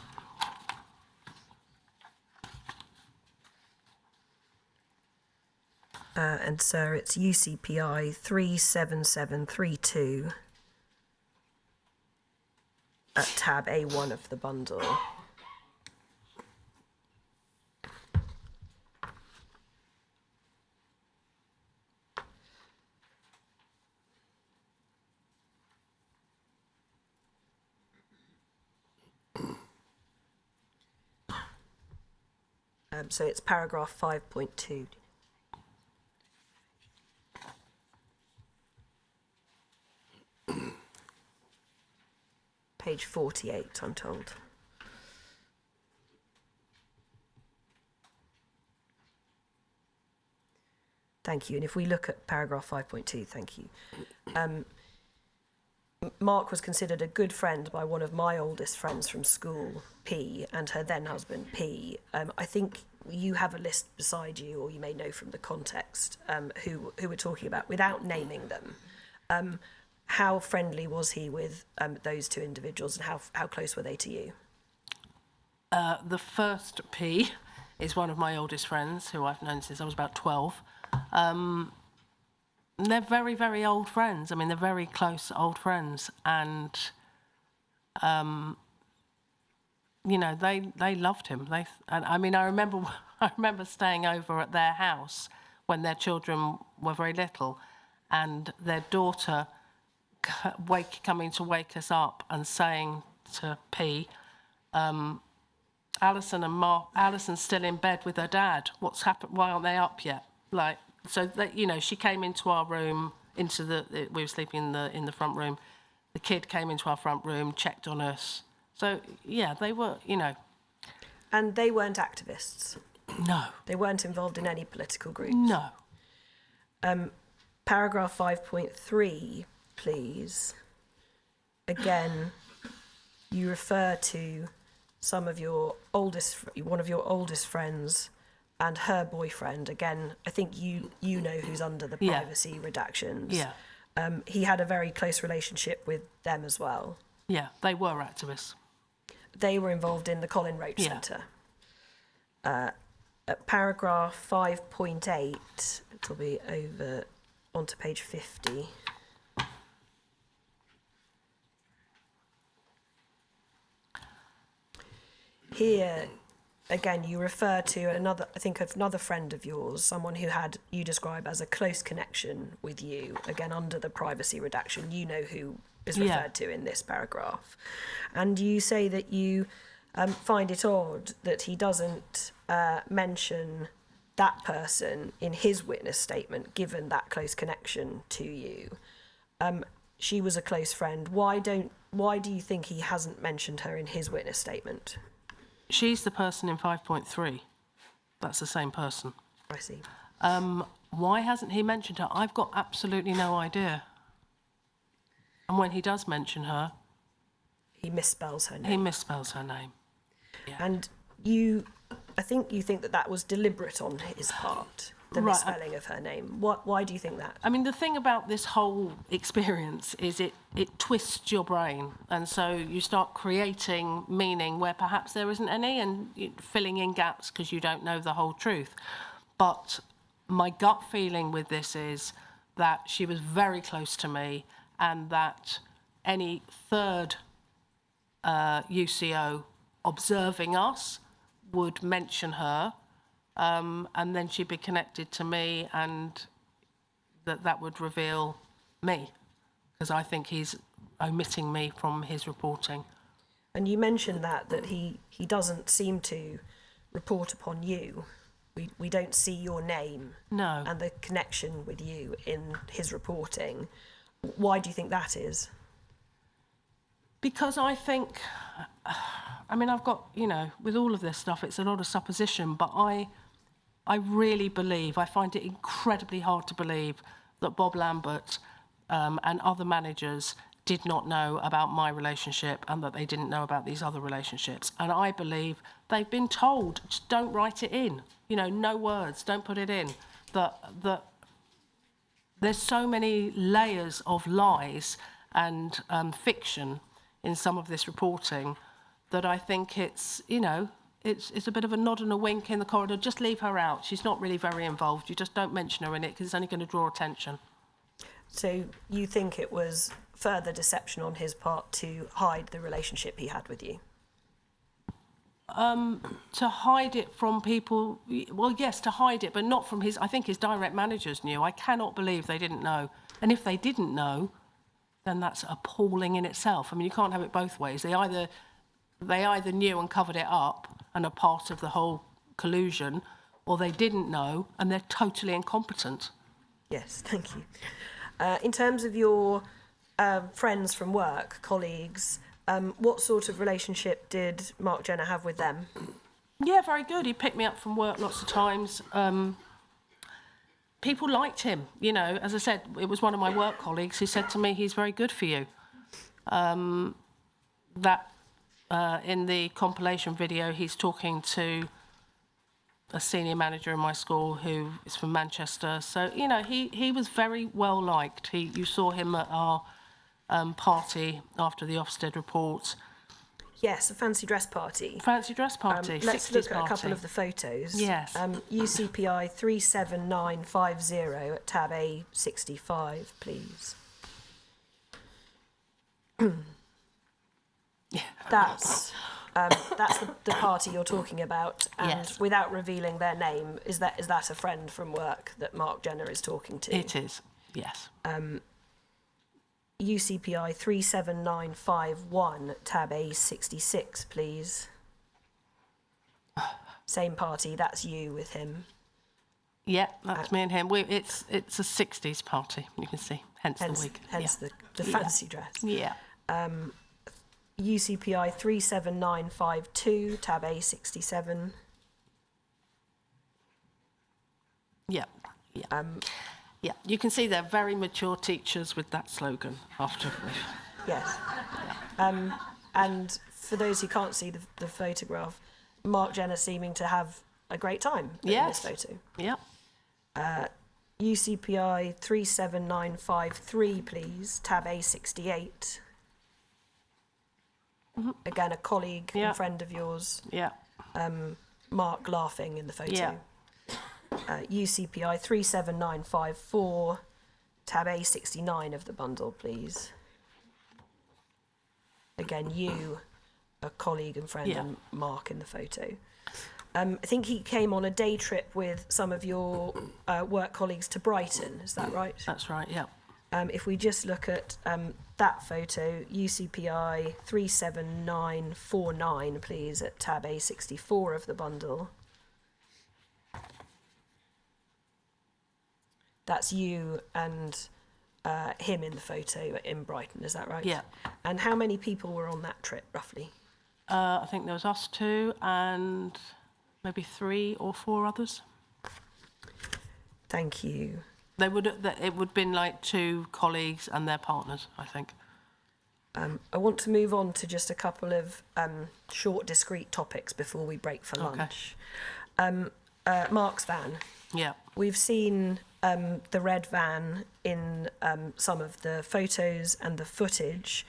[SPEAKER 3] and so it's UCPI 37732 at tab A1 of the bundle. So it's paragraph 5.2. Page 48, I'm told. Thank you. And if we look at paragraph 5.2, thank you. Mark was considered a good friend by one of my oldest friends from school, P, and her then husband, P. I think you have a list beside you, or you may know from the context, who we're talking about, without naming them. How friendly was he with those two individuals, and how close were they to you?
[SPEAKER 2] The first P is one of my oldest friends, who I've known since I was about 12. They're very, very old friends. I mean, they're very close old friends. And, they loved him. I remember staying over at their house when their children were very little, and their daughter coming to wake us up and saying to P, Alison and Mark, Alison's still in bed with her dad. What's happened? Why aren't they up yet? So that, she came into our room, we were sleeping in the front room. The kid came into our front room, checked on us. So, yeah, they were,
[SPEAKER 3] And they weren't activists?
[SPEAKER 2] No.
[SPEAKER 3] They weren't involved in any political groups?
[SPEAKER 2] No.
[SPEAKER 3] Paragraph 5.3, please. Again, you refer to one of your oldest friends and her boyfriend. Again, I think you know who's under the privacy redactions.
[SPEAKER 2] Yeah.
[SPEAKER 3] He had a very close relationship with them as well.
[SPEAKER 2] Yeah, they were activists.
[SPEAKER 3] They were involved in the Colin Roach Centre. At paragraph 5.8, it'll be over onto page 50. Here, again, you refer to another friend of yours, someone who you describe as a close connection with you, again, under the privacy redaction. You know who is referred to in this paragraph. And you say that you find it odd that he doesn't mention that person in his witness statement, given that close connection to you. She was a close friend. Why do you think he hasn't mentioned her in his witness statement?
[SPEAKER 2] She's the person in 5.3. That's the same person.
[SPEAKER 3] I see.
[SPEAKER 2] Why hasn't he mentioned her? I've got absolutely no idea. And when he does mention her...
[SPEAKER 3] He misspells her name.
[SPEAKER 2] He misspells her name. Yeah.
[SPEAKER 3] And I think you think that was deliberate on his part, the misspelling of her name. Why do you think that?
[SPEAKER 2] I mean, the thing about this whole experience is it twists your brain. And so you start creating meaning where perhaps there isn't any, and filling in gaps because you don't know the whole truth. But my gut feeling with this is that she was very close to me, and that any third UCO observing us would mention her, and then she'd be connected to me, and that would reveal me, because I think he's omitting me from his reporting.
[SPEAKER 3] And you mentioned that he doesn't seem to report upon you. We don't see your name
[SPEAKER 2] No.
[SPEAKER 3] and the connection with you in his reporting. Why do you think that is?
[SPEAKER 2] Because I think, I mean, I've got, with all of this stuff, it's a lot of supposition, but I really believe, I find it incredibly hard to believe that Bob Lambert and other managers did not know about my relationship and that they didn't know about these other relationships. And I believe they've been told, just don't write it in. No words, don't put it in. That there's so many layers of lies and fiction in some of this reporting that I think it's a bit of a nod and a wink in the corridor. Just leave her out. She's not really very involved. You just don't mention her in it because it's only going to draw attention.
[SPEAKER 3] So you think it was further deception on his part to hide the relationship he had with you?
[SPEAKER 2] To hide it from people, well, yes, to hide it, but not from I think his direct managers knew. I cannot believe they didn't know. And if they didn't know, then that's appalling in itself. I mean, you can't have it both ways. They either knew and covered it up and are part of the whole collusion, or they didn't know and they're totally incompetent.
[SPEAKER 3] Yes, thank you. In terms of your friends from work, colleagues, what sort of relationship did Mark Jenner have with them?
[SPEAKER 2] Yeah, very good. He picked me up from work lots of times. People liked him. As I said, it was one of my work colleagues who said to me, he's very good for you. In the compilation video, he's talking to a senior manager in my school who is from Manchester. So, he was very well liked. You saw him at our party after the Ofsted report.
[SPEAKER 3] Yes, a fancy dress party.
[SPEAKER 2] Fancy dress party, 60s
[SPEAKER 3] let's look at
[SPEAKER 2] party.
[SPEAKER 3] a couple of the photos.
[SPEAKER 2] Yes.
[SPEAKER 3] UCPI 37950 at tab A65, please. That's the party you're talking about, and
[SPEAKER 2] Yes.
[SPEAKER 3] without revealing their name, is that a friend from work that Mark Jenner is talking to?
[SPEAKER 2] It is, yes.
[SPEAKER 3] UCPI 37951 tab A66, please. Same party, that's you with him.
[SPEAKER 2] Yeah, that's me and him. It's a 60s party, you can see, hence the wig.
[SPEAKER 3] Hence
[SPEAKER 2] Yeah.
[SPEAKER 3] the fancy dress.
[SPEAKER 2] Yeah.
[SPEAKER 3] UCPI 37952 tab A67.
[SPEAKER 2] Yeah. Yeah, you can see they're very mature teachers with that slogan after.
[SPEAKER 3] Yes. And for those who can't see the photograph, Mark Jenner seeming to have a great time in this photo.
[SPEAKER 2] Yeah.
[SPEAKER 3] UCPI 37953, please, tab A68. Mm-hmm. Again, a colleague and friend of yours.
[SPEAKER 2] Yeah.
[SPEAKER 3] Mark laughing in the photo.
[SPEAKER 2] Yeah.
[SPEAKER 3] UCPI 37954, tab A69 of the bundle, please. Again, you, a colleague and friend, and Mark in the photo. I think he came on a day trip with some of your work colleagues to Brighton, is that right?
[SPEAKER 2] That's right, yeah.
[SPEAKER 3] If we just look at that photo, UCPI 37949, please, at tab A64 of the bundle. That's you and him in the photo in Brighton, is that right?
[SPEAKER 2] Yeah.
[SPEAKER 3] And how many people were on that trip, roughly?
[SPEAKER 2] I think there was us two and maybe 3 or 4 others.
[SPEAKER 3] Thank you.
[SPEAKER 2] It would have been like 2 colleagues and their partners, I think.
[SPEAKER 3] I want to move on to just a couple of short, discrete topics before we break for lunch. Mark's van.
[SPEAKER 2] Yeah.
[SPEAKER 3] We've seen the red van in some of the photos and the footage.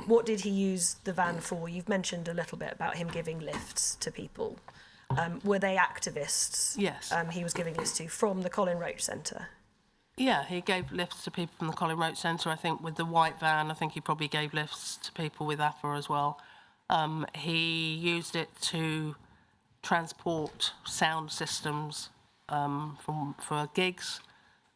[SPEAKER 3] What did he use the van for? You've mentioned a little bit about him giving lifts to people. Were they activists?
[SPEAKER 2] Yes.
[SPEAKER 3] He was giving lifts to from the Colin Roach Centre?
[SPEAKER 2] Yeah, he gave lifts to people from the Colin Roach Centre. I think with the white van, I think he probably gave lifts to people with AFA as well. He used it to transport sound systems for gigs.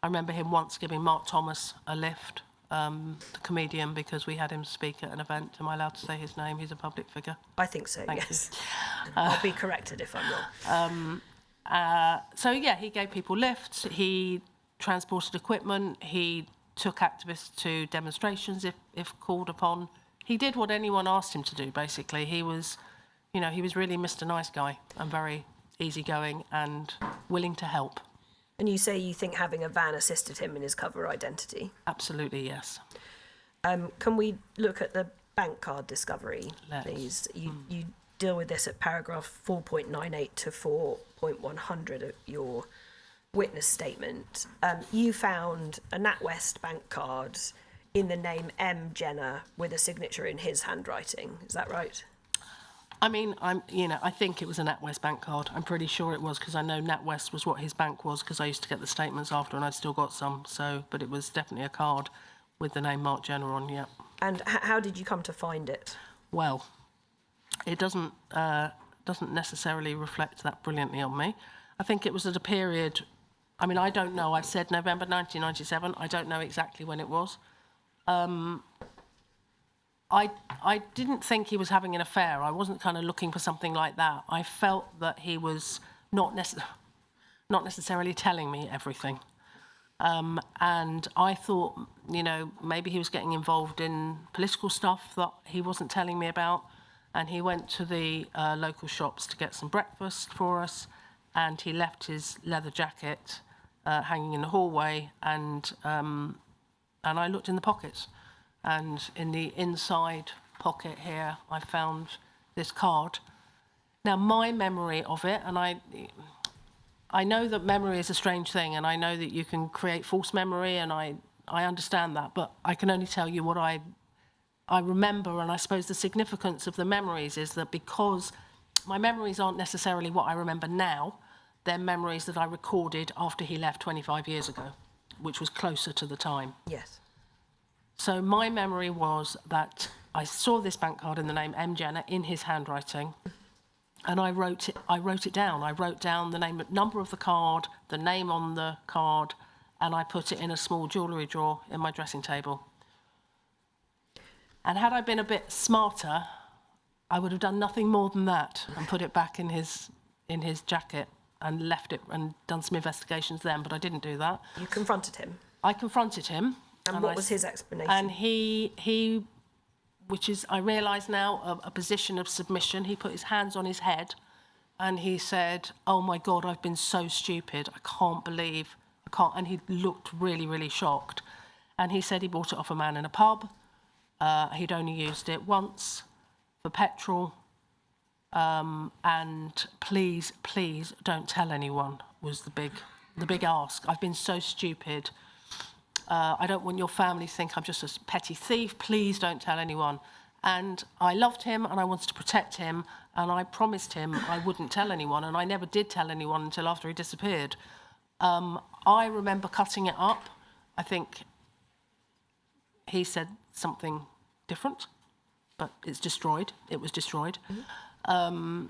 [SPEAKER 2] I remember him once giving Mark Thomas a lift, the comedian, because we had him speak at an event. Am I allowed to say his name? He's a public figure.
[SPEAKER 3] I think so,
[SPEAKER 2] Thank
[SPEAKER 3] yes. I'll be corrected if I'm wrong.
[SPEAKER 2] So, yeah, he gave people lifts. He transported equipment. He took activists to demonstrations if called upon. He did what anyone asked him to do, basically. He was really Mr. Nice Guy and very easygoing and willing to help.
[SPEAKER 3] And you say you think having a van assisted him in his cover identity?
[SPEAKER 2] Absolutely, yes.
[SPEAKER 3] Can we look at the bank card discovery,
[SPEAKER 2] Let's.
[SPEAKER 3] please? You deal with this at paragraph 4.98 to 4.100 of your witness statement. You found a NatWest bank card in the name M. Jenner with a signature in his handwriting. Is that right?
[SPEAKER 2] I mean, I think it was a NatWest bank card. I'm pretty sure it was, because I know NatWest was what his bank was, because I used to get the statements after, and I still got some. So, but it was definitely a card with the name Mark Jenner on. Yeah.
[SPEAKER 3] And how did you come to find it?
[SPEAKER 2] Well, it doesn't necessarily reflect that brilliantly on me. I think it was at a period. I mean, I don't know. I've said November 1997. I don't know exactly when it was. I didn't think he was having an affair. I wasn't kind of looking for something like that. I felt that he was not necessarily telling me everything. And I thought, maybe he was getting involved in political stuff that he wasn't telling me about. And he went to the local shops to get some breakfast for us. And he left his leather jacket hanging in the hallway. And I looked in the pockets. And in the inside pocket here, I found this card. Now, my memory of it, and I know that memory is a strange thing, and I know that you can create false memory, and I understand that, but I can only tell you what I remember, and I suppose the significance of the memories is that because my memories aren't necessarily what I remember now, they're memories that I recorded after he left 25 years ago, which was closer to the time.
[SPEAKER 3] Yes.
[SPEAKER 2] So my memory was that I saw this bank card in the name M. Jenner in his handwriting, and I wrote it down. I wrote down the number of the card, the name on the card, and I put it in a small jewellery drawer in my dressing table. And had I been a bit smarter, I would have done nothing more than that and put it back in his jacket and left it and done some investigations then, but I didn't do that.
[SPEAKER 3] You confronted him?
[SPEAKER 2] I confronted him.
[SPEAKER 3] And what was his explanation?
[SPEAKER 2] And he, which is, I realise now, a position of submission. He put his hands on his head and he said, "Oh my God, I've been so stupid. I can't believe, I can't." And he looked really, really shocked. And he said he bought it off a man in a pub. He'd only used it once for petrol. And please don't tell anyone was the big ask. I've been so stupid. I don't want your family to think I'm just a petty thief. Please don't tell anyone. And I loved him and I wanted to protect him, and I promised him I wouldn't tell anyone, and I never did tell anyone until after he disappeared. I remember cutting it up. I think he said something different, but it's destroyed. It was destroyed. Mm-hmm.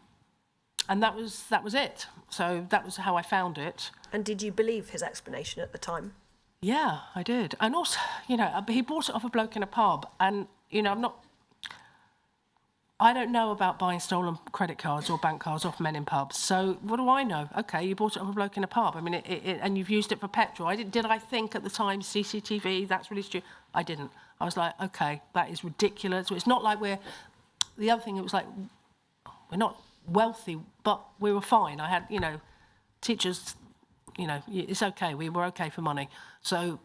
[SPEAKER 2] And that was it. So that was how I found it.
[SPEAKER 3] And did you believe his explanation at the time?
[SPEAKER 2] Yeah, I did. And also, he bought it off a bloke in a pub. And, I don't know about buying stolen credit cards or bank cards off men in pubs. So what do I know? Okay, you bought it off a bloke in a pub. I mean, and you've used it for petrol. Did I think at the time, CCTV, that's really stupid? I didn't. I was like, okay, that is ridiculous. It's not like the other thing, it was like, we're not wealthy, but we were fine. I had, teachers, it's okay. We were okay for money. So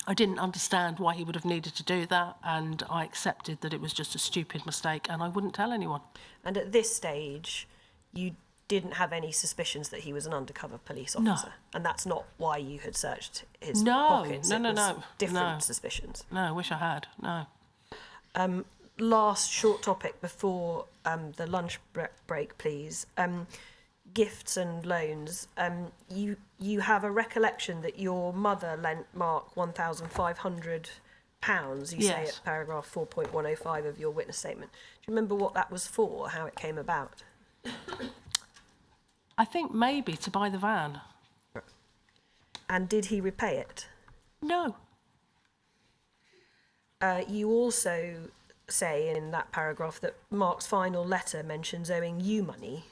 [SPEAKER 2] I didn't understand why he would have needed to do that, and I accepted that it was just a stupid mistake, and I wouldn't tell anyone.
[SPEAKER 3] And at this stage, you didn't have any suspicions that he was an undercover police officer?
[SPEAKER 2] No.
[SPEAKER 3] And that's not why you had searched his pockets?
[SPEAKER 2] No.
[SPEAKER 3] Different suspicions?
[SPEAKER 2] No, I wish I had. No.
[SPEAKER 3] Last short topic before the lunch break, please. Gifts and loans. You have a recollection that your mother lent Mark £1,500. You say at paragraph 4.105 of your witness statement. Do you remember what that was for, how it came about?
[SPEAKER 2] I think maybe to buy the van.
[SPEAKER 3] And did he repay it?
[SPEAKER 2] No.
[SPEAKER 3] You also say in that paragraph that Mark's final letter mentions owing you money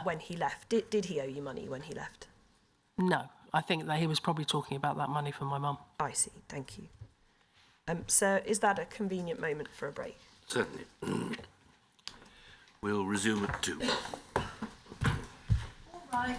[SPEAKER 3] when he left. Did he owe you money when he left?
[SPEAKER 2] No. I think that he was probably talking about that money for my mum.
[SPEAKER 3] I see. Thank you. Sir, is that a convenient moment for a break?
[SPEAKER 1] Certainly. We'll resume at 2.
[SPEAKER 2] All right.